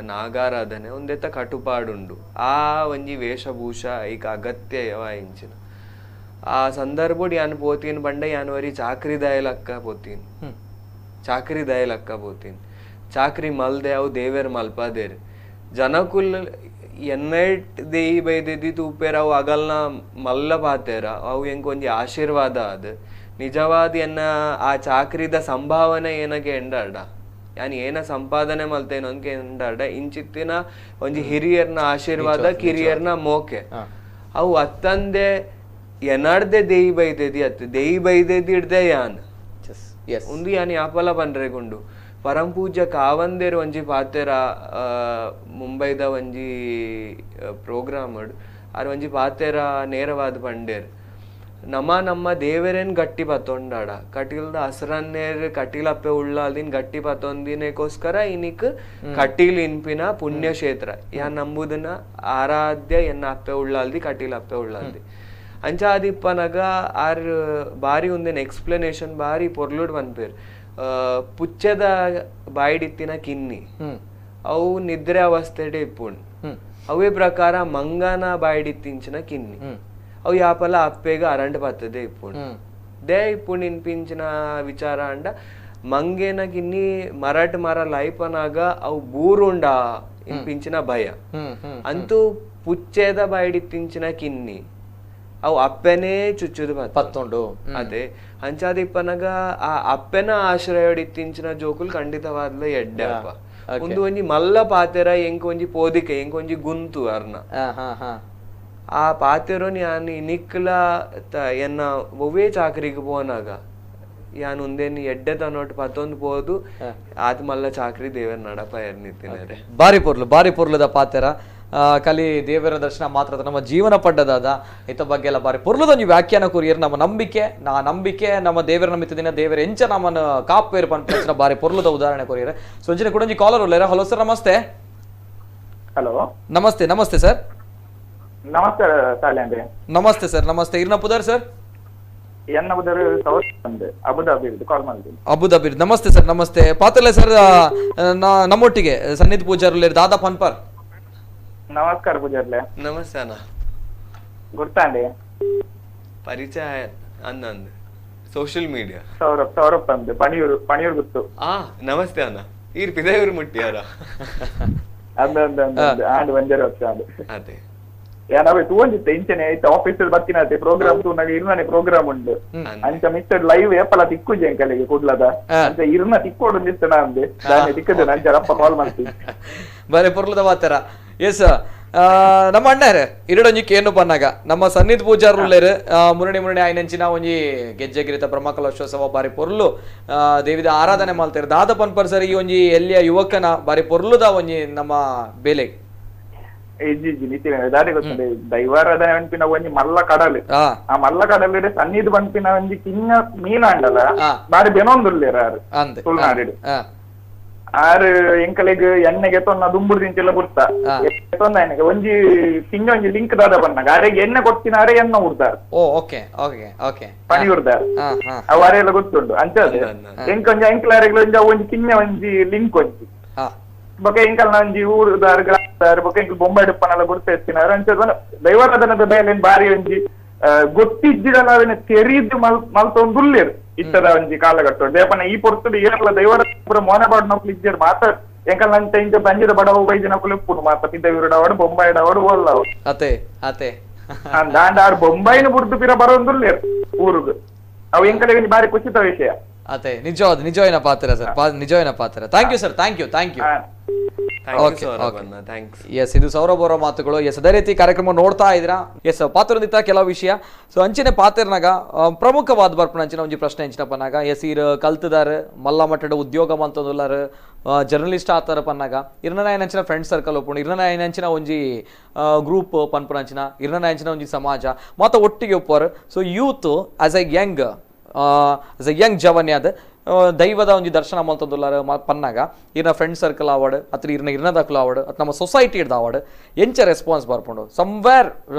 ನಾಗಾರಾಧನೆ ಒಂದೆತ್ತ ಕಟುಪಾಡುಂಡು ಆ ಒಂಜಿ ವೇಷಭೂಷ ಈಗ ಅಗತ್ಯವ ಇಂಚಿನ ಆ ಸಂದರ್ಭಡ್ ಯಾನ್ ಪೋತೀನಿ ಬಂಡ ಯಾನ್ ವರಿ ಚಾಕ್ರಿ ದಯಲಕ್ಕ ಪೋತೀನಿ ಚಾಕ್ರಿ ದಯಲಕ್ಕ ಪೋತೀನಿ ಚಾಕ್ರಿ ಮಲ್ದೆ ಅವು ದೇವೇರ್ ಮಲ್ಪದೇರಿ ಜನಕುಲ್ ಎನ್ನೈಟ್ ದೇಯಿ ಬೈದೆದಿ ತೂಪೇರ ಅವು ಅಗಲ್ನ ಮಲ್ಲ ಪಾತೇರ ಅವು ಹೆಂಗ್ ಒಂಜಿ ಆಶೀರ್ವಾದ ಅದು ನಿಜವಾದ ಎನ್ನ ಆ ಚಾಕ್ರಿದ ಸಂಭಾವನೆ ಏನಕ್ಕೆ ಎಂಡಾಡ ಯಾನ್ ಏನ ಸಂಪಾದನೆ ಮಲ್ತೇನೋ ಅನ್ಕೆ ಎಂಡಾಡ ಇಂಚಿತ್ತಿನ ಒಂಜಿ ಹಿರಿಯರ್ನ ಆಶೀರ್ವಾದ ಕಿರಿಯರ್ನ ಮೋಕೆ ಅವು ಅತ್ತಂದೆ ಎನಾಡ್ದೆ ದೇಯಿ ಬೈದೆದಿ ಅತ್ತ ದೇಯಿ ಬೈದೆದಿ ಇಡ್ದೆ ಯಾನ್ ಒಂದು ಯಾನ್ ಯಾಪಲ ಪನ್ರೆಗುಂಡು ಪರಂಪೂಜ್ಯ ಕಾವಂದೇರು ಒಂಜಿ ಪಾತೆರ ಮುಂಬೈದ ಒಂಜಿ ಪ್ರೋಗ್ರಾಮ್ ಆರ್ ಒಂಜಿ ಪಾತೆರ ನೇರವಾದ ಪಂಡೇರ್ ನಮ್ಮ ದೇವರೇನ್ ಗಟ್ಟಿ ಪತ್ತೊಂಡಾಡ ಕಟೀಲ್ದ ಹಸ್ರನ್ನೇರ್ ಕಟೀಲ್ ಅಪ್ಪೆ ಉಳ್ಳಾಲ್ದಿನ್ ಗಟ್ಟಿ ಪತ್ತೊಂದಿನಕ್ಕೋಸ್ಕರ ಇನಿಕ್ ಕಟೀಲ್ ಇನ್ಪಿನ ಪುಣ್ಯಕ್ಷೇತ್ರ ಯಾನ್ ನಂಬುದನ್ನ ಆರಾಧ್ಯ ಎನ್ನ ಅಪ್ಪೆ ಉಳ್ಳಾಲ್ದಿ ಕಟೀಲ್ ಅಪ್ಪೆ ಉಳ್ಳಾಲ್ದಿ ಅಂಚಾದಿಪ್ಪನಗ ಆರ್ ಬಾರಿ ಒಂದೇನ್ ಎಕ್ಸ್ಪ್ಲನೇಷನ್ ಬಾರಿ ಪೊರ್ಲುಡ್ ಪನ್ಪೇರ್ ಪುಚ್ಚದ ಬಾಯಿಡಿತ್ತಿನ ಕಿನ್ನಿ ಅವು ನಿದ್ರೆ ಅವಸ್ಥೆಡೆ ಇಪ್ಪುಂಡು ಅವೇ ಪ್ರಕಾರ ಮಂಗನ ಬಾಯಿಡಿತ್ತಿಂಚಿನ ಕಿನ್ನಿ ಅವು ಯಾಪಲ ಅಪ್ಪೆಗ ಅರಂಡ್ ಬರ್ತದೆ ಇಪ್ಪುಂಡು ದೇ ಇಪ್ಪುಂಡು ಇನ್ಪಿಂಚಿನ ವಿಚಾರ ಅಂಡ ಮಂಗೇನ ಕಿನ್ನಿ ಮರಾಠ ಮರ ಲೈಪನಾಗ ಅವು ಬೂರುಂಡ ಇನ್ಪಿಂಚಿನ ಭಯ ಅಂತೂ ಪುಚ್ಚೆದ ಬಾಯಿಡಿತ್ತಿಂಚಿನ ಕಿನ್ನಿ ಅವು ಅಪ್ಪೆನೇ ಚುಚ್ಚುದು ಪತ್ತೊಂಡು ಅದೇ ಅಂಚಾದಿಪ್ಪನಗ ಆ ಅಪ್ಪೆನ ಆಶ್ರಯಡಿತ್ತಿಂಚಿನ ಜೋಕುಲ್ ಖಂಡಿತವಾದ್ಲ ಎಡ್ಡೆ ಅಪ್ಪ ಒಂದು ಒಂಜಿ ಮಲ್ಲ ಪಾತೆರ ಎಂಕ್ ಒಂಜಿ ಪೋದಿಕೆ ಎಂಕ್ ಒಂಜಿ ಗುಂತು ಅರ್ನ ಆ ಪಾತೆರೋನ್ ಯಾನ್ ಇನಿಕ್ಲ ಎನ್ನ ಒವ್ವೇ ಚಾಕರಿಗೆ ಪೋನಾಗ ಯಾನ್ ಒಂದೇನಿ ಎಡ್ಡೆ ತನೊಟ್ಟು ಪತ್ತೊಂದು ಪೋದು ಆತ್ ಮಲ್ಲ ಚಾಕರಿ ದೇವರ ನಡಪ ಎರ್ನಿತ್ತಿನ ಬಾರಿ ಪೊರ್ಲದ ಪಾತೆರ ಕಲಿ ದೇವರ ದರ್ಶನ ಮಾತ್ರ ನಮ್ಮ ಜೀವನ ಪಡ್ಡದಾದ ಇತ್ತ ಬಗ್ಗೆ ಎಲ್ಲ ಬಾರಿ ಪೊರ್ಲದೊಂದು ವ್ಯಾಖ್ಯಾನ ಕುರಿಯರ್ ನಮ್ಮ ನಂಬಿಕೆ ನಮ್ಮ ದೇವರ ನಮಿತ್ತದಿನ ದೇವರ ಎಂಚ ನಮ್ಮನ್ನು ಕಾಪೇರ್ ಪಂಪಿನ ಬಾರಿ ಪೊರ್ಲದ ಉದಾಹರಣೆ ಕೊರಿಯರ್ ಸಂಜೆ ಕೂಡ ಕಾಲರ್ ಉಳ್ಳೇರ ಹಲೋ ಸರ್ ನಮಸ್ತೆ ಹಲೋ ನಮಸ್ತೆ ಸರ್ ನಮಸ್ತೆ ಸಾಲೇಂದ್ರೆ ನಮಸ್ತೆ ಸರ್ ನಮಸ್ತೆ ಇರ್ನ ಪುದರ್ ಸರ್ ಎನ್ನ ಪುದರ್ ಸೌತ್ ಅಬುದಾಬಿ ಕಾಲ್ ಮಾಡಿದ್ದೀನಿ ಅಬುದಾಬಿ ನಮಸ್ತೆ ಸರ್ ನಮಸ್ತೆ ಪಾತ್ರಲೆ ಸರ್ ನಮ್ಮೊಟ್ಟಿಗೆ ಸನ್ನಿಧಿ ಪೂಜಾರುಲೇರ್ ದಾದಾ ಪನ್ಪರ್ ನಮಸ್ಕಾರ ಪೂಜಾರ್ಲೆ ನಮಸ್ತೆ ಅಣ್ಣ ಗುರ್ತಾಂಡಿ ಪರಿಚಯ ಅಂದಂದ್ ಸೋಷಿಯಲ್ ಮೀಡಿಯಾ ಸೌರಭ್ ಅಂದ್ ಪಣಿಯೂರು ಗುರ್ತು ನಮಸ್ತೆ ಅಣ್ಣ ಈರ್ ಪಿದೆಯವರು ಮುಟ್ಟಿಯಾರ ಆಂಡ್ ಒಂಜರ ವರ್ಷ ಅದೇ ಯಾನವೆ ತೂಂಜಿತ್ತೆ ಇಂಚನೆ ಐತೆ ಆಫೀಸ್ ಬರ್ತಿನತೆ ಪ್ರೋಗ್ರಾಮ್ ತೂನಾಗ ಇರ್ನಾನೆ ಪ್ರೋಗ್ರಾಮ್ ಉಂಡು ಅಂಚ ಮಿಸ್ಟರ್ ಲೈವ್ ಏಪಲ ತಿಕ್ಕುಜೆ ಅಂಕಲಿಗೆ ಕೂಡ್ಲದ ಅಂಚ ಇರ್ನ ತಿಕ್ಕೋಡು ನಿಸ್ತನ ಅಂದೆ ದಾನೆ ತಿಕ್ಕದೆ ನಂಚರಪ್ಪ ಕಾಲ್ ಮಾಡ್ತೀನಿ ಬಾರಿ ಪೊರ್ಲದ ಮಾತಾರ ಎಸ್ ನಮ್ಮ ಅಣ್ಣಾರೆ ಇರಡೊಂಜಿಕ್ಕೆ ಏನು ಪನ್ನಾಗ ನಮ್ಮ ಸನ್ನಿಧಿ ಪೂಜಾರುಳ್ಳೇರು ಮುರಣಿ ಆಯ್ನಂಚಿನ ಒಂಜಿ ಗೆಜ್ಜೆಗಿರಿತ ಬ್ರಹ್ಮಕಲಶೋತ್ಸವ ಬಾರಿ ಪೊರ್ಲು ದೇವಿದ ಆರಾಧನೆ ಮಾಡ್ತಾರೆ ದಾದ ಪನ್ಪರ್ ಸರ್ ಈ ಒಂಜಿ ಎಲ್ಲಿಯ ಯುವಕನ ಬಾರಿ ಪೊರ್ಲುದ ಒಂಜಿ ನಮ್ಮ ಬೇಲೆ ದಾರಿ ಗೊತ್ತುಂಡೆ ದೈವಾರಾಧನೆ ಪನ್ಪಿನ ಒಂಜಿ ಮಲ್ಲ ಕಡಲು ಆ ಮಲ್ಲ ಕಡಲು ಸನ್ನಿಧಿ ಪನ್ಪಿನ ಒಂಜಿ ಕಿನ್ನ ಮೀನ ಅಂಡಲ ಬಾರಿ ಬೆನೊಂದುಲ್ಲೇರ ತುಳುನಾಡು ಆರು ಎಂಕಲೆಗ್ ಎಣ್ಣೆಗೆ ತೊನ್ನ ದುಂಬುಡು ದಿಂಚೆಲ್ಲ ಬುಡ್ತ ತೊಂದ ಎಣ್ಣೆಗೆ ಒಂಜಿ ಕಿಂಜ ಒಂಜಿ ಲಿಂಕ್ ದಾದ ಬಂದಾಗ ಅರೆಗೆ ಎಣ್ಣೆ ಕೊಡ್ತಿನಾರೆ ಎಣ್ಣೆ ಉಡ್ದಾರ ಪಣಿ ಉಡ್ದಾರ ಅವು ಅರೆಲ್ಲ ಗೊತ್ತುಂಡು ಅಂಚದೆ ಎಂಕೊಂಜಿ ಎಂಕ್ಲಾರೆಗ್ಲ ಒಂಜಿ ಕಿನ್ನ ಒಂಜಿ ಲಿಂಕ್ ಒಂಜಿ ಬೊಕ ಎಂಕಲ್ನ ಒಂಜಿ ಊರುದಾರ್ ಗ್ರಾಮದಾರ್ ಬೊಕ ಎಂಕಲ್ ಬೊಂಬೈ ಡುಪ್ಪನೆಲ್ಲ ಗುರ್ತ ಎತ್ತಿನಾರ ಅಂಚದ ದೈವಾರಾಧನದ ಬೇಲೆ ಬಾರಿ ಒಂಜಿ ಗೊತ್ತಿದ್ದಿರಲ್ಲ ಅವನ ತೆರಿದು ಮಲ್ತೊಂದುಲ್ಲೇರು ಇತ್ತದ ಒಂಜಿ ಕಾಲಘಟ್ಟ ದೇಪನ ಈ ಪೊರ್ತುಡು ಏರ್ಲ ದೈವರ ಪೂರ ಮೋನಬಾಡ್ ನೌಕಲು ಇಜ್ಜರ್ ಮಾತಾಡ್ ಎಂಕಲ್ ನಂತ ಇಂಚ ಬಂಜಿದ ಬಡವ ಬೈಜಿ ನೌಕಲು ಉಪ್ಪುನು ಮಾತ ಪಿದ್ದವಿರುಡವಾಡು ಬೊಂಬೈಡವಾಡು ಓಲ್ಲವು ಅತೆ ದಾಂಡ ಆರು ಬೊಂಬೈನ ಬುರ್ದು ಪಿರ ಬರೋಂದುಲ್ಲೇರು ಊರುಗು ಅವು ಎಂಕಲಿಗೆ ಬಾರಿ ಕುಸಿತ ವಿಷಯ ಅತೆ ನಿಜವಾದ ಪಾತ್ರ ಸರ್ ನಿಜವಾದ ಪಾತ್ರ thank you sir thank you yes ಇದು ಸೌರಭ್ ಅವರ ಮಾತುಗಳು ಎಸ್ ಅದೇ ರೀತಿ ಕಾರ್ಯಕ್ರಮ ನೋಡ್ತಾ ಇದ್ದೀರಾ ಎಸ್ ಪಾತ್ರದಿತ್ತ ಕೆಲವು ವಿಷಯ ಸೊ ಅಂಚಿನ ಪಾತ್ರನಾಗ ಪ್ರಮುಖವಾದ ಬರ್ಪಣ ಅಂಚಿನ ಒಂಜಿ ಪ್ರಶ್ನೆ ಅಂಚಿನ ಪನ್ನಾಗ ಎಸ್ ಇರ್ ಕಲ್ತದಾರ ಮಲ್ಲ ಮಟ್ಟದ ಉದ್ಯೋಗ ಮಂತಂದುಲ್ಲಾರ ಜರ್ನಲಿಸ್ಟ್ ಆತಾರ ಪನ್ನಾಗ ಇರ್ನ ಅಂಚಿನ ಫ್ರೆಂಡ್ ಸರ್ಕಲ್ ಒಪ್ಪುಂಡು ಇರ್ನ ಅಂಚಿನ ಒಂಜಿ ಗ್ರೂಪ್ ಪನ್ಪುನ ಅಂಚಿನ ಇರ್ನ ಅಂಚಿನ ಒಂಜಿ ಸಮಾಜ ಮತ್ತ ಒಟ್ಟಿಗೆ ಒಪ್ಪರು so youth as a young ಜವನ್ಯಾದ ದೈವದ ಒಂಜಿ ದರ್ಶನ ಮಲ್ತೊಂದುಲ್ಲಾರ ಪನ್ನಾಗ ಇರ್ನ ಫ್ರೆಂಡ್ ಸರ್ಕಲ್ ಆವಡ್ ಅತ್ರ ಇರ್ನ ಇರ್ನದಕ್ಲು ಆವಡ್ ಅತ್ ನಮ್ಮ ಸೊಸೈಟಿ ಇಡ್ದ ಆವಡ್ ಎಂಚ ರೆಸ್ಪಾನ್ಸ್ ಬರ್ಪುಂಡು ಸಮ್ವೇರ್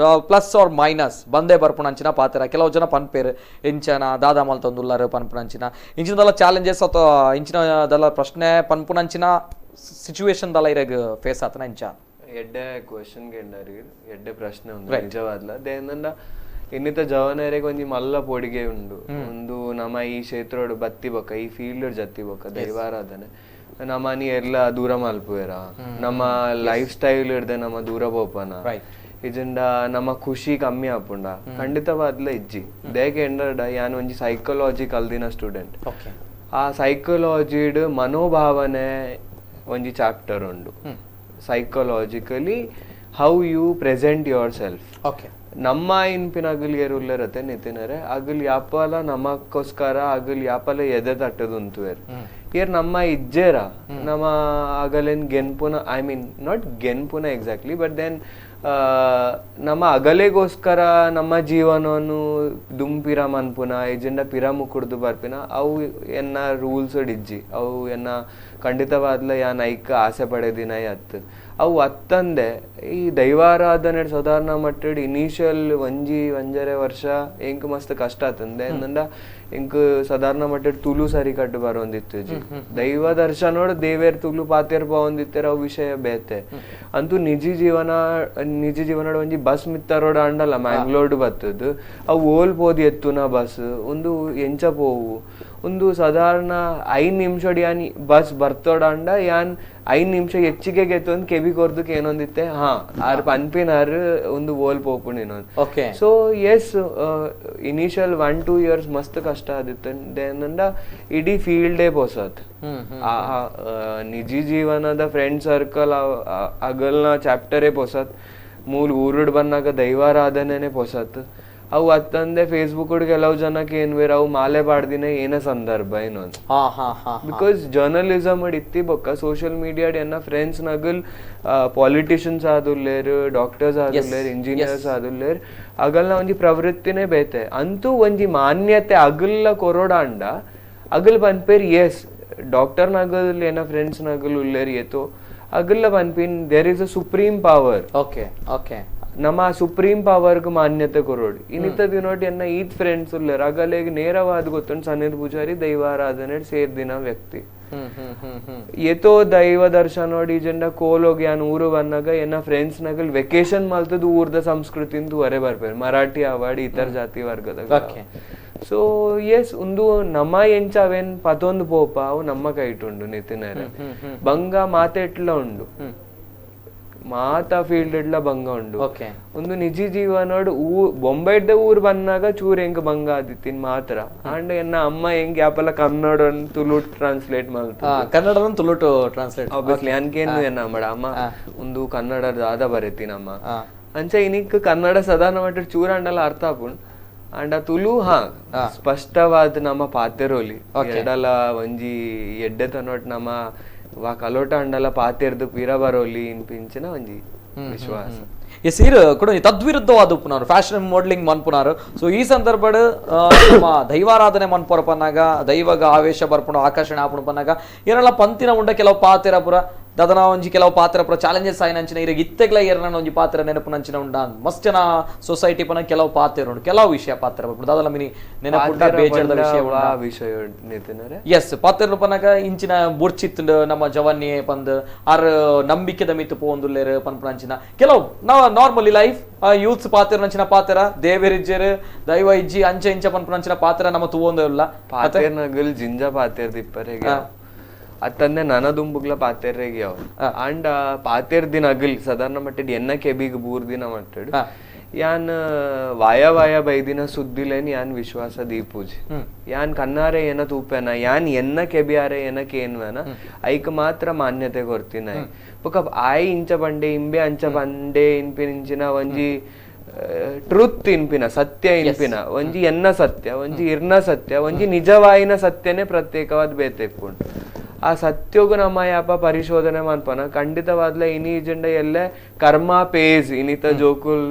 ಪ್ಲಸ್ ಆರ್ ಮೈನಸ್ ಬಂದೇ ಬರ್ಪುಣ ಅಂಚಿನ ಪಾತ್ರ ಕೆಲವು ಜನ ಪನ್ಪೇರು ಎಂಚನ ದಾದ ಮಲ್ತೊಂದುಲ್ಲಾರ ಪನ್ಪುಣಂಚಿನ ಇಂಚಿನದಲ್ಲ ಚಾಲೆಂಜಸ್ ಅಥವಾ ಇಂಚಿನದಲ್ಲ ಪ್ರಶ್ನೆ ಪನ್ಪುಣಂಚಿನ ಸಿಚುವೇಶನ್ ದಲ್ಲ ಇರಗ್ ಫೇಸ್ ಆತನ ಇಂಚ ಎಡ್ಡೆ ಕ್ವೆಶನ್ ಗೆಂಡರಿ ಎಡ್ಡೆ ಪ್ರಶ್ನೆ ಉಂಡು ನಿಜವಾದ್ಲ ದೇನಂಡ ಇನ್ನಿತ ಜವನರಿಗೆ ಒಂಜಿ ಮಲ್ಲ ಪೊಡಿಗೆ ಉಂಡು ಒಂದು ನಮ್ಮ ಈ ಕ್ಷೇತ್ರ ಬತ್ತಿ ಬೊಕ್ಕ ಈ ಫೀಲ್ಡ್ ಜತ್ತಿ ಬೊಕ್ಕ ದೈವಾರಾಧನೆ ನಮ್ಮ ನೀ ಎಲ್ಲ ದೂರ ಮಲ್ಪುವೆರ ನಮ್ಮ ಲೈಫ್ ಸ್ಟೈಲ್ ಹಿಡ್ದೆ ನಮ್ಮ ದೂರ ಪೋಪನ ಇಜಂಡ ನಮ್ಮ ಖುಷಿ ಕಮ್ಮಿ ಆಪುಂಡ ಖಂಡಿತವಾದ್ಲ ಇಜ್ಜಿ ದೇಕೆ ಎಂಡಡ ಯಾನ್ ಒಂಜಿ ಸೈಕಾಲಜಿ ಕಲ್ದಿನ ಸ್ಟೂಡೆಂಟ್ ಆ ಸೈಕಾಲಜಿಡ್ ಮನೋಭಾವನೆ ಒಂಜಿ ಚಾಪ್ಟರ್ ಉಂಡು psychologically how you present yourself ನಮ್ಮ ಇನ್ಪಿನ ಅಗಲ್ ಏರುಲ್ಲರತೆ ನಿತಿನರೆ ಅಗಲ್ ಯಾಪಲ ನಮಕ್ಕೋಸ್ಕರ ಅಗಲ್ ಯಾಪಲ ಎದೆ ತಟ್ಟದುಂತುವೇರ್ ಏರ್ ನಮ್ಮ ಇಜ್ಜೇರ ನಮ್ಮ ಅಗಲೇನ್ ಗೆನ್ಪುನ ಐ ಮೀನ್ ನಾಟ್ ಗೆನ್ಪುನ ಎಕ್ಸಾಕ್ಟ್ಲಿ ಬಟ್ ದೆನ್ ನಮ್ಮ ಅಗಲೆಗೋಸ್ಕರ ನಮ್ಮ ಜೀವನವನ್ನು ದುಂಪಿರ ಮನ್ಪುನ ಎಜೆಂಡ ಪಿರ ಮುಕ್ಕುಡ್ದು ಬರ್ಪಿನ ಅವು ಎನ್ನ ರೂಲ್ಸ್ ಇಜ್ಜಿ ಅವು ಎನ್ನ ಖಂಡಿತವಾದ್ಲ ಯಾನ್ ಐಕ ಆಸೆ ಪಡೆದಿನ ಅತ್ ಅವು ಅತ್ತಂದೆ ಈ ದೈವಾರಾಧನೆ ಸಾಧಾರಣ ಮಟ್ಟಡ್ ಇನಿಷಿಯಲ್ ಒಂಜರೆ ವರ್ಷ ಎಂಕ್ ಮಸ್ತ್ ಕಷ್ಟ ಆತಂದೆ ಎಂದ ಎಂಕ್ ಸಾಧಾರಣ ಮಟ್ಟಡ್ ತುಳು ಸರಿ ಕಟ್ಟು ಬರೋಂದಿತ್ತು ಜಿ ದೈವ ದರ್ಶನೋಡ್ ದೇವೇರ್ ತುಳು ಪಾತೇರ್ ಪೋಂದಿತ್ತೇರ ಅವು ವಿಷಯ ಬೇತೆ ಅಂತೂ ನಿಜಿ ಜೀವನ ಒಂಜಿ ಬಸ್ ಮಿತ್ತರೋಡ ಅಂಡಲ್ಲ ಮ್ಯಾಂಗ್ಳೂರ್ಡ್ ಬತ್ತದು ಅವು ಓಲ್ ಪೋದಿ ಎತ್ತುನ ಬಸ್ ಒಂದು ಎಂಚ ಪೋವು ಒಂದು ಸಾಧಾರಣ 5 ನಿಮಿಷ ಯಾನ್ ಬಸ್ ಬರ್ತೋಡ ಅಂಡ ಯಾನ್ 5 ನಿಮಿಷ ಹೆಚ್ಚಿಗೆ ಗೆತ್ತು ಒಂದು ಕೆಬಿ ಕೊರ್ದಕ್ಕೆ ಏನೊಂದಿತ್ತೆ ಆರ್ ಪನ್ಪಿನಾರ್ ಒಂದು ಓಲ್ ಪೋಪುಣ್ ಇನ್ನೊಂದು ಸೊ ಎಸ್ ಇನಿಷಿಯಲ್ 1-2 ಇಯರ್ಸ್ ಮಸ್ತ್ ಕಷ್ಟ ಆದಿತ್ತು ಏನಂಡ ಇಡೀ ಫೀಲ್ಡೇ ಪೋಸತ್ ನಿಜಿ ಜೀವನದ ಫ್ರೆಂಡ್ ಸರ್ಕಲ್ ಅಗಲ್ನ ಚಾಪ್ಟರೇ ಪೋಸತ್ ಮೂಲ್ ಊರುಡ್ ಬನ್ನಾಗ ದೈವಾರಾಧನೆನೆ ಪೋಸತ್ ಅವು ಅತ್ತಂದೆ ಫೇಸ್ಬುಕ್ ಕೆಲವು ಜನಕ್ಕೆ ಏನ್ವೇರ ಅವು ಮಾಲೆ ಬಾಡ್ದಿನ ಏನ ಸಂದರ್ಭ ಏನೊಂದು ಬಿಕಾಸ್ ಜರ್ನಲಿಸಮ್ ಇತ್ತಿ ಬೊಕ್ಕ ಸೋಷಿಯಲ್ ಮೀಡಿಯಾ ಎನ್ನ ಫ್ರೆಂಡ್ಸ್ ನಗಲ್ ಪಾಲಿಟಿಷಿಯನ್ಸ್ ಆದುಲ್ಲೇರು ಡಾಕ್ಟರ್ಸ್ ಆದುಲ್ಲೇರು ಇಂಜಿನಿಯರ್ಸ್ ಆದುಲ್ಲೇರು ಅಗಲ್ನ ಒಂಜಿ ಪ್ರವೃತ್ತಿನೇ ಬೇತೆ ಅಂತೂ ಒಂಜಿ ಮಾನ್ಯತೆ ಅಗಲ್ಲ ಕೊರೋಡ ಅಂಡ ಅಗಲ್ ಪನ್ಪೇರ್ ಎಸ್ ಡಾಕ್ಟರ್ ನಗಲ್ ಏನ ಫ್ರೆಂಡ್ಸ್ ನಗಲ್ ಉಲ್ಲೇರು ಏತೋ ಅಗಲ್ಲ ಪನ್ಪಿನ್ there is a supreme power ನಮ್ಮ ಸುಪ್ರೀಂ ಪವರ್ ಮಾನ್ಯತೆ ಕೊರೋಡು ಇನ್ನಿತ ದಿನೋಟಿ ಎನ್ನ ಈದ್ ಫ್ರೆಂಡ್ಸ್ ಉಲ್ಲೇರು ಅಗಲೆಗೆ ನೇರವಾದ ಗೊತ್ತುಂಟು ಸನ್ನಿಧ್ ಪೂಜಾರಿ ದೈವಾರಾಧನೆ ಸೇರ್ದಿನ ವ್ಯಕ್ತಿ ಏತೋ ದೈವ ದರ್ಶನೋಡಿ ಜಂಡ ಕೋಲೋಗಿ ಯಾನ್ ಊರು ಬನ್ನಾಗ ಎನ್ನ ಫ್ರೆಂಡ್ಸ್ ನಗಲ್ ವೆಕೇಶನ್ ಮಲ್ತದ ಊರ್ದ ಸಂಸ್ಕೃತಿಂದು ಹೊರೆ ಬರ್ಪೇರು ಮರಾಠಿ ಅವಾಡಿ ಇತರ ಜಾತಿ ವರ್ಗದ ಸೊ ಎಸ್ ಒಂದು ನಮ್ಮ ಎಂಚ ಅವೇನ್ ಪತೊಂದು ಪೋಪ ಅವು ನಮ್ಮ ಕೈಟುಂಡು ನಿತಿನರೆ ಬಂಗ ಮಾತೆ ಎಟ್ಲ ಉಂಡು ಮಾತಾ ಫೀಲ್ಡ್ ಇಡ್ಲ ಬಂಗ ಉಂಡು ಒಂದು ನಿಜಿ ಜೀವನೋಡ್ ಬೊಂಬೈಡ್ದ ಊರ್ ಬನ್ನಾಗ ಚೂರ್ ಹೆಂಗ್ ಬಂಗ ಆದಿತ್ತಿನ್ ಮಾತ್ರ ಅಂಡ್ ಎನ್ನ ಅಮ್ಮ ಹೆಂಗ್ ಯಾಪಲ್ಲ ಕನ್ನಡ ತುಳು ಟ್ರಾನ್ಸ್ಲೇಟ್ ಮಾಡ್ತಾರೆ ಕನ್ನಡ ತುಳು ಟ್ರಾನ್ಸ್ಲೇಟ್ ಆಬ್ವಿಯಸ್ಲಿ ಅನ್ಕೇನು ಎನ್ನ ಅಮ್ಮಡ ಅಮ್ಮ ಒಂದು ಕನ್ನಡ ದಾದ ಬರೀತೀನಮ್ಮ ಅಂಚ ಇನಿಕ್ ಕನ್ನಡ ಸಾಧಾರಣ ಮಟ್ಟ ಚೂರ ಅಂಡಲ್ಲ ಅರ್ಥ ಆಪುಂಡ್ ಅಂಡ ತುಳು ಸ್ಪಷ್ಟವಾದ ನಮ್ಮ ಪಾತೆರೋಲಿ ಎರಡಲ ಒಂಜಿ ಎಡ್ಡೆ ತನೋಟ್ ನಮ್ಮ ವಾ ಕಲೋಟ ಅಂಡಲ ಪಾತೆರ್ದು ಪಿರ ಬರೋಲಿ ಇನ್ಪಿಂಚಿನ ಒಂಜಿ ವಿಶ್ವಾಸ ಸೀರ್ ಕೂಡ ತದ್ವಿರುದ್ಧವಾದ ಉಪ್ಪುನಾರು ಫ್ಯಾಷನ್ ಮಾಡಲಿಂಗ್ ಮನ್ಪುನಾರು ಸೊ ಈ ಸಂದರ್ಭ ನಮ್ಮ ದೈವಾರಾಧನೆ ಮನ್ಪುರ ಪನ್ನಾಗ ದೈವಗ ಆವೇಶ ಬರ್ಪುಣ ಆಕರ್ಷಣೆ ಆಪುಣ ಪನ್ನಾಗ ಏನೆಲ್ಲ ಪಂತಿನ ಉಂಡ ಕೆಲವು ಪಾತೆರ ಪುರ ದದನ ಒಂಜಿ ಕೆಲವು ಪಾತ್ರ ಪುರ ಚಾಲೆಂಜಸ್ ಆಯ್ನಂಚಿನ ಇರಗ ಇತ್ತೆಗ್ಲ ಏರನ ಒಂಜಿ ಪಾತ್ರ ನೆನಪು ನಂಚಿನ ಉಂಡ ಮಸ್ತ್ ಜನ ಸೊಸೈಟಿ ಪನ ಕೆಲವು ಪಾತ್ರ ಉಂಡು ಕೆಲವು ವಿಷಯ ಪಾತ್ರ ಬರ್ಪುಡು ದಾದಲ ಮಿನಿ ನೆನಪುಂಡ ಬೇಜಾರದ ವಿಷಯ ನಿತಿನರೆ ಎಸ್ ಪಾತ್ರ ಪನ್ನಾಗ ಇಂಚಿನ ಬುರ್ಚಿತ್ ನಮ್ಮ ಜವನ್ನಿ ಪಂದ್ ಆರ್ ನಂಬಿಕೆದ ಮಿತ್ತು ಪೋಂದುಲ್ಲೇರು ಪನ್ಪುನಂಚಿನ ಕೆಲವು ನಾರ್ಮಲಿ ಲೈಫ್ ಯೂತ್ಸ್ ಪಾತ್ರ ನಂಚಿನ ಪಾತ್ರ ದೇವೇರಿಜ್ಜರ್ ದೈವ ಇಜ್ಜಿ ಅಂಚೆ ಇಂಚ ಪನ್ಪುನಂಚಿನ ಪಾತ್ರ ನಮ್ಮ ತೂವೊಂದು ಇಲ್ಲ ಪಾತೆರ್ನಗಲ್ ಜಿಂಜ ಪಾತೆರ್ ದಿಪ್ಪರೆಗೆ ಅತ್ತಂದೆ ನನದುಂಬುಗ್ಲ ಪಾತೆರ್ರೆಗೆ ಅವ್ ಅಂಡ್ ಪಾತೆರ್ ದಿನ ಅಗಲ್ ಸಾಧಾರಣ ಮಟ್ಟಡ್ ಎನ್ನ ಕೆಬಿಗ್ 3 ದಿನ ಮಟ್ಟಡ್ ಯಾನ್ ವಾಯ ಬೈದಿನ ಸುದ್ದಿಲೇನ್ ಯಾನ್ ವಿಶ್ವಾಸ ದೀಪೂಜ್ ಯಾನ್ ಕನ್ನಾರೆ ಏನ ತೂಪೆನ ಯಾನ್ ಎನ್ನ ಕೆಬಿಯಾರೆ ಏನಕ್ಕೆ ಏನ್ವೇನ ಐಕ್ ಮಾತ್ರ ಮಾನ್ಯತೆ ಕೊರ್ತಿನ ಬೊಕ ಆಯ್ ಇಂಚ ಬಂಡೆ ಇಂಬೆ ಅಂಚ ಬಂಡೆ ಇಂಪಿನಿಂಚಿನ ಒಂಜಿ ಟ್ರೂತ್ ಇನ್ಪಿನ ಸತ್ಯ ಇನ್ಪಿನ ಒಂಜಿ ಎನ್ನ ಸತ್ಯ ಒಂಜಿ ಇರ್ನ ಸತ್ಯ ಒಂಜಿ ನಿಜವಾಯಿನ ಸತ್ಯನೇ ಪ್ರತ್ಯೇಕವಾದ ಬೇತೆಪ್ಪುಂಡು ಆ ಸತ್ಯೋಗು ನಮ್ಮ ಯಾಪ ಪರಿಶೋಧನೆ ಮನ್ಪನ ಖಂಡಿತವಾದ್ಲ ಇನಿ ಇಜೆಂಡ ಎಲ್ಲೇ ಕರ್ಮ ಪೇಜ್ ಇನಿತ ಜೋಕುಲ್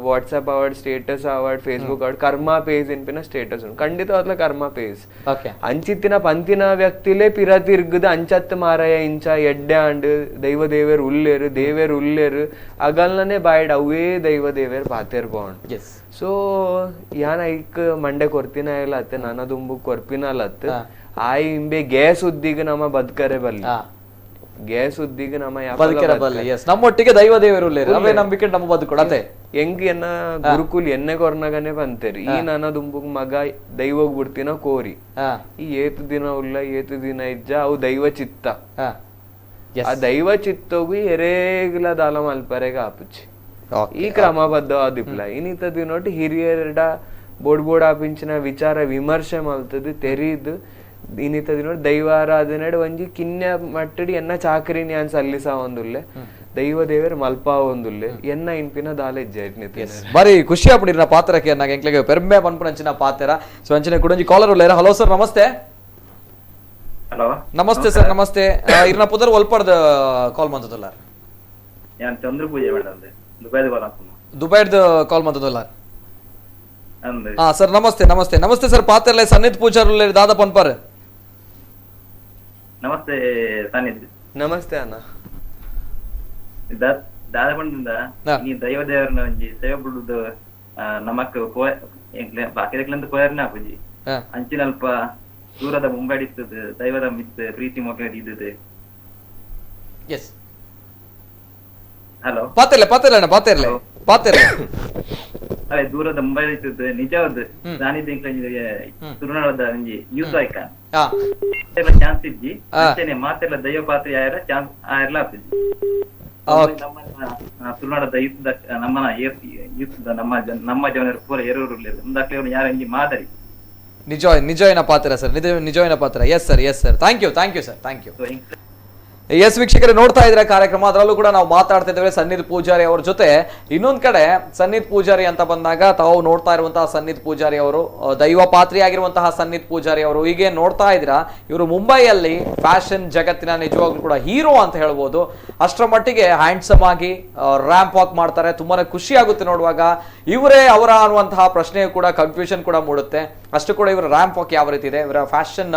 WhatsApp award status award Facebook award ಕರ್ಮ ಪೇಜ್ ಇನ್ಪಿನ ಸ್ಟೇಟಸ್ ಉಂಟು ಖಂಡಿತವಾದ್ಲ ಕರ್ಮ ಪೇಜ್ ಅಂಚಿತ್ತಿನ ಪಂತಿನ ವ್ಯಕ್ತಿಲೇ ಪಿರ ತಿರ್ಗದ ಅಂಚತ್ ಮಾರಾಯ ಇಂಚ ಎಡ್ಡೆ ಆಂಡ್ ದೈವ ದೇವೇರ್ ಉಲ್ಲೇರು ದೇವೇರ್ ಉಲ್ಲೇರು ಅಗಲ್ನೇ ಬಾಯ್ಡ್ ಅವೇ ದೈವ ದೇವೇರ್ ಪಾತೇರ್ ಬಾಂಡ್ ಸೊ ಯಾನ ಐಕ್ ಮಂಡೆ ಕೊರ್ತಿನ ಇಲ್ಲ ಅತ್ತೆ ನನ್ನ ದುಂಬು ಕೊರ್ಪಿನಲ್ಲತ್ತ ಆಯ್ ಇಂಬೆ ಗ್ಯಾಸ್ ಉದ್ದಿಗೆ ನಮ್ಮ ಬದುಕರೆ ಬಲ್ಲಿ ಗ್ಯಾಸ್ ಉದ್ದಿಗೆ ನಮ್ಮ ನಮ್ಮೊಟ್ಟಿಗೆ ದೈವ ದೇವರು ನಂಬಿಕೆ ನಮ್ಮ ಬದುಕೊಡತೆ ಹೆಂಗ್ ಎನ್ನ ಗುರುಕುಲ್ ಎಣ್ಣೆ ಕೊರ್ನಾಗನೆ ಬಂತೇರಿ ಈ ನನ್ನ ದುಂಬುಗ್ ಮಗ ದೈವಗ್ ಬಿಡ್ತಿನ ಕೋರಿ ಈ ಏತು ದಿನ ಉಲ್ಲ ಏತು ದಿನ ಇಜ್ಜ ಅವು ದೈವ ಚಿತ್ತ ಆ ದೈವ ಚಿತ್ತೋಗು ಎರೇಗ್ಲ ದಾಲ ಮಲ್ಪರೆಗ ಆಪುಚ್ಚಿ ಈ ಕ್ರಮಬದ್ಧವಾದಿಪ್ಲ ಇನ್ನಿತ ದಿನೊಟ್ಟು ಹಿರಿಯರ ಬೋಡ್ ಆಪಿಂಚಿನ ವಿಚಾರ ವಿಮರ್ಶೆ ಮಲ್ತದ್ದು ತೆರೀದು ಇನ್ನಿತ ದಿನೊಟ್ಟು ದೈವಾರಾಧನೆ ಒಂಜಿ ಕಿನ್ಯ ಮಟ್ಟಡಿ ಎನ್ನ ಚಾಕರಿ ನ್ಯಾನ್ ಸಲ್ಲಿಸ ಒಂದುಲ್ಲೆ ದೈವ ದೇವರ ಮಲ್ಪ ಒಂದುಲ್ಲೆ ಎನ್ನ ಇಂಪಿನ ದಾಲೆಜ್ಜೆ ಬಾರಿ ಖುಷಿ ಆಗ್ಬಿಟ್ಟಿರ ಪಾತ್ರಕ್ಕೆ ನಾಗ ಎಂಕ್ಲೆಗೆ ಪೆರ್ಮೆ ಪನ್ಪುನಂಚಿನ ಪಾತ್ರ ಸೊ ಅಂಚನೆ ಕುಡಂಜಿ ಕಾಲರ್ ಉಳ್ಳೇರ. ಹಲೋ ಸರ್, ನಮಸ್ತೆ. ಹಲೋ ನಮಸ್ತೆ ಸರ್, ನಮಸ್ತೆ. ಇರ್ನ ಪುದರ್ ಒಲ್ಪಡ್ದ ಕಾಲ್ ಮಂತದಲ್ಲ ಯಾನ್ ಚಂದ್ರ ಪೂಜೆ ಮಾಡಂದೆ ದುಬೈದ ಕಾಲ್ ಮಂತದಲ್ಲ. ಹಾ ಸರ್, ನಮಸ್ತೆ ನಮಸ್ತೆ ನಮಸ್ತೆ ಸರ್. ಪಾತ್ರಲೆ ಸನ್ನಿಧ್ ಪೂಜಾರುಲ್ಲೆ ದಾದ ಪನ್ಪರ್. ನಮಸ್ತೆ ಸನ್ನಿಧ್. ನಮಸ್ತೆ ಅಣ್ಣ. ದಾದ ಪಂಡ ನೀ ದೈವ ದೇವರನ ಒಂಜಿ ಸೇವೆ ಬಿಡುದು ನಮಕ್ ಬಾಕಿದಕ್ಲಂತ ಕೋಯರ್ನ ಆಪುಜಿ ಅಂಚಿನಲ್ಪ ದೂರದ ಮುಂಬಡಿಸ್ತದ ದೈವದ ಮಿತ್ ಪ್ರೀತಿ ಮೊಕ ಇದ್ದದೆ. ಎಸ್ ಹಲೋ ಪಾತೆರ್ಲೆ ಅದೇ ದೂರದ ಮುಂಬೈ ನಿಜವಾದ ನಾನಿದ್ದ ತುಳುನಾಡದ ಒಂಜಿ ನ್ಯೂಸ್ ಐಕಾನ್ ಚಾನ್ಸ್ ಇಜ್ಜಿ ಮಾತೆಲ್ಲ ದೈವ ಪಾತ್ರೆ ಆಯರ ಚಾನ್ಸ್ ಆಯರ್ಲ ಆಪಿಜಿ ನಮ್ಮ ತುಳುನಾಡದ ನಮ್ಮನ ನಮ್ಮ ಜನರು ಪೂರ ಎರೂರು ಮುಂದಾಕ್ಲೆ ಯಾರ ಒಂಜಿ ಮಾದರಿ ನಿಜವಾಯಿನ ಪಾತ್ರ ಸರ್, ನಿಜವಾಯಿನ ಪಾತ್ರ. Yes sir, thank you sir, thank you. Yes ವೀಕ್ಷಕರೇ, ನೋಡ್ತಾ ಇದ್ರೆ ಕಾರ್ಯಕ್ರಮ, ಅದರಲ್ಲೂ ಕೂಡ ನಾವು ಮಾತಾಡ್ತಾ ಇದ್ದೇವೆ ಸನ್ನಿಧ್ ಪೂಜಾರಿ ಅವ್ರ ಜೊತೆ. ಇನ್ನೊಂದ್ ಕಡೆ ಸನ್ನಿಧ್ ಪೂಜಾರಿ ಅಂತ ಬಂದಾಗ ತಾವು ನೋಡ್ತಾ ಇರುವಂತಹ ಸನ್ನಿಧ್ ಪೂಜಾರಿ ಅವರು ದೈವ ಪಾತ್ರಿ ಆಗಿರುವಂತಹ ಸನ್ನಿಧ್ ಪೂಜಾರಿ ಅವರು ಹೀಗೆ ನೋಡ್ತಾ ಇದ್ದೀರಾ, ಇವರು ಮುಂಬೈಯಲ್ಲಿ ಫ್ಯಾಷನ್ ಜಗತ್ತಿನ ನಿಜವಾಗ್ಲೂ ಕೂಡ ಹೀರೋ ಅಂತ ಹೇಳ್ಬೋದು. ಅಷ್ಟರ ಮಟ್ಟಿಗೆ ಹ್ಯಾಂಡ್ಸಮ್ ಆಗಿ ರ್ಯಾಂಪ್ ವಾಕ್ ಮಾಡ್ತಾರೆ. ತುಂಬಾನೇ ಖುಷಿ ಆಗುತ್ತೆ ನೋಡುವಾಗ. ಇವರೇ ಅವರ ಅನ್ನುವಂತಹ ಪ್ರಶ್ನೆ ಕೂಡ, ಕನ್ಫ್ಯೂಷನ್ ಕೂಡ ಮೂಡುತ್ತೆ. ಅಷ್ಟು ಕೂಡ ಇವರ ರ್ಯಾಂಪ್ ವಾಕ್ ಯಾವ ರೀತಿ ಇದೆ, ಇವರ ಫ್ಯಾಷನ್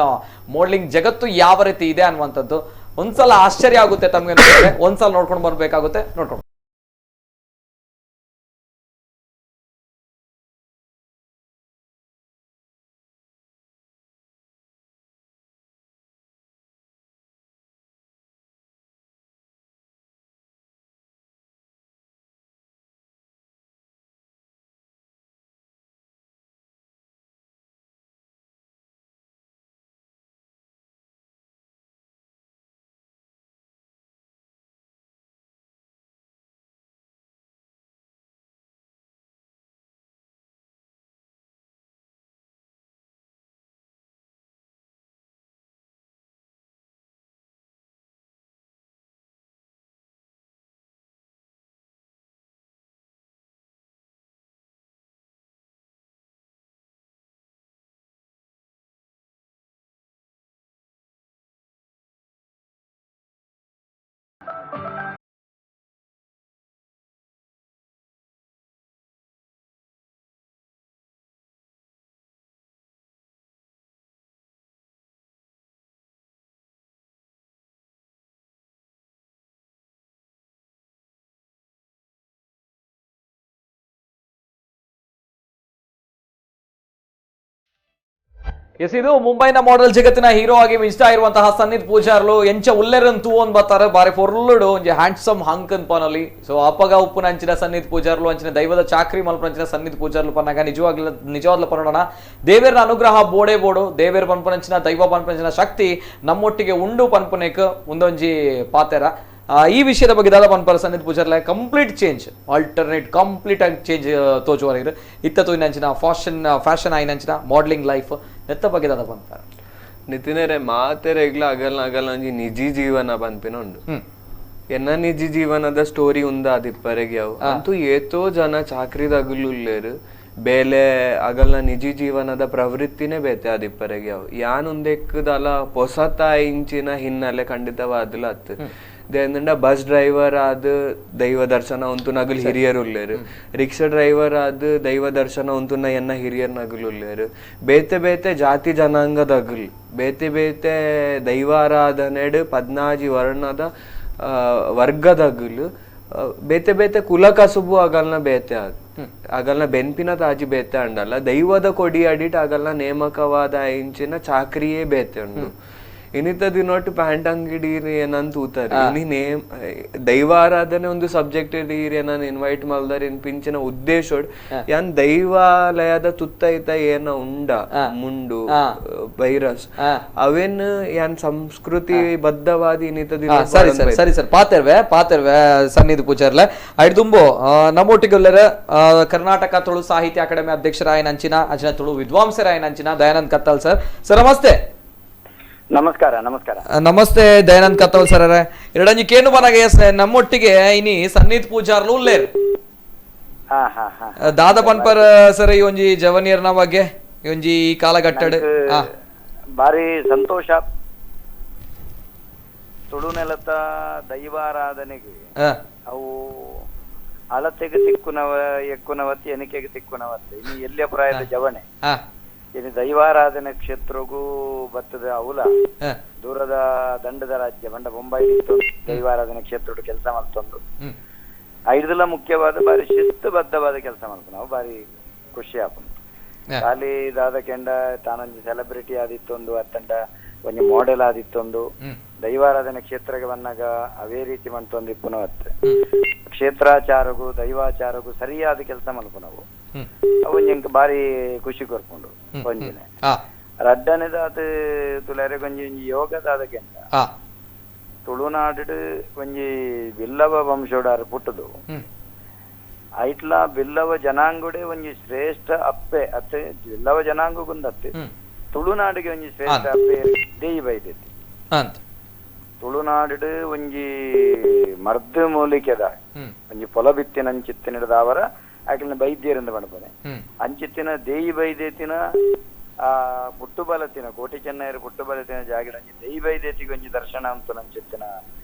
ಮಾಡೆಲಿಂಗ್ ಜಗತ್ತು ಯಾವ ರೀತಿ ಇದೆ ಅನ್ನುವಂಥದ್ದು ಒಂದ್ಸಲ ಆಶ್ಚರ್ಯ ಆಗುತ್ತೆ ತಮ್ಗೆ. ಒಂದ್ಸಲ ನೋಡ್ಕೊಂಡು ಬರ್ಬೇಕಾಗುತ್ತೆ, ನೋಡ್ಕೊಂಡು. ಎಸ್, ಇದು ಮುಂಬೈನ ಮಾಡೆಲ್ ಜಗತ್ತಿನ ಹೀರೋ ಆಗಿ ಮಿಂಚ್ತಾ ಇರುವಂತಹ ಸನ್ನಿಧ್ ಪೂಜಾರ್ಲು ಎಂಚ ಉಲ್ಲೆರಂತೂ ಒಂದ್ ಬರ್ತಾರೆ ಬಾರಿ ಫೊರ್ಲುಡು ಒಂಜಿ ಹ್ಯಾಂಡ್ಸಮ್ ಹಂಕ್ ಅನ್ಪನಲ್ಲಿ. ಸೊ ಅಪ್ಪಗ ಉಪ್ಪು ನಂಚಿನ ಸನ್ನಿಧ್ ಪೂಜಾರ್ಲು ಅಂಚಿನ ದೈವದ ಚಾಕ್ರಿ ಮಲ್ಪನಂಚಿನ ಸನ್ನಿಧ್ ಪೂಜಾರ್ಲು ಪನ್ನಾಗ ನಿಜವಾಗ್ಲ ಪನ್ನೋಣ. ದೇವೇರ ಅನುಗ್ರಹ ಬೋಡೆ ಬೋಡು, ದೇವೇರ ಪನ್ಪನಂಚಿನ ದೈವ ಪನ್ಪನಂಚಿನ ಶಕ್ತಿ ನಮ್ಮೊಟ್ಟಿಗೆ ಉಂಡು ಪನ್ಪನೇಕ್ ಮುಂದೊಂಜಿ ಪಾತೆರ. ಈ ವಿಷಯದ ಬಗ್ಗೆ ದಾದ ಪನ್ಪರ ಸನ್ನಿಧ್ ಪೂಜಾರ್ಲೆ ಕಂಪ್ಲೀಟ್ ಚೇಂಜ್, ಆಲ್ಟರ್ನೇಟ್ ಕಂಪ್ಲೀಟ್ ಆಗಿ ಚೇಂಜ್ ತೋಚುವರೆಗೆ ಇತ್ತು ನಂಚಿನ ಫ್ಯಾಷನ್ ಆಯ್ನಂಚಿನ ಮಾಡಲಿಂಗ್ ಲೈಫ್ ಎತ್ತ ಬಗ್ಗೆ ದಾದ ಪನ್ಪರ ನಿತಿನೇರೆ ಮಾತೆರೆಗ್ಲ ಅಗಲ್ ಒಂಜಿ ನಿಜಿ ಜೀವನ ಪನ್ಪಿನ ಉಂಡು. ಎನ್ನ ನಿಜಿ ಜೀವನದ ಸ್ಟೋರಿ ಉಂದ ಅದಿಪ್ಪರೆಗೆ ಅವು ಅಂತೂ ಏತೋ ಜನ ಚಾಕ್ರಿದಗಲುಲ್ಲೇರು ಬೇಲೆ ಅಗಲ್ನ ನಿಜ ಜೀವನದ ಪ್ರವೃತ್ತಿನೇ ಬೇತೆ ಅದಿಪ್ಪರೆಗೆ ಅವು ಯಾನುಂದೆಕ್ಕದಲ್ಲ ಹೊಸತ ಇಂಚಿನ ಹಿನ್ನೆಲೆ ಖಂಡಿತವಾದಲ ಅತ್ತು ದೇಂದ ಬಸ್ ಡ್ರೈವರ್ ಆದ ದೈವ ದರ್ಶನ ಒಂತು ನಗಲ್ ಹಿರಿಯರು ಉಳ್ಳೇರು ರಿಕ್ಷಾ ಡ್ರೈವರ್ ಆದ ದೈವ ದರ್ಶನ ಒಂತುನ ಎನ್ನ ಹಿರಿಯರ್ ನಗಲು ಉಳ್ಳೇರು ಬೇತೆ ಬೇತೆ ಜಾತಿ ಜನಾಂಗದಗಲ್ ಬೇತೆ ಬೇತೆ ದೈವಾರಾಧನೆಡ್ 14 ವರ್ಣದ ವರ್ಗದಗಲು ಬೇತೆ ಬೇತೆ ಕುಲ ಕಸುಬು ಆಗಲ್ನ ಬೇತೆ ಆಗಲ್ನ ಬೆನ್ಪಿನ ತಾಜಿ ಬೇತೆ ಅಂಡಲ್ಲ ದೈವದ ಕೊಡಿ ಅಡಿಟ್ ಆಗಲ್ನ ನೇಮಕವಾದ ಇಂಚಿನ ಚಾಕ್ರಿಯೇ ಬೇತೆ ಉಂಡು ಇನ್ನಿತ ದಿನೊಟ್ಟು ಪ್ಯಾಂಟ್ ಅಂಗಡಿ ಏನಂತ ಊತಾರೆ ಇನಿ ನೇಮ್ ದೈವಾರಾಧನೆ ಒಂದು ಸಬ್ಜೆಕ್ಟ್ ಇಡೀರಿ ನಾನು ಇನ್ವೈಟ್ ಮಲ್ದಾರ ಇನ್ ಪಿಂಚಿನ ಉದ್ದೇಶ ಯಾನ್ ದೈವಾಲಯದ ತುತ್ತೈತ ಏನ ಉಂಡ ಮುಂಡು ವೈರಸ್ ಅವೇನ್ ಯಾನ್ ಸಂಸ್ಕೃತಿ ಬದ್ಧವಾದಿ ಇನ್ನಿತ ದಿನ ಸರಿ ಸರ್ ಸರಿ ಸರ್ ಪಾತೆರ್ವೆ ಸನ್ನಿಧಿ ಪೂಜಾರ್ಲೆ ಐಡ್ ತುಂಬು ನಮ್ಮೊಟ್ಟಿಗೆಲ್ಲರ ಕರ್ನಾಟಕ ತುಳು ಸಾಹಿತ್ಯ ಅಕಾಡೆಮಿ ಅಧ್ಯಕ್ಷರಾಯನ ಅಂಚಿನ ಅಂಚಿನ ತುಳು ವಿದ್ವಾಂಸರಾಯನ ಅಂಚಿನ ದಯಾನಂದ್ ಕತ್ತಲ್ ಸರ್ ನಮಸ್ತೆ. ನಮಸ್ಕಾರ. ನಮಸ್ತೆ ದಯಾನಂದ್ ಕತ್ತಲ್ ಸರ್ ಎರಡಂಜಿ ಕೇನು ಬನಾಗೆ ನಮ್ಮೊಟ್ಟಿಗೆ ಇನಿ ಸನ್ನಿಧ್ ಪೂಜಾರ್ಲು ಉಲ್ಲೇರು ದಾದ ಪನ್ಪರ್ ಸರ್ ಈ ಒಂಜಿ ಜವನಿಯರ್ನ ಬಗ್ಗೆ ಒಂಜಿ ಕಾಲಘಟ್ಟಡ್ ಬಾರಿ ಸಂತೋಷ. ತುಳು ನೆಲದ ದೈವಾರಾಧನೆಗೆ ಅವು ಅಳತೆಗೆ ತಿಕ್ಕುನವ ಎಕ್ಕುನವತ್ತಿ ಎನಿಕೆಗೆ ತಿಕ್ಕುನವತ್ತಿ ಇನ್ನು ಎಲ್ಲಿಯ ಪ್ರಾಯದ ಜವನೆ ಇನ್ನು ದೈವಾರಾಧನೆ ಕ್ಷೇತ್ರಗೂ ಬರ್ತದೆ ಅವಲ ದೂರದ ದಂಡದ ರಾಜ್ಯ ಬಂಡ ಮುಂಬೈ ದೈವಾರಾಧನೆ ಕ್ಷೇತ್ರ ಕೆಲಸ ಮಾಡ್ತೊಂದು ಐದಲ್ಲ ಮುಖ್ಯವಾದ ಬಾರಿ ಶಿಸ್ತುಬದ್ಧವಾದ ಕೆಲಸ ಮಾಡ್ತು ನಾವು ಬಾರಿ ಖುಷಿ ಆಪುಂಡು ಖಾಲಿ ದಾದ ಕೆಂಡ ತಾನೊಂದು ಸೆಲೆಬ್ರಿಟಿ ಆದಿತ್ತೊಂದು ಅತ್ತಂಡ ಒಂದು ಮಾಡೆಲ್ ಆದಿತ್ತೊಂದು ದೈವಾರಾಧನೆ ಕ್ಷೇತ್ರಕ್ಕೆ ಬಂದಾಗ ಅವೇ ರೀತಿ ಮಾಡ್ತೊಂದು ಪುನವತ್ತೆ ಕ್ಷೇತ್ರಾಚಾರಗೂ ದೈವಾಚಾರಗೂ ಸರಿಯಾದ ಕೆಲಸ ಮಾಡ್ಕು ನಾವು ಅವನ್ ಬಾರಿ ಖುಷಿ ಕೊರ್ಕೊಂಡು ಒಂಜಿನೆ ರಡ್ಡನೆದ ಅದು ತುಳರೆ ಕೊಂಜಿ ಒಂಜಿ ಯೋಗದಾದಕ್ಕೆ ತುಳುನಾಡು ಒಂಜಿ ಬಿಲ್ಲವ ವಂಶೋಡಾರು ಪುಟ್ಟದು ಐಟ್ಲ ಬಿಲ್ಲವ ಜನಾಂಗುಡೆ ಒಂಜಿ ಶ್ರೇಷ್ಠ ಅಪ್ಪೆ ಅತ್ತೆ ಬಿಲ್ಲವ ಜನಾಂಗಗುಂದತ್ತೆ ತುಳುನಾಡಿಗೆ ಒಂಜಿ ಶ್ರೇಷ್ಠ ಅಪ್ಪೆ ದೇಯಿ ಬೈದೈತಿ ತುಳುನಾಡು ಒಂಜಿ ಮರ್ದ ಮೂಲಿಕೆದ ಒಂಜಿ ಪೊಲ ಬಿತ್ತಿನಂಚಿತ್ತಿನಿಡದ ಅವರ ಆಕಲಿನ ಬೈದ್ಯರಿಂದ ಬಣ್ಪನೆ ಅಂಚಿತ್ತಿನ ದೇಯಿ ಬೈದೇತಿನ ಆ ಪುಟ್ಟುಬಲತಿನ ಕೋಟಿ ಚೆನ್ನೈರು ಪುಟ್ಟುಬಲತಿನ ಜಾಗಿಡ ದೇಯಿ ಬೈದೇತಿಗೆ ಒಂಜಿ ದರ್ಶನ ಅಂತ ನಂಚಿತ್ತಿನ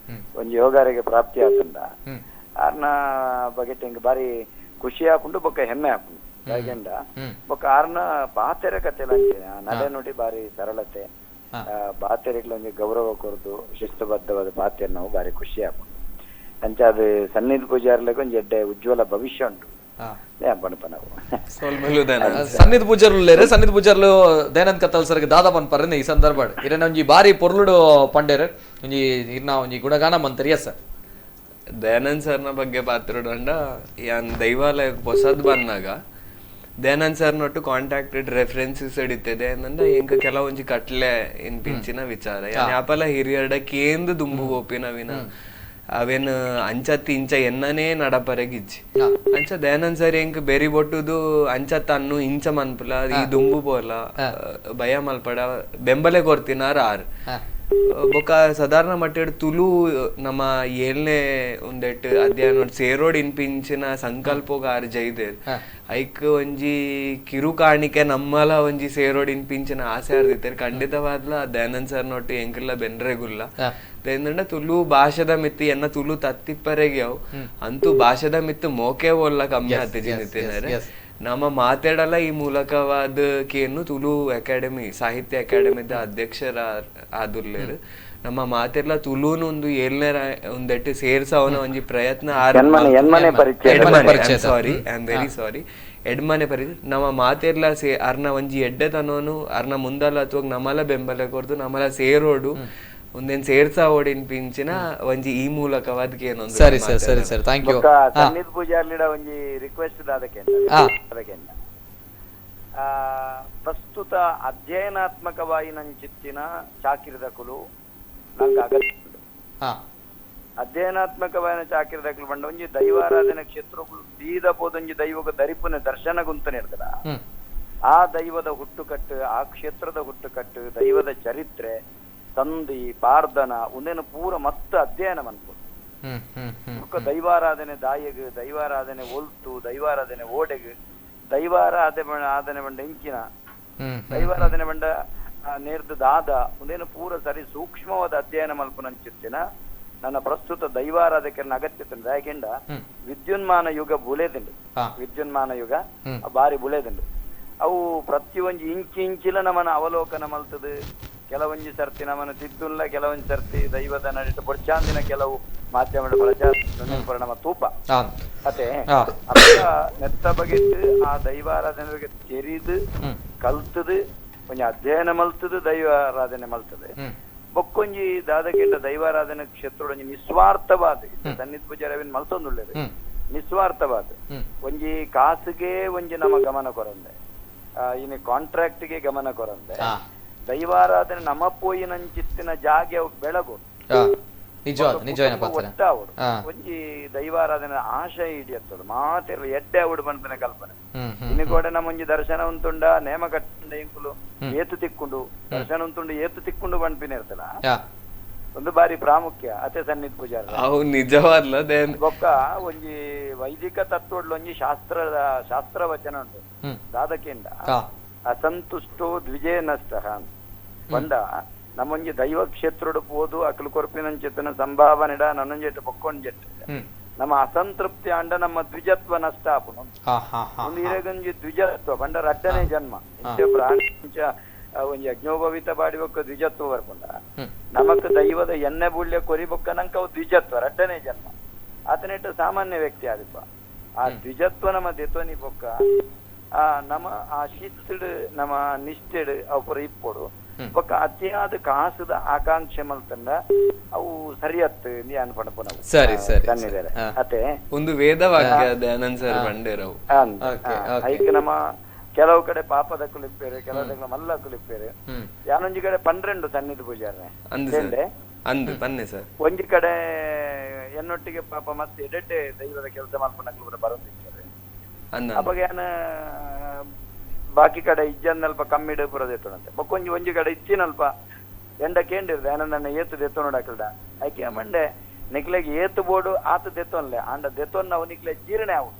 ಒಂಜಿ ಯೋಗಾರಿಗೆ ಪ್ರಾಪ್ತಿ ಆತಂಡ ಆರ್ನ ಬಗೆಟ್ ಹಿಂಗ ಬಾರಿ ಖುಷಿ ಆಪುಂಡು ಬೊಕ್ಕ ಹೆಮ್ಮೆ ಆಪುಂಡು ಜಾಗೆಂಡ ಬೊಕ್ಕ ಆರ್ನ ಪಾತೆರ ಕಥೆಲ ನಡೆ ನುಡಿ ಬಾರಿ ಸರಳತೆ ಬಾತೆರೆಗ್ಲ ಒಂಜಿ ಗೌರವ ಕೊರದು ಶಿಸ್ತುಬದ್ಧವಾದ ಪಾತೆರ್ ನಾವು ಬಾರಿ ಖುಷಿ ಆಪುಂಡು ಅಂಚ ಅದು ಸನ್ನಿಧಿ ಪೂಜಾರ್ಲೆಗ್ ಒಂಜಿ ಎಡ್ಡೆ ಉಜ್ವಲ ಭವಿಷ್ಯ ಉಂಟು ಸನ್ನಿಧಿ ಪೂಜಾರ್ಲು ದಯಾನಂದ್ ಕತ್ತಲ್ ಸರ್ಗೆ ದಾದ ಪನ್ಪರ್ ಈ ಸಂದರ್ಭ ಇರೇನ ಒಂಜಿ ಬಾರಿ ಪೊರ್ಲುಡು ಪಂಡೇರ್ ಒಂಜಿ ಇರ್ನ ಒಂಜಿ ಗುಣಗಾನ ಮಂತರಿಯ ಸರ್ ದಯಾನಂದ್ ಸರ್ನ ಬಗ್ಗೆ ಪಾತ್ರೋಡಂಡ ಯಾನ್ ದೈವಾಲಯ ಹೊಸದ್ ಬಂದಾಗ Dayanand sir nut contacted references ಹಿಡಿತದೆ ಅಂದ ಎಂಕ ಕೆಲವೊಂಜಿ ಕಟ್ಲೆ ಇನ್ ಪಿಂಚಿನ ವಿಚಾರ ಯಾಪಲ ಹಿರಿಯರ್ಡ ಕೇಂದು ದುಂಬು ಗೋಪಿನ ವಿನ ಅವೇನು ಅಂಚತ್ತಿ ಇಂಚ ಎನ್ನನೇ ನಡಪರೆಗಿಜ್ಜಿ ಅಂಚ ದಯಾನಂದ್ ಸರ್ ಎಂಕ್ ಬೆರಿ ಬೊಟ್ಟುದು ಅಂಚತ್ತ ಅನ್ನು ಇಂಚ ಮನ್ಪುಲ ಈ ದುಂಬು ಪೋಲ ಭಯ ಮಲ್ಪಡ ಬೆಂಬಲೆ ಕೊರ್ತಿನಾರ ಆರ್ ಬೊಕ್ಕ ಸಾಧಾರಣ ಮಟ್ಟಿಡ್ ತುಳು ನಮ್ಮ 7ನೇ ಒಂದೆಟ್ ಅಧ್ಯಯನ ಸೇರೋಡ್ ಇನ್ಪಿಂಚಿನ ಸಂಕಲ್ಪೋಗ ಆರ್ ಜೈದೇರ್ ಐಕ್ ಒಂಜಿ ಕಿರು ಕಾಣಿಕೆ ನಮ್ಮಲ ಒಂಜಿ ಸೇರೋಡ್ ಇನ್ಪಿಂಚಿನ ಆಸೆ ಆರ್ದಿತ್ತೇರ್ ಖಂಡಿತವಾದ್ಲ ದಯಾನಂದ್ ಸರ್ ನೊಟ್ಟು ಎಂಕಲ್ಲ ಬೆನ್ರೆಗುಲ್ಲ ದೇಂದಂಡ ತುಳು ಭಾಷೆದ ಮಿತ್ತು ಎನ್ನ ತುಳು ತತ್ತಿಪ್ಪರೆಗೆ ಅವು ಅಂತೂ ಭಾಷೆದ ಮಿತ್ತು ಮೋಕೆ ಒಲ್ಲ ಕಮ್ಮಿ ಹತ್ತಿಜಿನಿತ್ತಿದ್ದಾರೆ ನಮ್ಮ ಮಾತಾಡಲ್ಲ ಈ ಮೂಲಕವಾದ ಕೇನು ತುಳು ಅಕಾಡೆಮಿ ಸಾಹಿತ್ಯ ಅಕಾಡೆಮಿದ ಅಧ್ಯಕ್ಷರ ಆದುರ್ಲೇರು ನಮ್ಮ ಮಾತೆಲ್ಲ ತುಳುನು ಒಂದು 7ನೇ ಒಂದೆಟ್ಟು ಸೇರ್ಸವನ ಒಂಜಿ ಪ್ರಯತ್ನ sorry I am very sorry ಎಡ್ಮನೆ ಪರಿಚಯ ನಮ್ಮ ಮಾತೆಲ್ಲ ಅರ್ನ ಒಂಜಿ ಎಡ್ಡೆ ತನೋನು ಅರ್ನ ಮುಂದಲ್ಲ ಅಥವಾ ನಮ್ಮಲ ಬೆಂಬಲ ಕೊರ್ದು ನಮ್ಮಲ ಸೇರೋಡು ಒಂದೇನ್ ಸೇರ್ಸಾ ಓಡಿನ ಪಿಂಚಿನ ಒಂಜಿ ಈ ಮೂಲಕವಾದ ಏನೊಂದು ಸರಿ ಸರ್ ಸರಿ ಸರ್ ಥ್ಯಾಂಕ್ ಯು ಸನ್ನಿಧಿ ಪೂಜಾರ್ಲಿಡ ಒಂಜಿ ರಿಕ್ವೆಸ್ಟ್ ಅದಕ್ಕೆ ಪ್ರಸ್ತುತ ಅಧ್ಯಯನಾತ್ಮಕವಾಗಿ ನಂಚಿತ್ತಿನ ಚಾಕಿರದಕುಲು ನಂಗೆ ಅಗತ್ಯ ಅಧ್ಯಯನಾತ್ಮಕವಾದ ಚಾಕಿರದಕುಲು ಬಂಡ ಒಂಜಿ ದೈವಾರಾಧನೆ ಕ್ಷೇತ್ರಗಳು ಬೀದ ಪೋದೊಂಜಿ ದೈವಗ ದರಿಪುನ ದರ್ಶನ ಗುಂತನೆ ಇರ್ತದ ಆ ದೈವದ ಹುಟ್ಟುಕಟ್ಟು ಆ ಕ್ಷೇತ್ರದ ಹುಟ್ಟುಕಟ್ಟು ದೈವದ ಚರಿತ್ರೆ ಸಂಧಿ ಪಾರ್ಧನ ಒಂದೇನು ಪೂರ ಮಸ್ತ್ ಅಧ್ಯಯನ ಮನ್ಪು ದೈವಾರಾಧನೆ ದಾಯಗ್ ದೈವಾರಾಧನೆ ಒಲ್ತು ದೈವಾರಾಧನೆ ಓಡೆಗ್ ದೈವಾರಾಧನೆ ಬಂಡ ಇಂಚಿನ ದೈವಾರಾಧನೆ ಬಂಡ ನೇರ್ದು ದಾದ ಒಂದೇನು ಪೂರ ಸರಿ ಸೂಕ್ಷ್ಮವಾದ ಅಧ್ಯಯನ ಮಲ್ಪನಂಚಿತ್ತಿನ ನನ್ನ ಪ್ರಸ್ತುತ ದೈವಾರಾಧಕರನ್ನ ಅಗತ್ಯತೆ ಯಾಕೆಂಡ ವಿದ್ಯುನ್ಮಾನ ಯುಗ ಬುಳೆದಿಂಡು ವಿದ್ಯುನ್ಮಾನ ಯುಗ ಬಾರಿ ಬುಳೆದಿಂಡು ಅವು ಪ್ರತಿಯೊಂದು ಇಂಚಿಲ ನಮ್ಮನ ಅವಲೋಕನ ಮಲ್ತದು ಕೆಲವೊಂಜಿ ಸರ್ತಿ ನಮ್ಮನ್ನು ತಿದ್ದುಲ್ಲ ಕೆಲವೊಂದು ಸರ್ತಿ ದೈವದ ನಡಿಟ ಬೊಡ್ಚಾಂದಿನ ಕೆಲವು ಮಾಧ್ಯಮದ ಪ್ರಚಾರ ನಮ್ಮ ತೂಪ ಅತೆ ನೆತ್ತ ಬಗೆಟ್ಟು ಆ ದೈವಾರಾಧನೆ ಬಗ್ಗೆ ತೆರಿದು ಕಲ್ತದು ಕೊಂಚ ಅಧ್ಯಯನ ಮಲ್ತದು ದೈವಾರಾಧನೆ ಮಲ್ತದೆ ಬೊಕ್ಕೊಂಜಿ ದಾದಕೆಂಡ ದೈವಾರಾಧನೆ ಕ್ಷೇತ್ರ ನಿಸ್ವಾರ್ಥವಾದ ಸನ್ನಿಧಿ ಪೂಜಾರವಿನ ಮಲ್ತೊಂದುಳ್ಳೇದು ನಿಸ್ವಾರ್ಥವಾದ ಒಂಜಿ ಕಾಸಿಗೆ ಒಂಜಿ ನಮ್ಮ ಗಮನ ಕೊರಂದೆ ಇನ್ನು ಕಾಂಟ್ರಾಕ್ಟ್ಗೆ ಗಮನ ಕೊರಂದೆ ದೈವಾರಾಧನೆ ನಮ್ಮ ಪೋಯಿನಂಚಿತ್ತಿನ ಜಾಗೆ ಬೆಳಗು ಒಟ್ಟಾವಡು ಒಂಜಿ ದೈವಾರಾಧನೆ ಆಶಯ ಹಿಡಿಯತ್ತದು ಮಾತಿರ್ಲ ಎಡ್ಡೆ ಅವಡು ಬಂತನ ಕಲ್ಪನೆ ಇನ್ನು ಕೂಡ ನಮ್ಮ ಒಂಜಿ ದರ್ಶನ ಉಂತುಂಡ ನೇಮ ಕಟ್ಟಂಡ ಇಂಕುಲು ಏತು ತಿಕ್ಕೊಂಡು ದರ್ಶನ ಉಂತುಂಡು ಏತು ತಿಕ್ಕೊಂಡು ಬಂದ್ಪಿನ ಇರ್ತಲ್ಲ ಒಂದು ಬಾರಿ ಪ್ರಾಮುಖ್ಯ ಅತೆ ಸನ್ನಿಧಿ ಪೂಜಾರ ನಿಜವಾದ್ಲ ಬೊಕ್ಕ ಒಂಜಿ ವೈದಿಕ ತತ್ವಡ್ಲು ಒಂಜಿ ಶಾಸ್ತ್ರ ವಚನ ಉಂಟು ದಾದಕೆಂಡ ಅಸಂತುಷ್ಟೋ ದ್ವಿಜಯ ನಷ್ಟ ಬಂದ ನಮ್ಮೊಂಜಿ ದೈವ ಕ್ಷೇತ್ರಡು ಪೋದು ಅಕಲು ಕೊರ್ಪಿನಂಚಿತ್ತಿನ ಸಂಭಾವನೆಡ ನನ್ನೊಂಜೆಟ್ಟು ಪೊಕ್ಕೊಂಡ್ಜೆಟ್ಟು ನಮ್ಮ ಅಸಂತೃಪ್ತಿ ಅಂಡ ನಮ್ಮ ದ್ವಿಜತ್ವ ನಷ್ಟ ಆಪುನು ಒಂದು ಇರಗಂಜಿ ದ್ವಿಜತ್ವ ಬಂಡ ರಡ್ಡನೇ ಜನ್ಮ ಪ್ರಾಣಿ ಒಂಜಿ ಅಜ್ಞೋಭವಿತ ಬಾಡಿ ಬೊಕ್ಕ ದ್ವಿಜತ್ವ ಬರ್ಕೊಂಡ ನಮಕ್ ದೈವದ ಎಣ್ಣೆ ಬುಳ್ಯ ಕೊರಿ ಬೊಕ್ಕ ನಂಕ ಅವು ದ್ವಿಜತ್ವ ರಡ್ಡನೇ ಜನ್ಮ ಆತನೆಟ್ಟು ಸಾಮಾನ್ಯ ವ್ಯಕ್ತಿ ಆದಿಪ್ಪ ಆ ದ್ವಿಜತ್ವ ನಮ್ಮ ದೆತೋನಿ ಬೊಕ್ಕ ನಮ್ಮ ಆ ಶಿಸ್ತುಡು ನಮ್ಮ ನಿಷ್ಠೆಡು ಅವು ಪುರ ಇಪ್ಪೋಡು ಬೊಕ್ಕ ಅತಿಯಾದ ಕಾಸದ ಆಕಾಂಕ್ಷೆ ಮಲ್ತಂಡ ಅವು ಸರಿಯತ್ತು ನೀ ಅನ್ಪಣಪ ನಾವು ಸರಿ ಸರಿ ತನ್ನಿದ್ದಾರೆ ಅತೆ ಒಂದು ವೇದವಾಕ್ಯ ದಯಾನಂದ ಸರ್ ಬಂಡೇರವು ಐಕ್ ನಮ್ಮ ಕೆಲವು ಕಡೆ ಪಾಪದ ಕುಲಿಪ್ಪೇರು ಕೆಲವು ಮಲ್ಲ ಕುಲಿಪ್ಪೇರು ಯಾನೊಂಜಿ ಕಡೆ 12 ಸನ್ನಿಧಿ ಪೂಜಾರನೆ ಒಂಜಿ ಕಡೆ ಎನ್ನೊಟ್ಟಿಗೆ ಪಾಪ ಮತ್ತೆ ಎಡೆಡ್ಡೆ ದೈವದ ಕೆಲಸ ಮಲ್ಪನಕ್ಲು ಬರೋದಿದ್ದಾರೆ ಅವಾಗ ಏನ ಬಾಕಿ ಕಡೆ ಇಜ್ಜನ್ನಲ್ಪ ಕಮ್ಮಿಡು ಪುರದೆತ್ತೋಣಂತೆ ಬೊಕ್ಕೊಂಜಿ ಒಂಜಿ ಕಡೆ ಇಚ್ಚಿನಲ್ಪ ಎಂಡ ಕೇಂದಿರ್ದೆ ಆನಂದನ್ನ ಏತು ದೆತ್ತೋ ನೋಡಕಲ್ಡ ಆಯ್ಕೆ ಮಂಡೆ ನಿಕ್ಲೆಗೆ ಏತು ಬೋಡು ಆತ ದೆತ್ತೋನ್ಲೆ ಆಂಡ ದೆತ್ತೋನ್ ನಾವು ನಿಕ್ಲೆ ಜೀರ್ಣೆ ಆವು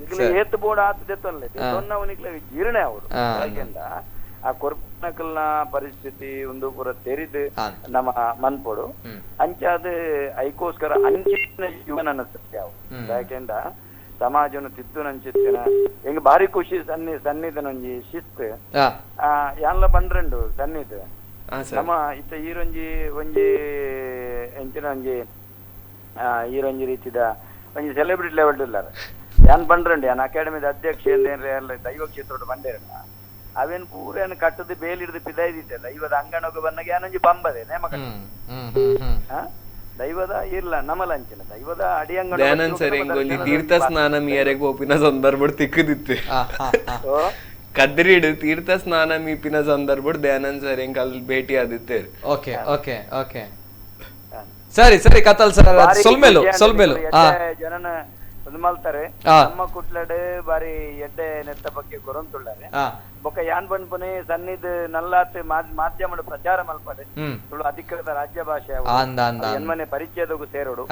ನಿಕ್ಲೆ ಏತು ಬೋಡು ಆತ ದೆತ್ತೋನ್ಲೆ ದೆತ್ತೋನ್ ನಾವು ನಿಕ್ಲೆ ಜೀರ್ಣೆ ಆವುದು ಯಾಕೆಂದ ಆ ಕೊರ್ಪನಕಲ್ನ ಪರಿಸ್ಥಿತಿ ಒಂದು ಪುರ ತೆರಿದು ನಮ್ಮ ಮನ್ಪೋಡು ಅಂಚಾದ ಐಕೋಸ್ಕರ ಅಂಚಿನ ಜೀವನ ಅನಿಸುತ್ತೆ ಅವು ಯಾಕೆಂದ ಸಮಾಜವನ್ನು ತಿದ್ದು ನಂಚಿತ್ತಿನ ಹೆಂಗ ಬಾರಿ ಖುಷಿ ಸನ್ನಿಧನೊಂಜಿ ಶಿಸ್ತು ಯಾನ್ಲ 12 ಸನ್ನಿಧಿ ನಮ್ಮ ಇತ್ತ ಈರೊಂಜಿ ಒಂಜಿ ಎಂಚಿನ ಒಂಜಿ ಈರೊಂಜಿ ರೀತಿದ ಒಂಜಿ ಸೆಲೆಬ್ರಿಟಿ ಲೆವೆಲ್ ಇಲ್ಲಾರ ಯಾನ್ 12 ಯಾನ್ ಅಕಾಡೆಮಿದ ಅಧ್ಯಕ್ಷ ಎಲ್ಲ ದೈವ ಕ್ಷೇತ್ರ ಬಂಡೇರಲ್ಲ ಅವೇನ್ ಪೂರ ಏನ್ ಕಟ್ಟದು ಬೇಲಿಡ್ದು ಪಿದಾಯ್ದಿತ್ತೆ ದೈವದ ಅಂಗಣಗ ಬನ್ನಗೆ ಯಾನೊಂಜಿ ಬಂಬದೆ ನೇಮ ದೈವದ ಇರ್ಲ ನಮಲಂಚಿನ ದೈವದ ಅಡಿಯಂಗಣ ದಯಾನಂದ್ ಸರ್ ಎಂಗೊಲ್ಲಿ ತೀರ್ಥ ಸ್ನಾನ ಮೀಯರೆಗೆ ಒಪ್ಪಿನ ಸಂದರ್ಭ ತಿಕ್ಕದಿತ್ತೆ ಕದ್ರಿಡ್ ತೀರ್ಥ ಸ್ನಾನ ಮೀಪಿನ ಸಂದರ್ಭ ದಯಾನಂದ್ ಸರ್ ಎಂಗ್ ಅಲ್ಲಿ ಭೇಟಿ ಆದಿತ್ತೆ ಓಕೆ ಓಕೆ ಓಕೆ ಸರಿ ಸರಿ ಕತ್ತಲ್ ಸರ್ ಸೊಲ್ಮೇಲು ಜನನ ಒಂದು ಮಲ್ತಾರೆ ನಮ್ಮ ಕುಟ್ಲಡೆ ಬಾರಿ ಎಡ್ಡೆ ನೆತ್ತ ಬಗ್ಗೆ ಕೊರಂತುಳ್ಳಾರೆ ಬೊಕ್ಕ ಯಾನ್ ಬಂದ್ಪನೆ ಸನ್ನಿಧ್ ನಲ್ಲಾತ್ ಮಾಧ್ಯಮದ ಪ್ರಚಾರ ಮಲ್ಪಡೆ ತುಳು ಅಧಿಕೃತ ರಾಜ್ಯ ಭಾಷೆ ಎನ್ಮನೆ ಪರಿಚಯದಗೂ ಸೇರೋಡು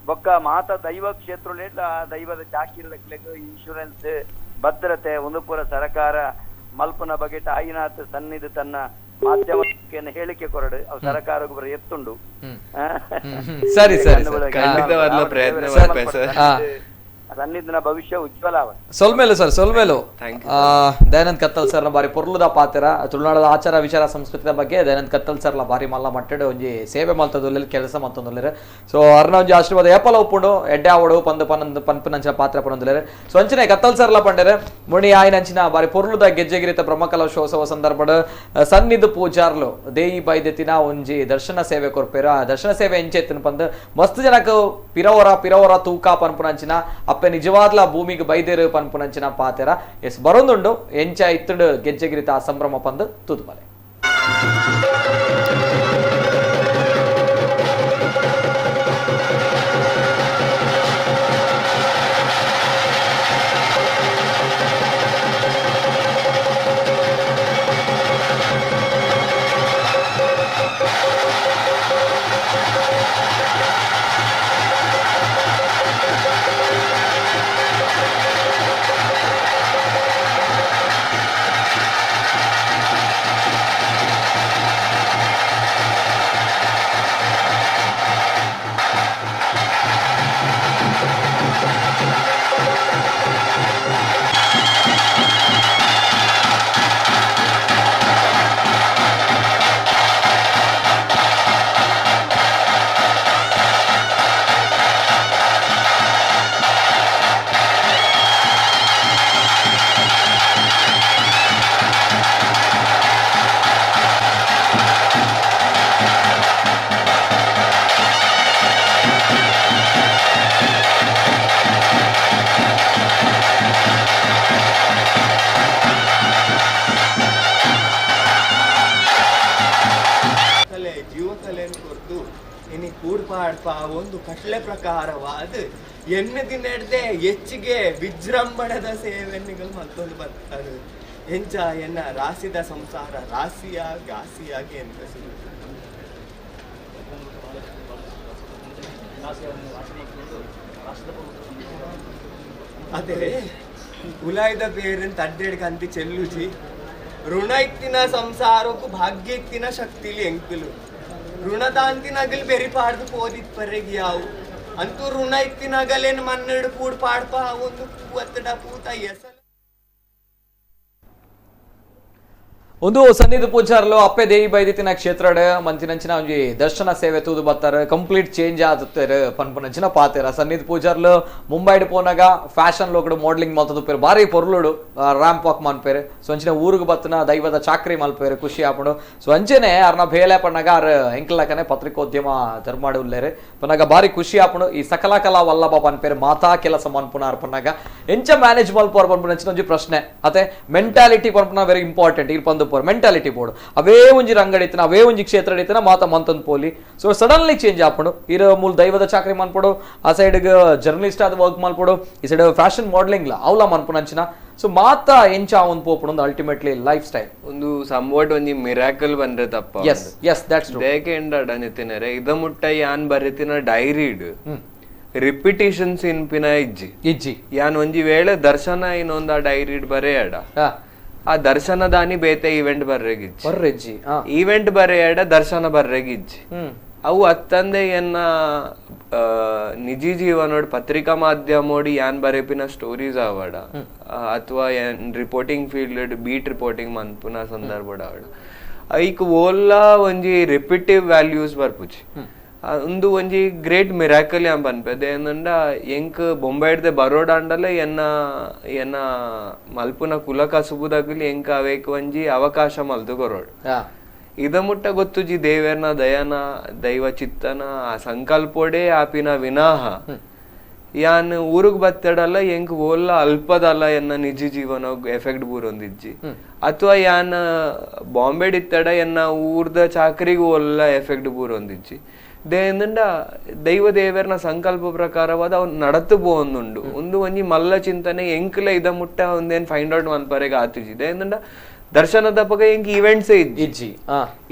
ಬೊಕ್ಕ ಮಾತ ದೈವ ಕ್ಷೇತ್ರ ದೈವದ ಜಾಕಿರ್ಲಕ್ಲೆಗ್ ಇನ್ಶೂರೆನ್ಸ್ ಭದ್ರತೆ ಒಂದು ಪೂರ ಸರ್ಕಾರ ಮಲ್ಪನ ಬಗೆಟ್ ಆಯಿನಾಥ್ ಸನ್ನಿಧ್ ತನ್ನ ಮಾಧ್ಯಮಕ್ಕೆ ಹೇಳಿಕೆ ಕೊರಡು ಅವು ಸರ್ಕಾರಕ್ಕೆ ಬರ ಎತ್ತುಂಡು ಸರಿ ಸರಿ ಸನ್ನಿಧಿನ ಭವಿಷ್ಯ ಉಜ್ವಲ ಸೊಲ್ಮೇಲು ದಯಾನಂದ್ ಕತ್ತಲ್ ಸರ್ನ ಬಾರಿ ಪೊರ್ಲುದ ಪಾತ್ರ ತುಳುನಾಡದ ಆಚಾರ ವಿಚಾರ ಸಂಸ್ಕೃತಿದ ಬಗ್ಗೆ ದಯಾನಂದ್ ಕತ್ತಲ್ ಸರ್ಲ ಬಾರಿ ಮಲ್ಲ ಮಟ್ಟಡೆ ಒಂಜಿ ಸೇವೆ ಮಲ್ತದೊಲ್ಲೆ ಕೆಲಸ ಮಲ್ತೊಂದುಲ್ಲೆರ್ ಸೊ ಅರ್ನ ಒಂಜಿ ಆಶೀರ್ವಾದ ಏಪಲ ಉಪ್ಪುಂಡು ಎಡ್ಡೆ ಆವಡು ಪನ್ಪನಂಚಿನ ಪಾತ್ರ ಪನೊಂದುಲ್ಲೆರ್ ಸೊ ಅಂಚನೆ ಕತ್ತಲ್ ಸರ್ಲ ಪಂಡೆರ್ ಮುಣಿ ಆಯ್ನಂಚಿನ ಬಾರಿ ಪೊರ್ಲುದ ಗೆಜ್ಜೆಗಿರಿತ ಬ್ರಹ್ಮಕಲಶೋತ್ಸವ ಸಂದರ್ಭಡ್ ಸನ್ನಿಧಿ ಪೂಜಾರ್ಲು ದೇಯಿ ಬೈದೆತಿನ ಒಂಜಿ ದರ್ಶನ ಸೇವೆ ಕೊರ್ಪೇರ ಆ ದರ್ಶನ ಸೇವೆ ಎಂಚೆತ್ತಿನ ಪಂದ್ ಮಸ್ತ್ ಜನಕ್ ಪಿರವರ ತೂಕ ಪನ್ಪುನಂಚಿನ ಅಪ್ಪೆ ನಿಜವಾದ್ಲ ಭೂಮಿಗೆ ಬೈದೇರು ಪನ್ಪುನಂಚಿನ ಪಾತೆರ ಎಸ್ ಬರೊಂದುಂಡು ಎಂಚ ಇತ್ತುಂಡು ಗೆಜ್ಜೆಗಿರಿತ ಸಂಭ್ರಮ ಪಂದ್ ತೂದುಮಲೆ ಪಾಡ್ಪ ಒಂದು ಕಟ್ಲೆ ಪ್ರಕಾರವಾದ ಎನ್ನದಿನ ಹಿಡ್ದೆ ಹೆಚ್ಚಿಗೆ ವಿಜೃಂಭಣದ ಸೇವೆಗಳು ಮತ್ತೊಂದು ಬರ್ತಾರೆ ಎಂಚ ಎನ್ನ ರಾಸಿದ ಸಂಸಾರ ಗಾಸಿಯಾಗಿ ಎಂತ ಅದೇ ಉಲಾಯ್ದ ಬೇರನ್ ತಡ್ಡೆಡ್ಗೆ ಅಂತಿ ಚೆಲ್ಲುಜಿ ಋಣ ಇತ್ತಿನ ಸಂಸಾರಕ್ಕೂ ಭಾಗ್ಯ ಇತ್ತಿನ ಶಕ್ತಿಲಿ ಎಂಕುಲು ಋಣದಾಂತಿನಗಲ್ ಬೆರಿ ಪಾಡ್ದು ಪೋದಿತ್ ಪರ್ರೆಗೆ ಯಾವು ಅಂತೂ ಋಣ ಇತ್ತಿನಗಲೇನು ಮನ್ನೆಡು ಪೂಡ್ ಪಾಡ್ಪ ಒಂದು ಒತ್ತಡ ಪೂತ ಎಸಲ ಒಂದು ಸನ್ನಿಧಿ ಪೂಜಾರ್ಲು ಅಪ್ಪೆ ದೇವಿ ಬೈದಿತ್ತಿನ ಕ್ಷೇತ್ರ ಮಂಚಿನಂಚಿನ ಒಂಜಿ ದರ್ಶನ ಸೇವೆ ತೂದು ಬರ್ತಾರೆ ಕಂಪ್ಲೀಟ್ ಚೇಂಜ್ ಆದುತ್ತಾರೆ ಪನ್ಪನಂಚಿನ ಪಾತೆರ ಸನ್ನಿಧಿ ಪೂಜಾರ್ಲು ಮುಂಬೈಡ್ ಪೋನಾಗ ಫ್ಯಾಷನ್ ಲೋಕಡು ಮಾಡಲಿಂಗ್ ಮಲ್ತದು ಬಾರಿ ಪೊರ್ಲುಡು ರ್ಯಾಂಪ್ ವಾಕ್ ಮನ್ಪೇರು ಸೊ ಅಂಚಿನ ಊರಿಗೆ ಬತ್ತನ ದೈವದ ಚಾಕ್ರಿ ಮಲ್ಪೇರು ಖುಷಿ ಆಪಡು ಸೊ ಅಂಚೆನೆ ಅರ್ನ ಬೇಲೆ ಪಣ್ಣಾಗ ಎಂಕಲಕನೆ ಪತ್ರಿಕೋದ್ಯಮ ಧರ್ಮಾಡು ಉಲ್ಲೇರೆ ಪನ್ನಾಗ ಬಾರಿ ಖುಷಿ ಆಪಡು ಈ ಸಕಲ ಕಲಾ ವಲ್ಲಭ ಪನ್ಪೇರು ಮಾತಾ ಕೆಲಸ ಮನ್ಪುನಾರ್ ಪನ್ನಾಗ ಎಂಚ ಮ್ಯಾನೇಜ್ ಮಲ್ಪೋರ್ ಪನ್ಪುನಂಚಿನ ಒಂಜಿ ಪ್ರಶ್ನೆ ಅತೆ ಮೆಂಟಾಲಿಟಿ ಪನ್ಪುನ ವೆರಿ ಇಂಪಾರ್ಟೆಂಟ್ ಇಲ್ಲಿ ಪಂದು ಮೆಂಟಾಲಿಟಿ ಬೋರ್ಡ್ ಅವೇ ಒಂಜಿ ರಂಗಡಿ ಇತ್ತನ ಅವೇ ಒಂಜಿ ಕ್ಷೇತ್ರ ಇತ್ತನ ಮಾತ ಮಂತಂದ್ ಪೋಲಿ ಸೊ ಸಡನ್ಲಿ ಚೇಂಜ್ ಆಪಡು ಇರ ಮೂಲ ದೈವದ ಚಾಕ್ರಿ ಮನ್ಪಡು ಆ ಸೈಡ್ ಜರ್ನಲಿಸ್ಟ್ ಆದ ವರ್ಕ್ ಮಲ್ಪಡು ಈ ಸೈಡ್ ಫ್ಯಾಷನ್ ಮಾಡಲಿಂಗ್ ಅವಲ ಮನ್ಪುನಂಚಿನ ಸೊ ಮಾತ ಎಂಚ ಒಂದು ಪೋಪುಡು ಒಂದು ಅಲ್ಟಿಮೇಟ್ಲಿ ಲೈಫ್ ಸ್ಟೈಲ್ ಒಂದು ಸಂವಾಟ್ ಒಂಜಿ ಮಿರಾಕಲ್ ಬಂದ್ರೆ ತಪ್ಪ ಎಸ್ ದಟ್ಸ್ ದೇಕೆ ಎಂಡನಿತಿನರೆ ಇದ ಮುಟ್ಟ ಯಾನ್ ಬರಿತಿನ ಡೈರಿಡ್ ರಿಪಿಟೇಷನ್ಸ್ ಇನ್ಪಿನ ಇಜ್ಜಿ ಯಾನ್ ಒಂಜಿ ವೇಳೆ ದರ್ಶನ ಇನ್ನೊಂದ ಡೈರಿಡ್ ಬರೆಯಡ ಆ ದರ್ಶನ ದಾನಿ ಬೇತೆ ಈವೆಂಟ್ ಬರ್ರೆಗಿಜ್ಜಿ ಈವೆಂಟ್ ಬರೆಯಡ ದರ್ಶನ ಬರ್ರೆಗಿಜ್ಜಿ ಅವು ಅತ್ತಂದೆ ಎನ್ನ ನಿಜಿ ಜೀವನೋಡ್ ಪತ್ರಿಕಾ ಮಾಧ್ಯಮೋಡಿ ಯಾನ್ ಬರೆಪಿನ ಸ್ಟೋರೀಸ್ ಆವಡ ಅಥವಾ ರಿಪೋರ್ಟಿಂಗ್ ಫೀಲ್ಡ್ ಬೀಟ್ ರಿಪೋರ್ಟಿಂಗ್ ಮನ್ಪುನ ಸಂದರ್ಭ ಆವಡ ಐಕ್ ಓಲ್ಲಾ ಒಂಜಿ ರಿಪಿಟಿವ್ ವ್ಯಾಲ್ಯೂಸ್ ಬರ್ಪುಜಿ ಒಂದು ಒಂಜಿ ಗ್ರೇಟ್ ಮಿರಾಕಲ್ ಯಾನ್ ಪನ್ಪೆದೆ ಏನಂಡ ಎಂಕ್ ಬೊಂಬೈಡ್ದೆ ಬರೋಡಾಂಡಲ ಎನ್ನ ಮಲ್ಪುನ ಕುಲ ಕಸುಬುದಾಗಲಿ ಎಂಕ್ ಅವೇಕ್ ಒಂಜಿ ಅವಕಾಶ ಮಲ್ದು ಕೊರೋಡ್ ಇದ ಮುಟ್ಟ ಗೊತ್ತುಜಿ ದೇವೇರ್ನ ದಯನ ದೈವ ಚಿತ್ತನ ಆ ಸಂಕಲ್ಪೋಡೆ ಆಪಿನ ವಿನಾಹ ಯಾನ್ ಊರುಗ್ ಬತ್ತಡಲ್ಲ ಎಂಕ್ ಓಲ್ಲ ಅಲ್ಪದಲ್ಲ ಎನ್ನ ನಿಜ ಜೀವನ ಎಫೆಕ್ಟ್ ಬೂರೊಂದಿಜ್ಜಿ ಅಥವಾ ಯಾನ್ ಬಾಂಬೆಡ್ ಇತ್ತಡ ಎನ್ನ ಊರ್ದ ಚಾಕರಿಗೂ ಓಲ್ಲ ಎಫೆಕ್ಟ್ ಬೂರೊಂದಿಜ್ಜಿ ದೇಂದ ದೈವ ದೇವರನ ಸಂಕಲ್ಪ ಪ್ರಕಾರವಾದ ಅವ್ನು ನಡತು ಬೋಂದುಂಡು ಒಂದು ಒಂಜಿ ಮಲ್ಲ ಚಿಂತನೆ ಎಂಕ್ಲ ಇದ ಮುಟ್ಟ ಒಂದೇನ್ ಫೈಂಡ್ ಔಟ್ ಮನ್ಪರೆಗೆ ಆತಿಜಿ ದೇಂದ ದರ್ಶನದ ಪಗ ಎಂಕ್ ಈವೆಂಟ್ಸ್ ಇಜ್ಜಿ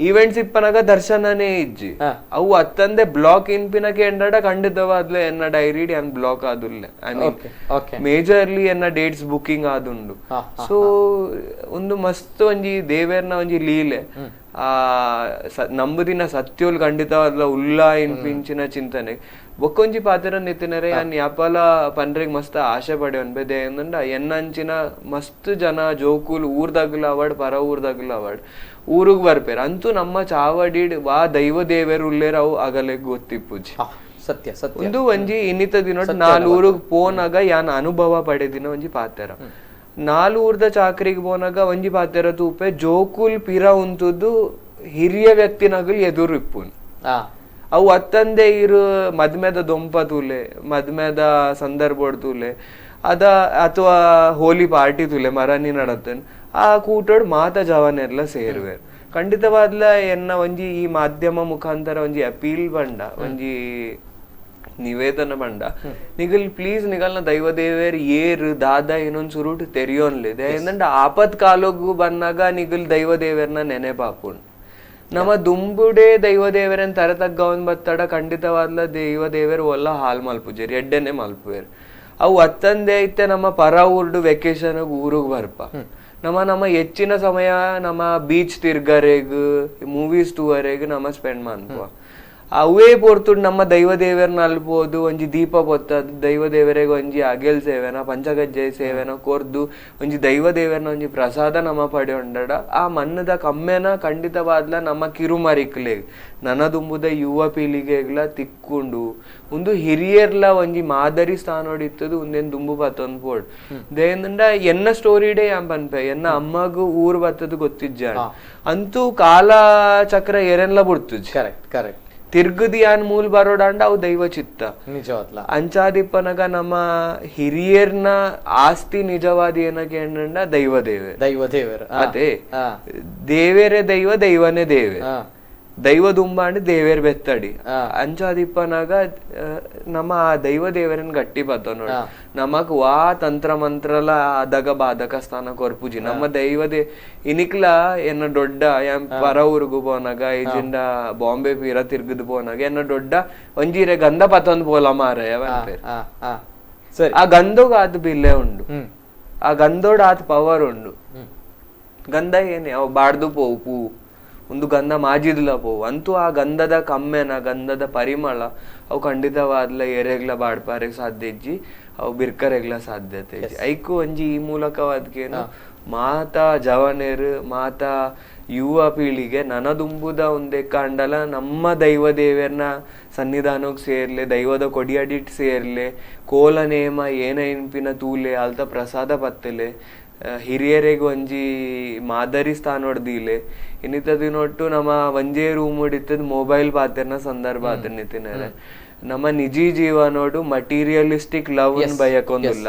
ಈವೆಂಟ್ಸ್ ಇಪ್ಪನಾಗ ದರ್ಶನನೇ ಇಜ್ಜಿ ಅವು ಅತ್ತಂದೆ ಬ್ಲಾಕ್ ಇನ್ಪಿನಕ್ಕೆ ಎಂಡಡ ಖಂಡಿತವಾದ್ಲೆ ಎನ್ನ ಡೈರಿ ಅನ್ ಬ್ಲಾಕ್ ಆದುಲ್ಲ ಐ ಮೀನ್ ಮೇಜರ್ಲಿ ಎನ್ನ ಡೇಟ್ಸ್ ಬುಕಿಂಗ್ ಆದುಂಡು ಸೊ ಒಂದು ಮಸ್ತ್ ಒಂಜಿ ದೇವೇರ್ನ ಒಂಜಿ ಲೀಲೆ ಆ ನಂಬುದಿನ ಸತ್ಯೋಲ್ ಖಂಡಿತವಾದ್ಲ ಉಲ್ಲಾ ಇನ್ಪಿಂಚಿನ ಚಿಂತನೆ ಬೊಕ್ಕೊಂಜಿ ಪಾತ್ರ ನಿತಿನರೆ ಯಾನ್ ಯಾಪಲ ಪನ್ರೆಗ್ ಮಸ್ತ್ ಆಶೆ ಪಡೆವನ್ ಬೆದೆ ಏನಂಡ ಎನ್ನಂಚಿನ ಮಸ್ತ್ ಜನ ಜೋಕುಲ್ ಊರ್ದಾಗ್ಲ ಅವಾರ್ಡ್ ಪರ ಊರ್ದಾಗ್ಲ ಅವಾರ್ಡ್ ಊರುಗ್ ಬರ್ಪೇರ್ ಅಂತೂ ನಮ್ಮ ಚಾವಡಿಡ್ ವಾ ದೈವ ದೇವೇರ್ ಉಲ್ಲೇರ ಅವು ಆಗಲೆ ಗೊತ್ತಿಪ್ಪುಜಿ ಸತ್ಯ ಸತ್ಯ ಒಂದು ಒಂಜಿ ಇನ್ನಿತ ದಿನ ನಾಲ್ಕೂರುಗ್ ಪೋನಾಗ ಯಾನ್ ಅನುಭವ ಪಡೆದಿನ ಒಂಜಿ ಪಾತ್ರ ನಾಲ್ಕೂರ್ದ ಚಾಕರಿಗೆ ಪೋನಾಗ ಒಂಜಿ ಪಾತ್ರ ತೂಪೆ ಜೋಕುಲ್ ಪಿರ ಉಂತುದು ಹಿರಿಯ ವ್ಯಕ್ತಿನಾಗಲ್ ಎದುರು ಇಪ್ಪುನ್ ಅವು ಅತ್ತಂದೆ ಇರು ಮದ್ಮೆದ ದೊಂಪ ತೂಲೆ ಮದ್ಮೆದ ಸಂದರ್ಭ ತೂಲೆ ಅದ ಅಥವಾ ಹೋಲಿ ಪಾರ್ಟಿ ತೂಲೆ ಮರನಿ ನಡತನ್ ಆ ಕೂಟೋಡ್ ಮಾತ ಜವಾನೆಲ್ಲ ಸೇರುವೇರು ಖಂಡಿತವಾದ್ಲ ಎನ್ನ ಒಂಜಿ ಈ ಮಾಧ್ಯಮ ಮುಖಾಂತರ ಒಂಜಿ ಅಪೀಲ್ ಬಂಡ ಒಂಜಿ ನಿವೇದನ ಬಂಡ ನಿಗಲ್ ಪ್ಲೀಸ್ ನಿಗಲ್ನ ದೈವ ದೇವೇರ್ ಏರ್ ದಾದ ಏನೊಂದ್ ಸುರುಟ್ ತೆರಿಯೋನ್ಲಿದೆ ಏನಂಡ ಆಪತ್ ಕಾಲೋಗು ಬನ್ನಾಗ ನಿಗಲ್ ದೈವ ದೇವೇರ್ನ ನೆನೆಪಾಪುಂಡ್ ನಮ್ಮ ದುಂಬುಡೆ ದೈವ ದೇವರನ್ ತರತಗ್ಗವನ್ ಬತ್ತಡ ಖಂಡಿತವಾದ್ಲ ದೈವ ದೇವರು ಒಲ್ಲ ಹಾಲ್ ಮಲ್ಪುಜೇರಿ ಎಡ್ಡೆನೆ ಮಲ್ಪುವೇರು ಅವು ಅತ್ತಂದೆ ಐತೆ ನಮ್ಮ ಪರ ಊರ್ಡು ವೆಕೇಶನ್ ಊರಿಗೆ ಬರ್ಪ ನಮ್ಮ ಹೆಚ್ಚಿನ ಸಮಯ ನಮ್ಮ ಬೀಚ್ ತಿರ್ಗರೆಗ್ ಮೂವೀಸ್ ಟೂವರೆಗ್ ನಮ್ಮ ಸ್ಪೆಂಡ್ ಮಾಡ್ಪ ಅವೇ ಪೊರ್ತುಡ್ ನಮ್ಮ ದೈವ ದೇವರನ್ನ ಅಲ್ಬೋದು ಒಂಜಿ ದೀಪ ಪೊತ್ತದ್ ದೈವ ದೇವರಿಗೆ ಒಂಜಿ ಅಗೆಲ್ ಸೇವೆನ ಪಂಚಗಜ್ಜೆ ಸೇವೆನ ಕೊರ್ದು ಒಂಜಿ ದೈವ ದೇವರನ ಒಂಜಿ ಪ್ರಸಾದ ನಮ್ಮ ಪಡೆಯೊಂಡಡ ಆ ಮನ್ನದ ಕಮ್ಮೆನ ಖಂಡಿತವಾದ್ಲ ನಮ್ಮ ಕಿರುಮರಿಕ್ಲೆ ನನ್ನ ದುಂಬುದ ಯುವ ಪೀಳಿಗೆಗ್ಲ ತಿಕ್ಕೊಂಡು ಒಂದು ಹಿರಿಯರ್ಲ ಒಂಜಿ ಮಾದರಿ ಸ್ಥಾನೋಡಿತ್ತದು ಒಂದೇನ್ ದುಂಬು ಬತ್ತೊಂದ್ ಪೋಡ್ ದೇಂದ ಎನ್ನ ಸ್ಟೋರಿಡೇ ಪನ್ಪೆ ಎನ್ನ ಅಮ್ಮಗು ಊರ್ ಬತ್ತದು ಗೊತ್ತಿಜ್ಜ ಅಂತೂ ಕಾಲ ಚಕ್ರ ಏರೆನ್ಲ ಬಿಡ್ತುಜ್ ಕರೆಕ್ಟ್ ಕರೆಕ್ಟ್ ತಿರ್ಗದಿ ಯಾನ್ ಮೂಲ್ ಬರೋಡಾಂಡ ಅವು ದೈವ ಚಿತ್ತ ನಿಜವಾದ್ಲ ಅಂಚಾದಿಪ್ಪನಗ ನಮ್ಮ ಹಿರಿಯರ್ನ ಆಸ್ತಿ ನಿಜವಾದಿ ಏನಕ್ಕೆ ಏನಂಡ ದೈವ ದೇವೆ ದೈವ ದೇವರು ಅದೇ ದೇವೇರೆ ದೈವ ದೈವನೇ ದೇವೆ ದೈವ ದುಂಬಾಂಡ್ ದೇವೇರ್ ಬೆತ್ತಡಿ ಅಂಚಾದಿಪ್ಪನಾಗ ನಮ್ಮ ಆ ದೈವ ದೇವರನ್ ಗಟ್ಟಿ ಬತ್ತ ನೋಡಿ ನಮಕ್ ವಾ ತಂತ್ರ ಮಂತ್ರಲ ಆದಾಗ ಬಾಧಕ ಸ್ಥಾನ ಕೊರ್ಪುಜಿ ನಮ್ಮ ದೈವದೇ ಇನಿಕ್ಲ ಎನ್ನ ದೊಡ್ಡ ಪರ ಊರುಗು ಪೋನಾಗ ಈಜಿಂದ ಬಾಂಬೆ ಪೀರ ತಿರ್ಗದ್ ಪೋನಾಗ ಎನ್ನ ದೊಡ್ಡ ಒಂಜೀರೆ ಗಂಧ ಪತ್ತೊಂದು ಪೋಲ ಮಾರಯ ಆ ಗಂಧೋಗ ಆದ್ ಬಿಲ್ಲೆ ಉಂಡು ಆ ಗಂಧೋಡ್ ಆತ್ ಪವರ್ ಉಂಡು ಗಂಧ ಏನೇ ಅವ್ ಬಾಡ್ದು ಪೋವು ಪೂ ಒಂದು ಗಂಧ ಮಾಜಿದ್ಲ ಪೋವು ಅಂತೂ ಆ ಗಂಧದ ಕಮ್ಮೆನ ಗಂಧದ ಪರಿಮಳ ಅವು ಖಂಡಿತವಾದ್ಲ ಎರೆಗ್ಲ ಬಾಡ್ಪಾರೆಗ್ ಸಾಧ್ಯ ಇಜ್ಜಿ ಅವು ಬಿರ್ಕರೆಗ್ಲ ಸಾಧ್ಯತೆ ಇಜ್ಜಿ ಐಕು ಒಂಜಿ ಈ ಮೂಲಕವಾದ್ಕೇನು ಮಾತಾ ಜವನೇರು ಮಾತಾ ಯುವ ಪೀಳಿಗೆ ನನದುಂಬುದ ಒಂದೇ ಕಾಂಡಲ ನಮ್ಮ ದೈವ ದೇವರನ್ನ ಸನ್ನಿಧಾನಕ್ಕೆ ಸೇರ್ಲೆ ದೈವದ ಕೊಡಿಯಡಿಟ್ ಸೇರ್ಲೆ ಕೋಲ ನೇಮ ಏನ ಇಂಪಿನ ತೂಲೆ ಅಲ್ತ ಪ್ರಸಾದ ಪತ್ತಲೆ ಹಿರಿಯರಿಗೆ ಒಂಜಿ ಮಾದರಿ ಸ್ಥಾನ ಹೊಡ್ದಿಲೆ ಇನ್ನಿತದಿ ನೋಟ್ಟು ನಮ್ಮ ಒಂಜೇ ರೂಮ್ ಹೊಡಿತದ ಮೊಬೈಲ್ ಪಾತೆರ್ನ ಸಂದರ್ಭ ಆತ ನಿತಿನಾರೆ ನಮ್ಮ ನಿಜಿ ಜೀವ ನೋಡು ಮಟೀರಿಯಲಿಸ್ಟಿಕ್ ಲವ್ ಬಯಕೊಂದಿಲ್ಲ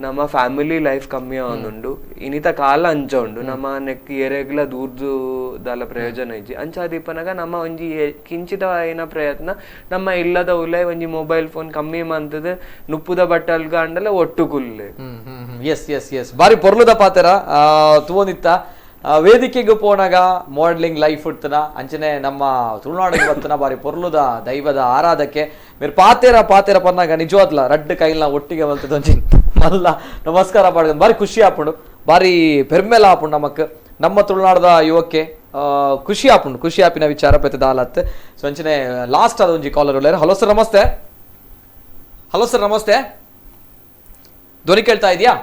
ನಮ್ಮ ಫ್ಯಾಮಿಲಿ ಲೈಫ್ ಕಮ್ಮಿ ಅವನುಂಡು ಇನ್ನಿತ ಕಾಲ ಅಂಚೊಂಡು ನಮ್ಮ ನೆಕ್ ಎರೆಗ್ಲ ದೂರ್ದು ದಾಲ ಪ್ರಯೋಜನ ಇಜ್ಜಿ ಅಂಚಾದೀಪನಾಗ ನಮ್ಮ ಒಂಜಿ ಕಿಂಚಿತ ಏನ ಪ್ರಯತ್ನ ನಮ್ಮ ಇಲ್ಲದ ಉಲೆ ಒಂಜಿ ಮೊಬೈಲ್ ಫೋನ್ ಕಮ್ಮಿ ಮಂತದ ನುಪ್ಪುದ ಬಟ್ಟಲ್ಗ ಅಂಡಲ ಒಟ್ಟು ಕುಲ್ಲೆ ಎಸ್ ಎಸ್ ಎಸ್ ಬಾರಿ ಪೊರ್ಲುದ ಪಾತೆರ ತೂವನಿತ್ತ ವೇದಿಕೆಗೆ ಪೋನಾಗ ಮಾಡಲಿಂಗ್ ಲೈಫ್ ಇಡ್ತನ ಅಂಚನೆ ನಮ್ಮ ತುಳುನಾಡಿಗೆ ಬರ್ತನ ಬಾರಿ ಪೊರ್ಲುದ ದೈವದ ಆರಾಧಕ್ಕೆ మీరు పాతేరా పన్నాక నిజవాట్ల రెడ్ కైల ఒట్టిగా వెళ్తుంది మళ్ళా నమస్ಕಾರ పాడుಕೊಂಡು ಬಾರಿ ಖುಷಿ ಆಪುಂಡು ಬಾರಿ ಪೆರ್ಮೆಲ ಆಪುಂಡು ನಮ್ಮ ತುಳುನಾಡದ ಯುವಕ್ಕೆ ಖುಷಿ ಆಪುಂಡು ಖುಷಿ ಆಪಿನ ವಿಚಾರ ಪೆತ್ತದ ಆಲತ್ ಸೊ ಅಂಚನೆ ಲಾಸ್ಟ್ ಅದ ಒಂಜಿ ಕಾಲರ್ ಉಳ್ಳೇರು ಹಲೋ ಸರ್ ನಮಸ್ತೆ ಧ್ವನಿ ಕೇಳ್ತಾ ಇದೆಯಾ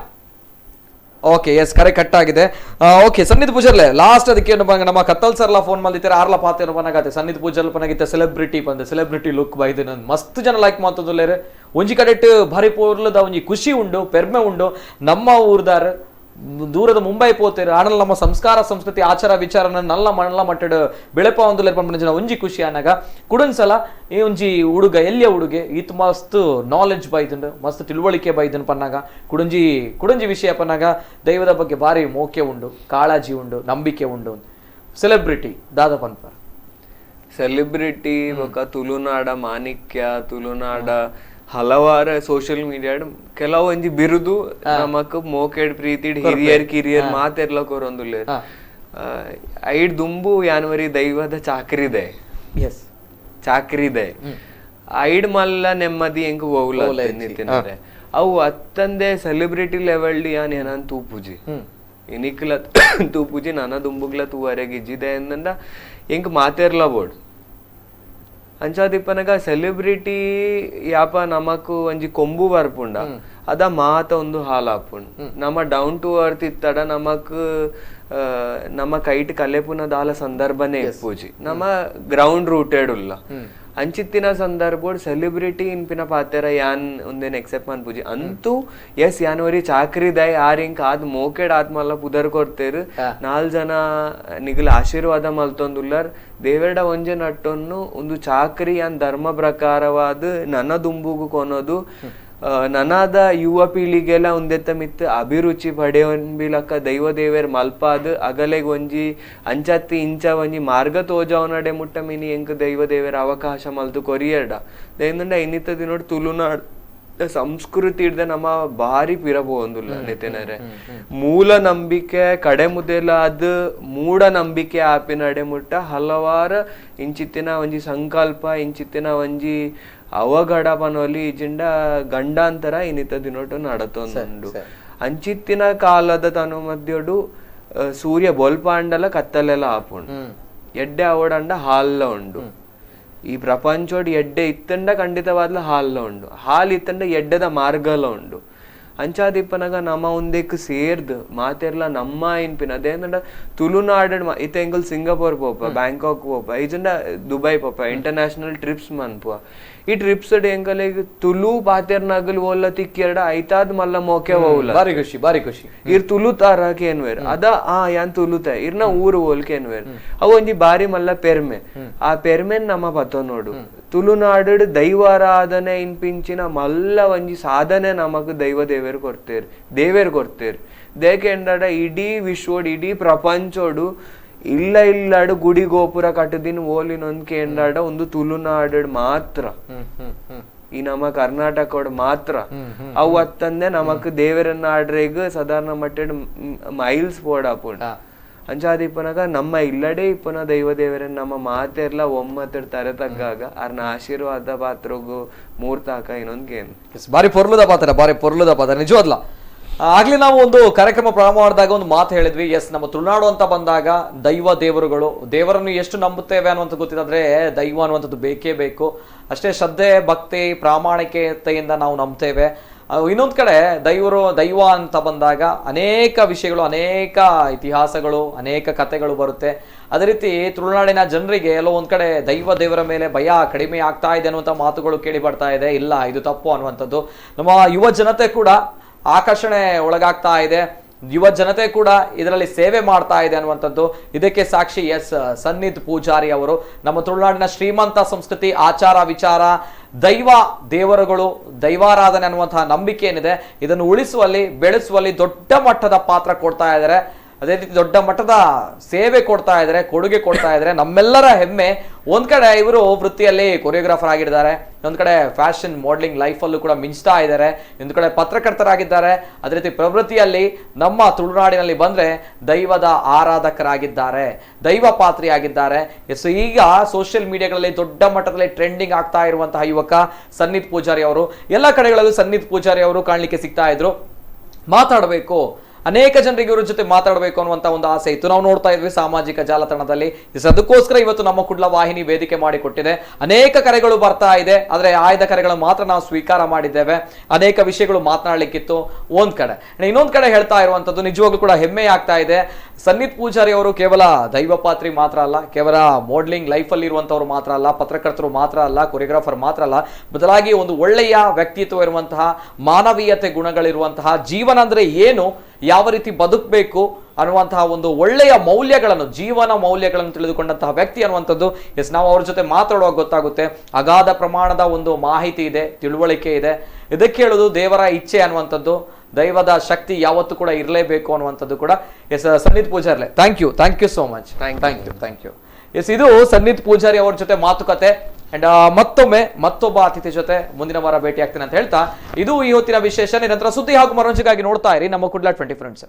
ಓಕೆ ಎಸ್ ಕರೆ ಕಟ್ ಆಗಿದೆ ಓಕೆ ಸನ್ನಿಧಿ ಪೂಜರ್ಲೆ ಲಾಸ್ಟ್ ಅದಕ್ಕೆ ನಮ್ಮ ಕತ್ತಲ್ ಸರ್ಲ ಫೋನ್ ಮಲ್ದಿತ್ತಾರೆ ಆರ್ಲ ಪಾತೆ ಪನಗಾತೆ ಸನ್ನಿಧಿ ಪೂಜಲ್ ಪನಗಿತ್ತೆ ಸೆಲೆಬ್ರಿಟಿ ಬಂದೆ ಸೆಲೆಬ್ರಿಟಿ ಲುಕ್ ಬೈದು ನನ್ ಮಸ್ತ್ ಜನ ಲೈಕ್ ಮಾತುದುಲ್ಲೇರೆ ಒಂಜಿ ಕಡೆಟ್ ಭಾರಿ ಪೋರ್ಲದ ಒಂಜಿ ಖುಷಿ ಉಂಡು ಪೆರ್ಮೆ ಉಂಡು ನಮ್ಮ ಊರ್ದಾರ್ ದೂರದ ಮುಂಬೈ ಪೋತೇರು ಆನಲ್ ನಮ್ಮ ಸಂಸ್ಕಾರ ಸಂಸ್ಕೃತಿ ಆಚಾರ ವಿಚಾರನ ನಲ್ಲ ಮಣ್ಣ ಮಟ್ಟಡ್ ಬೆಳೆಪ ಒಂದು ಜನ ಒಂಜಿ ಖುಷಿ ಅನ್ನಾಗ ಕುಡನ್ಸಲ ಈ ಒಂಜಿ ಹುಡುಗ ಎಲ್ಲಿಯ ಹುಡುಗೆ ಈತ್ ಮಸ್ತ್ ನಾಲೆಡ್ಜ್ ಬೈದನ್ ಮಸ್ತ್ ತಿಳುವಳಿಕೆ ಬೈದನ್ ಪನ್ನಾಗ ಕುಡಂಜಿ ವಿಷಯ ಪನ್ನಾಗ ದೈವದ ಬಗ್ಗೆ ಭಾರಿ ಮೋಕೆ ಉಂಡು ಕಾಳಜಿ ಉಂಡು ನಂಬಿಕೆ ಉಂಡು ಸೆಲೆಬ್ರಿಟಿ ದಾದ ಪನ್ಪ ಸೆಲೆಬ್ರಿಟಿ ತುಳುನಾಡ ಮಾಣಿಕ್ಯ ತುಳುನಾಡ ಹಲವಾರು ಸೋಷಿಯಲ್ ಮೀಡಿಯಾ ಕೆಲವೊಂಜಿ ಬಿರುದು ನಮಕ್ ಮೋಕೆಡ್ ಪ್ರೀತಿ ಹಿರಿಯರ್ ಕಿರಿಯರ್ ಮಾತೆರ್ಲ ಕೊರೊಂದುಲ್ಲೆ ಐಡ್ ದುಂಬು ಯಾನ್ವರಿ ದೈವದ ಚಾಕ್ರಿದೆ ಐಡ್ ಮಲ್ಲ ನೆಮ್ಮದಿ ಎಂಕ್ ಹೋಗ್ಲ ನಿತಿನಾರೆ ಅವು ಅತ್ತಂದೆ ಸೆಲೆಬ್ರಿಟಿ ಲೆವೆಲ್ ಯಾನ್ ಏನನ್ ತೂಪುಜಿ ಇನಿಕ್ಲ ತೂಪುಜಿ ನನ್ನ ದುಂಬುಗ್ಲ ತೂವರೆಗಿಜ್ಜಿದೆ ಎಂದ ಎಂಕ್ ಮಾತೆರ್ಲ ಬೋಡ್ ಅಂಚಾದಿಪ್ಪನಗ ಸೆಲೆಬ್ರಿಟಿ ಯಾಪ ನಮಕ್ ಒಂಜಿ ಕೊಂಬು ಬರ್ಪುಂಡ ಅದ ಮಾತ ಒಂದು ಹಾಲ್ ಹಾಪುಂಡ್ ನಮ್ಮ ಡೌನ್ ಟು ಅರ್ತ್ ಇತ್ತಡ ನಮಕ್ ನಮ್ಮ ಕೈಟ್ ಕಲೆಪುನ ದಾಲ ಸಂದರ್ಭನೇ ಪೂಜಿ ನಮ್ಮ ಗ್ರೌಂಡ್ ರೂಟೆಡ್ ಉಲ್ಲ ಅಂಚಿತ್ತಿನ ಸಂದರ್ಭ ಸೆಲೆಬ್ರಿಟಿ ಇನ್ಪಿನ ಪಾತೆರ ಯಾನ್ ಒಂದೇನ್ ಎಕ್ಸೆಪ್ಟ್ ಮನ್ ಪೂಜಿ ಅಂತೂ ಎಸ್ ಯಾನ್ವರಿ ಚಾಕ್ರಿದಾಯ್ ಆರಿಂಕ್ ಆದ್ ಮೋಕೆಡ್ ಆತ್ಮಲ್ಲ ಪುದರ್ ಕೊಡ್ತೇರು 4 ಜನ ನಿಗಲ್ ಆಶೀರ್ವಾದ ಮಲ್ತೊಂದುಲ್ಲರ್ ದೇವೇಡ ಒಂಜೆ ನಟ್ಟೊನ್ನು ಒಂದು ಚಾಕ್ರಿ ಯಾನ್ ಧರ್ಮ ಪ್ರಕಾರವಾದ ನನ್ನ ದುಂಬುಗು ಕೊನೋದು ನನಾದ ಯುವ ಪೀಳಿಗೆಲ್ಲ ಒಂದೆತ್ತ ಮಿತ್ ಅಭಿರುಚಿ ಪಡೆಯೊಂಬಿಲಕ್ಕ ದೈವ ದೇವೇರ್ ಮಲ್ಪಾದ್ ಅಗಲೆಗ್ ಒಂಜಿ ಅಂಚತ್ತಿ ಇಂಚ ಒಂಜಿ ಮಾರ್ಗ ತೋಜವನಡೆ ಮುಟ್ಟ ಮಿನಿ ಎಂಕ್ ದೈವ ದೇವೇರ್ ಅವಕಾಶ ಮಲ್ತು ಕೊರಿಯರ್ಡ ದೈನಂಡ ಇನ್ನಿತ್ತದಿ ನೋಡಿ ತುಳುನಾಡ್ ಸಂಸ್ಕೃತಿ ಹಿಡ್ದೆ ನಮ್ಮ ಭಾರಿ ಪಿರಬಹುದಿಲ್ಲ ನಿತಿನರೆ ಮೂಲ ನಂಬಿಕೆ ಕಡೆ ಮುದೆಲ ಅದ್ ಮೂಢ ನಂಬಿಕೆ ಆಪಿನಡೆ ಮುಟ್ಟ ಹಲವಾರು ಇಂಚಿತ್ತಿನ ಒಂಜಿ ಸಂಕಲ್ಪ ಇಂಚಿತ್ತಿನ ಒಂಜಿ ಅವಘಡ ಪನೋಲಿ ಇಜಿಂಡ ಗಂಡಾಂತರ ಇನ್ನಿತ ದಿನೊಟ್ಟು ನಡತೊಂದುಂಡು ಅಂಚಿತ್ತಿನ ಕಾಲದ ತನು ಮಧ್ಯಡು ಸೂರ್ಯ ಬೊಲ್ಪಾಂಡಲ ಕತ್ತಲೆಲ್ಲ ಆಪುಂಡು ಎಡ್ಡೆ ಅವಡಂಡ ಹಾಲ್ಲ ಉಂಡು ಈ ಪ್ರಪಂಚೋಡ್ ಎಡ್ಡೆ ಇತ್ತಂಡ ಖಂಡಿತವಾದ್ಲ ಹಾಲ್ಲ ಉಂಡು ಹಾಲ್ ಇತ್ತಂಡ ಎಡ್ಡೆದ ಮಾರ್ಗಲ ಉಂಡು ಅಂಚಾದಿಪ್ಪನಾಗ ನಮ್ಮ ಒಂದೇಕ್ ಸೇರ್ದು ಮಾತೆರ್ಲ ನಮ್ಮ ಇನ್ಪಿನ ಅದೇನಂಡ ತುಳುನಾಡ್ ಇತ್ತ ಎಂಗಲ್ ಸಿಂಗಾಪುರ್ ಪೋಪ ಬ್ಯಾಂಕಾಕ್ ಪೋಪ ಈಜಂಡ ದುಬೈ ಪೋಪ ಇಂಟರ್ನ್ಯಾಷನಲ್ ಟ್ರಿಪ್ಸ್ ಮನ್ಪುವ ಈ ಟ್ರಿಪ್ಸ್ ಎಂಕಲೆಗ್ ತುಳು ಪಾತೆರ್ನಾಗಲ್ ಓಲ್ಲ ತಿಕ್ಕೆರಡ ಐತಾದ್ ಮಲ್ಲ ಮೋಕೆ ಹೋಗ್ಲ ಬಾರಿ ಖುಷಿ ಇರ್ ತುಳುತಾರ ಕೇನ್ವೇರ್ ಅದ ಯಾನ್ ತುಳುತ ಇರ್ನ ಊರು ಓಲ್ ಕೇನ್ವೇರ್ ಅವು ಒಂಜಿ ಬಾರಿ ಮಲ್ಲ ಪೆರ್ಮೆ ಆ ಪೆರ್ಮೆನ್ ನಮ್ಮ ಪತ್ತೋ ನೋಡು ತುಳುನಾಡು ದೈವಾರಾಧನೆ ಇನ್ಪಿಂಚಿನ ಮಲ್ಲ ಒಂಜಿ ಸಾಧನೆ ನಮಕ್ ದೈವ ದೇವೇರ್ ಕೊಡ್ತೇರ್ ದೇವೇರ್ ಕೊಡ್ತೇರ್ ದೇಕೆ ಎಂದಾಡ ಇಡೀ ವಿಶ್ವಡ್ ಇಡೀ ಪ್ರಪಂಚೋಡು ಇಲ್ಲಾಡು ಗುಡಿ ಗೋಪುರ ಕಟ್ಟದಿನ ಓಲಿನೊಂದ್ ಕೇಂದಾಡ ಒಂದು ತುಳುನಾಡು ಮಾತ್ರ ಈ ನಮ್ಮ ಕರ್ನಾಟಕ ಮಾತ್ರ ಅವತ್ತಂದೆ ನಮಕ್ ದೇವರನ್ನ ಆಡ್ರೆಗ್ ಸಾಧಾರಣ ಮಟ್ಟ ಮೈಲ್ಸ್ ಪೋಡಾಪುಂಡ ಅಂಚಾದಿಪ್ಪನಾಗ ನಮ್ಮ ಇಲ್ಲಡೆ ಇಪ್ಪನ ದೈವ ದೇವರನ್ನ ನಮ್ಮ ಮಾತೆರ್ಲ ಒಮ್ಮತ್ತಡ್ ತರ ತಗ್ಗಾಗ ಅರ್ನ ಆಶೀರ್ವಾದ ಪಾತ್ರಗೂ ಮೂರ್ತಾಕ ಇನ್ನೊಂದ್ ಗೇಮ್ ಬಾರಿ ಪೊರ್ಲುದ ಪಾತ್ರ ನಿಜವಾದ್ಲ. ಆಗ್ಲಿ ನಾವು ಒಂದು ಕಾರ್ಯಕ್ರಮ ಪ್ರಾರಂಭ ಮಾಡಿದಾಗ ಒಂದು ಮಾತು ಹೇಳಿದ್ವಿ, ಎಸ್ ನಮ್ಮ ತುಳುನಾಡು ಅಂತ ಬಂದಾಗ ದೈವ ದೇವರುಗಳು ದೇವರನ್ನು ಎಷ್ಟು ನಂಬುತ್ತೇವೆ ಅನ್ನುವಂಥ ಗೊತ್ತಿದ್ರೆ ದೈವ ಅನ್ನುವಂಥದ್ದು ಬೇಕೇ ಬೇಕು. ಅಷ್ಟೇ ಶ್ರದ್ಧೆ ಭಕ್ತಿ ಪ್ರಾಮಾಣಿಕತೆಯಿಂದ ನಾವು ನಂಬ್ತೇವೆ. ಇನ್ನೊಂದು ಕಡೆ ದೈವ ಅಂತ ಬಂದಾಗ ಅನೇಕ ವಿಷಯಗಳು, ಅನೇಕ ಇತಿಹಾಸಗಳು, ಅನೇಕ ಕಥೆಗಳು ಬರುತ್ತೆ. ಅದೇ ರೀತಿ ತುಳುನಾಡಿನ ಜನರಿಗೆ ಎಲ್ಲೋ ಒಂದ್ ಕಡೆ ದೇವರ ಮೇಲೆ ಭಯ ಕಡಿಮೆ ಆಗ್ತಾ ಇದೆ ಅನ್ನುವಂಥ ಮಾತುಗಳು ಕೇಳಿ ಬರ್ತಾ ಇದೆ. ಇಲ್ಲ, ಇದು ತಪ್ಪು ಅನ್ನುವಂಥದ್ದು. ನಮ್ಮ ಯುವ ಜನತೆ ಕೂಡ ಆಕರ್ಷಣೆ ಒಳಗಾಗ್ತಾ ಇದೆ, ಯುವ ಜನತೆ ಕೂಡ ಇದರಲ್ಲಿ ಸೇವೆ ಮಾಡ್ತಾ ಇದೆ ಅನ್ನುವಂಥದ್ದು. ಇದಕ್ಕೆ ಸಾಕ್ಷಿ ಎಸ್ ಸನ್ನಿಧ್ ಪೂಜಾರಿ ಅವರು. ನಮ್ಮ ತುಳುನಾಡಿನ ಶ್ರೀಮಂತ ಸಂಸ್ಕೃತಿ, ಆಚಾರ ವಿಚಾರ, ದೈವ ದೇವರುಗಳು, ದೈವಾರಾಧನೆ ಅನ್ನುವಂತಹ ನಂಬಿಕೆ ಏನಿದೆ ಇದನ್ನು ಉಳಿಸುವಲ್ಲಿ ಬೆಳೆಸುವಲ್ಲಿ ದೊಡ್ಡ ಮಟ್ಟದ ಪಾತ್ರ ಕೊಡ್ತಾ ಇದ್ದಾರೆ. ಅದೇ ರೀತಿ ದೊಡ್ಡ ಮಟ್ಟದ ಸೇವೆ ಕೊಡ್ತಾ ಇದ್ದಾರೆ, ಕೊಡುಗೆ ಕೊಡ್ತಾ ಇದ್ದಾರೆ. ನಮ್ಮೆಲ್ಲರ ಹೆಮ್ಮೆ. ಒಂದ್ ಕಡೆ ಇವರು ವೃತ್ತಿಯಲ್ಲಿ ಕೊರಿಯೋಗ್ರಾಫರ್ ಆಗಿದ್ದಾರೆ, ಒಂದ್ ಕಡೆ ಫ್ಯಾಷನ್ ಮಾಡೆಲಿಂಗ್ ಲೈಫಲ್ಲೂ ಕೂಡ ಮಿಂಚ್ತಾ ಇದ್ದಾರೆ, ಒಂದು ಕಡೆ ಪತ್ರಕರ್ತರಾಗಿದ್ದಾರೆ. ಅದೇ ರೀತಿ ಪ್ರವೃತ್ತಿಯಲ್ಲಿ ನಮ್ಮ ತುಳುನಾಡಿನಲ್ಲಿ ಬಂದ್ರೆ ದೈವದ ಆರಾಧಕರಾಗಿದ್ದಾರೆ, ದೈವ ಪಾತ್ರಿಯಾಗಿದ್ದಾರೆ. ಎಸ್ ಈಗ ಸೋಷಿಯಲ್ ಮೀಡಿಯಾಗಳಲ್ಲಿ ದೊಡ್ಡ ಮಟ್ಟದಲ್ಲಿ ಟ್ರೆಂಡಿಂಗ್ ಆಗ್ತಾ ಇರುವಂತಹ ಯುವಕ ಸನ್ನಿಧ್ ಪೂಜಾರಿ ಅವರು. ಎಲ್ಲ ಕಡೆಗಳಲ್ಲೂ ಸನ್ನಿಧ್ ಪೂಜಾರಿ ಅವರು ಕಾಣಲಿಕ್ಕೆ ಸಿಗ್ತಾ ಇದ್ರು. ಮಾತಾಡಬೇಕು, ಅನೇಕ ಜನರಿಗೆ ಇವ್ರ ಜೊತೆ ಮಾತಾಡಬೇಕು ಅನ್ನುವಂತ ಒಂದು ಆಸೆ ಇತ್ತು. ನಾವು ನೋಡ್ತಾ ಇದ್ವಿ ಸಾಮಾಜಿಕ ಜಾಲತಾಣದಲ್ಲಿ. ಅದಕ್ಕೋಸ್ಕರ ಇವತ್ತು ನಮ್ಮ ಕುಡ್ಲ ವಾಹಿನಿ ವೇದಿಕೆ ಮಾಡಿಕೊಟ್ಟಿದೆ. ಅನೇಕ ಕರೆಗಳು ಬರ್ತಾ ಇದೆ, ಆದ್ರೆ ಆಯ್ದ ಕರೆಗಳು ಮಾತ್ರ ನಾವು ಸ್ವೀಕಾರ ಮಾಡಿದ್ದೇವೆ. ಅನೇಕ ವಿಷಯಗಳು ಮಾತನಾಡ್ಲಿಕ್ಕಿತ್ತು ಒಂದ್ ಕಡೆ. ಇನ್ನೊಂದ್ ಕಡೆ ಹೇಳ್ತಾ ಇರುವಂತದ್ದು ನಿಜವಾಗ್ಲೂ ಕೂಡ ಹೆಮ್ಮೆ ಆಗ್ತಾ ಇದೆ. ಸನ್ನಿಧ್ ಪೂಜಾರಿ ಅವರು ಕೇವಲ ದೈವ ಪಾತ್ರಿ ಮಾತ್ರ ಅಲ್ಲ, ಕೇವಲ ಮಾಡಲಿಂಗ್ ಲೈಫಲ್ಲಿ ಇರುವಂತವ್ರು ಮಾತ್ರ ಅಲ್ಲ, ಪತ್ರಕರ್ತರು ಮಾತ್ರ ಅಲ್ಲ, ಕೊರಿಯೋಗ್ರಾಫರ್ ಮಾತ್ರ ಅಲ್ಲ, ಬದಲಾಗಿ ಒಂದು ಒಳ್ಳೆಯ ವ್ಯಕ್ತಿತ್ವ ಇರುವಂತಹ, ಮಾನವೀಯತೆ ಗುಣಗಳಿರುವಂತಹ, ಜೀವನ ಅಂದ್ರೆ ಏನು, ಯಾವ ರೀತಿ ಬದುಕಬೇಕು ಅನ್ನುವಂತಹ ಒಂದು ಒಳ್ಳೆಯ ಮೌಲ್ಯಗಳನ್ನು, ಜೀವನ ಮೌಲ್ಯಗಳನ್ನು ತಿಳಿದುಕೊಂಡಂತಹ ವ್ಯಕ್ತಿ ಅನ್ನುವಂಥದ್ದು. ಎಸ್ ನಾವು ಅವ್ರ ಜೊತೆ ಮಾತಾಡುವಾಗ ಗೊತ್ತಾಗುತ್ತೆ. ಅಗಾಧ ಪ್ರಮಾಣದ ಒಂದು ಮಾಹಿತಿ ಇದೆ, ತಿಳುವಳಿಕೆ ಇದೆ. ಇದಕ್ಕೆ ಹೇಳುದು ದೇವರ ಇಚ್ಛೆ ಅನ್ನುವಂಥದ್ದು, ದೈವದ ಶಕ್ತಿ ಯಾವತ್ತೂ ಕೂಡ ಇರಲೇಬೇಕು ಅನ್ನುವಂಥದ್ದು ಕೂಡ. Yes Sannidh Poojari, thank you so much. Thank you. Yes ಇದು ಸನ್ನಿಧ್ ಪೂಜಾರಿ ಅವ್ರ ಜೊತೆ ಮಾತುಕತೆ. ಅಂಡ್ ಮತ್ತೊಮ್ಮೆ ಮತ್ತೊಬ್ಬ ಅತಿಥಿ ಜೊತೆ ಮುಂದಿನ ವಾರ ಭೇಟಿ ಆಗ್ತೇನೆ ಅಂತ ಹೇಳ್ತಾ ಇದು ಈ ಹೊತ್ತಿನ ವಿಶೇಷ. ನಿರಂತರ ಸುದ್ದಿ ಹಾಗೂ ಮನೋರಂಜನೆಗಾಗಿ ನೋಡ್ತಾ ಇರಿ ನಮ್ಮ ಕುಡ್ಲ 24 Friends.